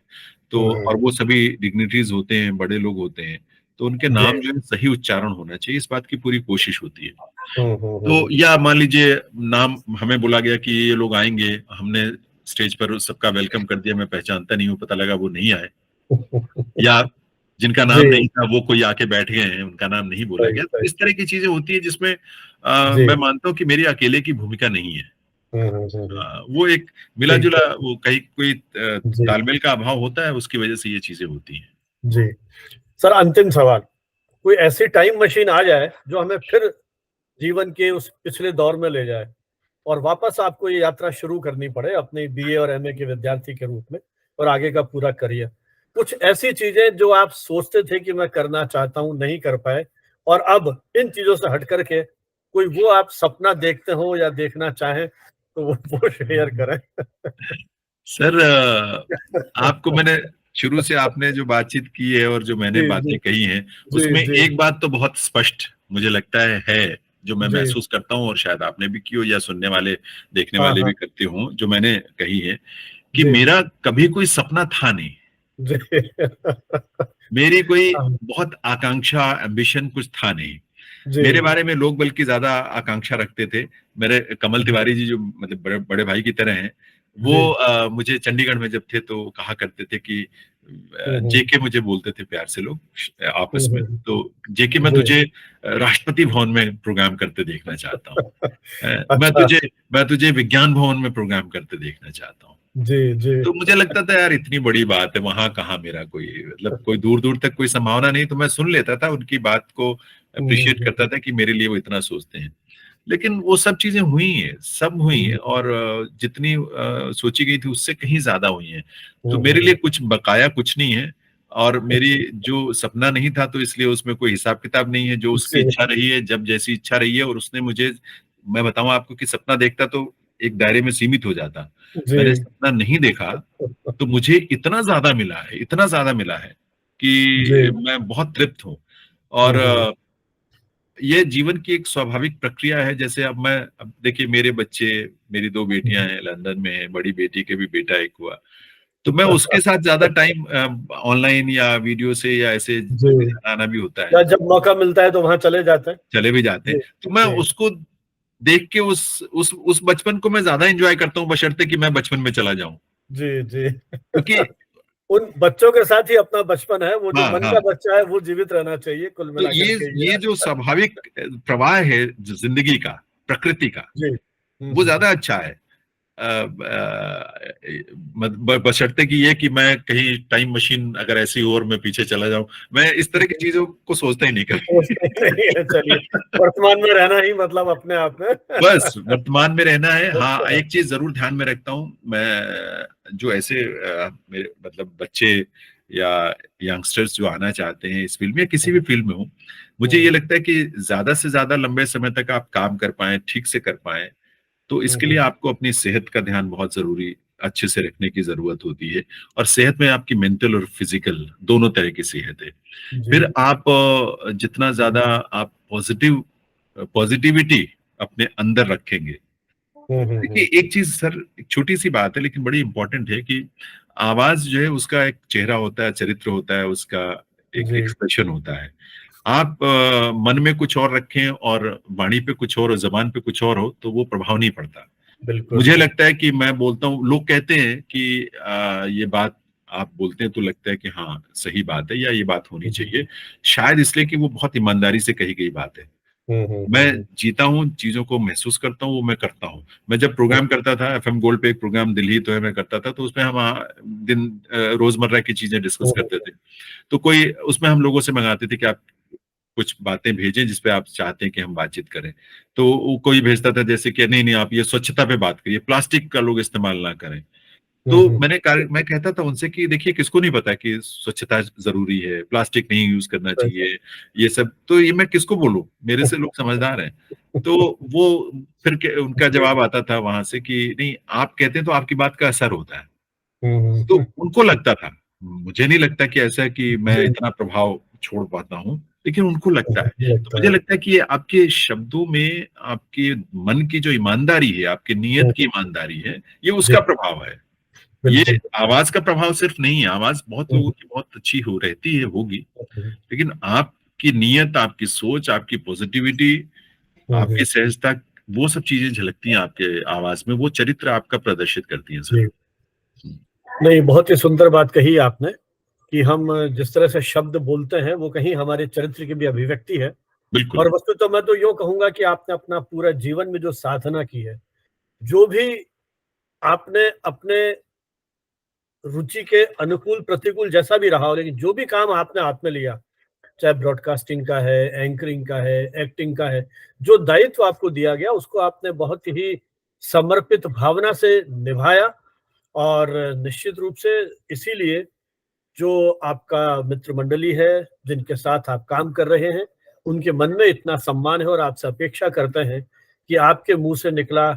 तो हुँ, और हुँ। वो सभी डिग्निटरीज होते हैं, बड़े लोग होते हैं, तो उनके जी। नाम जो है सही उच्चारण होना चाहिए, इस बात की पूरी कोशिश होती है। हुँ, हुँ, तो हुँ, या मान लीजिए नाम हमें बोला गया कि ये लोग आएंगे, हमने स्टेज पर सबका वेलकम कर दिया, मैं पहचानता नहीं हूँ, पता लगा वो नहीं आए, हुँ। या जिनका नाम जी, नहीं था वो कोई आके बैठ गए हैं, उनका नाम नहीं बोला सही, गया। तो सही। इस तरह की चीजें होती है जिसमें जी। मैं मानता हूँ कि मेरी अकेले की भूमिका नहीं है। हुँ, हुँ, हुँ, हुँ। वो एक ठीक मिला-जुला, है। वो कहीं कोई जी, तालमेल का अभाव होता है, उसकी वजह से ये चीजें होती हैं। जी। सर, अंतिम सवाल, कोई ऐसी टाइम मशीन आ जाए जो हमें फिर जीवन के उस पिछले दौर में ले जाए और वापस आपको ये यात्रा शुरू करनी पड़े अपने बीए और एमए के विद्यार्थी के रूप में और आगे का पूरा करियर। कुछ ऐसी चीजें जो आप सोचते थे कि मैं करना चाहता हूँ, नहीं कर पाए और अब इन चीजों से हट कर के कोई वो आप सपना देखते हो या देखना चाहें तो वो शेयर करें? सर, आपको मैंने शुरू से आपने जो बातचीत की है और जो मैंने जी, जी। बातें कही हैं, जी, उसमें जी। एक बात तो बहुत स्पष्ट मुझे लगता है, जो मैं जी। महसूस करता हूँ और शायद आपने भी की हो या सुनने वाले, देखने हाँ, वाले हाँ। भी करते हों, जो मैंने कही है कि जी, मेरा कभी कोई सपना था नहीं। जी। मेरी कोई हाँ, बहुत आकांक्षा, एम्बिशन कुछ था नहीं। जी, मेरे बारे में लोग बल्कि ज्यादा आकांक्षा रखते थे। मेरे कमल जी, तिवारी जी जो मतलब बड़े बड़े भाई की तरह हैं, वो जी। मुझे चंडीगढ़ में जब थे तो कहा करते थे कि हुँ, हुँ। जेके मुझे बोलते थे प्यार से लोग हुँ, आपस में। हुँ। तो जेके, मैं जी। तुझे राष्ट्रपति भवन में प्रोग्राम करते देखना चाहता हूँ। मैं अच्छा। तुझे मैं तुझे विज्ञान भवन में प्रोग्राम करते देखना चाहता हूँ। जी, जी। तो मुझे लगता था यार इतनी बड़ी बात है, वहां कहाँ मेरा कोई, मतलब कोई दूर दूर तक कोई संभावना नहीं, तो मैं सुन लेता था, उनकी बात को हुँ, अप्रिशिएट हुँ, करता था कि मेरे लिए वो इतना सोचते हैं। लेकिन वो सब चीजें हुई हैं, सब हुई हैं, हुँ, और जितनी सोची गई थी उससे कहीं ज्यादा हुई हैं। तो हुँ, मेरे लिए हुँ। कुछ बकाया कुछ नहीं है, और मेरी जो सपना नहीं था तो इसलिए उसमें कोई हिसाब किताब नहीं है। जो उसकी जी, इच्छा रही है, जब जैसी इच्छा रही है, और उसने मुझे, मैं बताऊं आपको कि सपना देखता तो एक दायरे में सीमित हो जाता। मैंने जी, सपना नहीं देखा तो मुझे इतना ज्यादा मिला है, इतना ज्यादा मिला है कि जी। मैं बहुत तृप्त हूँ। और हुँ, हुँ। ये जीवन की एक स्वाभाविक प्रक्रिया है। जैसे अब देखिए, मेरे बच्चे, मेरी दो बेटियां हुँ। हैं, लंदन में है, बड़ी बेटी के भी बेटा एक हुआ, तो मैं उसके साथ ज्यादा टाइम ऑनलाइन या वीडियो से या ऐसे जी, कभी जाना आना भी होता है, या जब मौका मिलता है तो वहाँ चले जाते हैं। चले भी जाते हैं। जी, तो मैं जी, उसको देख के उस बचपन को मैं ज्यादा एंजॉय करता हूँ, बशर्ते कि मैं बचपन में चला जाऊं, जी, जी। क्योंकि उन बच्चों के साथ ही अपना बचपन है, वो जो हाँ मन हाँ, का बच्चा है वो जीवित रहना चाहिए कुल तो मिलाकर के ये ये। जो स्वाभाविक प्रवाह है जिंदगी का, प्रकृति का, जी। हुँ, वो हुँ, हुँ। ज्यादा अच्छा है। बशर्ते कि ये कि मैं कहीं टाइम मशीन अगर ऐसी हो और मैं पीछे चला जाऊं, मैं इस तरह की चीजों को सोचता ही नहीं कभी। चलिए, वर्तमान में रहना ही मतलब अपने आप में बस वर्तमान में रहना है। हाँ, एक चीज जरूर ध्यान में रखता हूँ मैं, जो ऐसे मेरे मतलब बच्चे या यंगस्टर्स जो आना चाहते हैं इस फील्ड में या किसी भी फील्ड में हो, मुझे ये लगता है कि ज्यादा से ज्यादा लंबे समय तक आप काम कर पाए, ठीक से कर पाए, तो इसके लिए आपको अपनी सेहत का ध्यान बहुत जरूरी, अच्छे से रखने की जरूरत होती है। और सेहत में आपकी मेंटल और फिजिकल दोनों तरह की सेहत है। फिर जी। आप जितना ज्यादा आप पॉजिटिविटी अपने अंदर रखेंगे। देखिए, एक चीज सर, एक छोटी सी बात है लेकिन बड़ी इंपॉर्टेंट है कि आवाज जो है उसका एक चेहरा होता है, चरित्र होता है, उसका एक जी, एक्सप्रेशन होता है। आप मन में कुछ और रखें और वाणी पे कुछ और जबान पे कुछ और हो तो वो प्रभाव नहीं पड़ता। बिल्कुल। मुझे लगता है कि मैं बोलता हूँ, लोग कहते हैं कि ये बात आप बोलते हैं तो लगता है कि हाँ सही बात है या ये बात होनी चाहिए, शायद इसलिए कि वो बहुत ईमानदारी से कही गई बात है। मैं जीता हूँ, चीजों को महसूस करता हूँ, वो मैं करता हूँ। मैं जब प्रोग्राम करता था एफएम गोल्ड पे, एक प्रोग्राम दिल्ली तो है मैं करता था, तो उसमें हम दिन रोजमर्रा की चीजें डिस्कस करते थे। तो कोई उसमें हम लोगों से मंगाते थे कि आप कुछ बातें भेजें जिस पे आप चाहते हैं कि हम बातचीत करें। तो वो कोई भेजता था जैसे कि नहीं नहीं आप ये स्वच्छता पे बात करिए, प्लास्टिक का लोग इस्तेमाल ना करें। तो मैं कहता था उनसे कि देखिए, किसको नहीं पता कि स्वच्छता जरूरी है, प्लास्टिक नहीं यूज करना चाहिए, ये सब तो ये मैं किसको बोलूं, मेरे से लोग समझदार हैं। तो वो फिर उनका जवाब आता था वहां से कि नहीं आप कहते हैं तो आपकी बात का असर होता है। तो उनको लगता था, मुझे नहीं लगता कि ऐसा कि मैं इतना प्रभाव छोड़ पाता हूँ, लेकिन उनको लगता है। तो लगता मुझे है। लगता है कि ये आपके शब्दों में आपके मन की जो ईमानदारी है, आपकी नीयत की ईमानदारी है, ये जी, उसका प्रभाव है। ये बिल्कुल। आवाज का प्रभाव सिर्फ नहीं है, आवाज बहुत लोगों की बहुत अच्छी हो रहती है, होगी, लेकिन आपकी नीयत, आपकी सोच, आपकी पॉजिटिविटी, आपकी सहजता, वो सब चीजें झलकती हैं आपके आवाज में, वो चरित्र आपका प्रदर्शित करती हैं सर। जी, नहीं, बहुत ही सुंदर बात कही आपने कि हम जिस तरह से शब्द बोलते हैं वो कहीं हमारे चरित्र की भी अभिव्यक्ति है। बिल्कुल। और वस्तु तो मैं तो यूँ कहूँगा कि आपने अपना पूरा जीवन में जो साधना की है, जो भी आपने अपने रुचि के अनुकूल प्रतिकूल जैसा भी रहा हो, लेकिन जो भी काम आपने हाथ में लिया, चाहे ब्रॉडकास्टिंग का है, एंकरिंग का है, एक्टिंग का है, जो दायित्व आपको दिया गया उसको आपने बहुत ही समर्पित भावना से निभाया। और निश्चित रूप से इसीलिए जो आपका मित्र मंडली है, जिनके साथ आप काम कर रहे हैं, उनके मन में इतना सम्मान है और आपसे अपेक्षा करते हैं कि आपके मुँह से निकला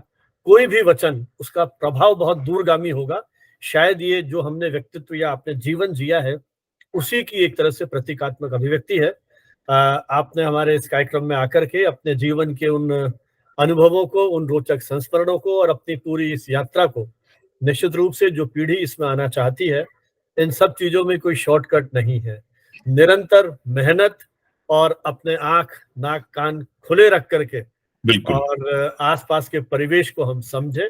कोई भी वचन, उसका प्रभाव बहुत दूरगामी होगा। शायद ये जो हमने व्यक्तित्व या आपने जीवन जिया है, उसी की एक तरह से प्रतीकात्मक अभिव्यक्ति है। आपने हमारे इस कार्यक्रम में आकर के अपने जीवन के उन अनुभवों को, उन रोचक संस्मरणों को और अपनी पूरी इस यात्रा को, निश्चित रूप से जो पीढ़ी इसमें आना चाहती है, इन सब चीज़ों में कोई शॉर्टकट नहीं है। निरंतर मेहनत और अपने आँख, नाक, कान खुले रख कर के बिल्कुल। और आस-पास के परिवेश को हम समझें।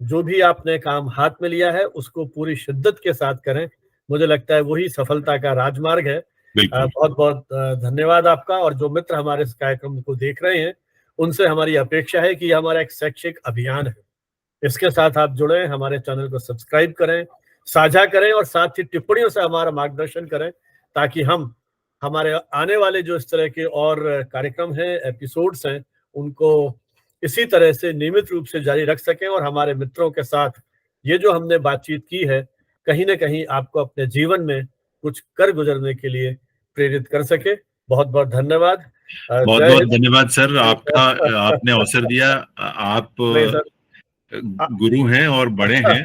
जो भी आपने काम हाथ में लिया है, उसको पूरी शिद्दत के साथ करें। मुझे लगता है वही सफलता का राजमार्ग है। बिल्कुल। बहुत-बहुत धन्यवाद आपका। और जो मित्र हमारे इस कार्यक्रम को देख रहे हैं, उनसे हमारी अपेक्षा है कि ये हमारा एक शैक्षिक अभियान है। इसके साथ आप जुड़ें, हमारे चैनल को सब्सक्राइब करें, साझा करें और साथ ही टिप्पणियों से हमारा मार्गदर्शन करें, ताकि हम हमारे आने वाले जो इस तरह के और कार्यक्रम हैं, एपिसोड्स हैं, उनको इसी तरह से नियमित रूप से जारी रख सकें और हमारे मित्रों के साथ ये जो हमने बातचीत की है, कहीं न कहीं आपको अपने जीवन में कुछ कर गुज़रने के लिए प्रेरित कर सके। बहुत-बहुत धन्यवाद। बहुत जय बहुत हिंद। धन्यवाद सर, आपका, आपने अवसर दिया। आप नहीं सर। अ, गुरु हैं और बड़े हैं,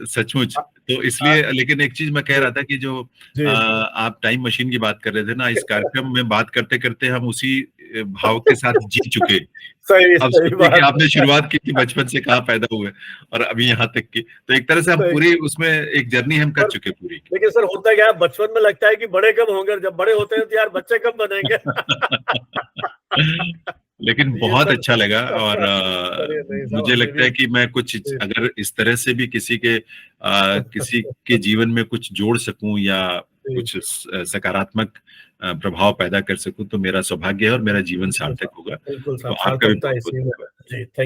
सचमुच। तो इसलिए, लेकिन एक चीज मैं कह रहा था कि जो जी। आप टाइम मशीन की बात कर रहे थे ना, इस कार्यक्रम में बात करते करते हम उसी भाव के साथ जी चुके। सही, अब सही सोचिए कि बात आपने है। शुरुआत की थी बचपन से, कहाँ पैदा हुए और अभी यहाँ तक की, तो एक तरह से हम सही। पूरी उसमें एक जर्नी हम कर पर चुके पूरी की। लेकिन सर होता क्या है, बचपन में लगता है कि बड़े कब होंगे और जब बड़े होते हैं तो यार बच्चे कब बनेंगे। लेकिन ये बहुत सब अच्छा लगा। और चलिए, नहीं साहब, मुझे हमें लगता भी। है कि मैं कुछ जी। अगर इस तरह से भी किसी के जीवन में कुछ जोड़ सकूं या जी, कुछ सकारात्मक प्रभाव पैदा कर सकूं, तो मेरा सौभाग्य है और मेरा जीवन बिल्कुल सार्थक साहब, होगा। बिल्कुल तो साहब, आपका भी सार्थकता बहुत बहुत इसी में धन्यवाद। है। जी, थैंक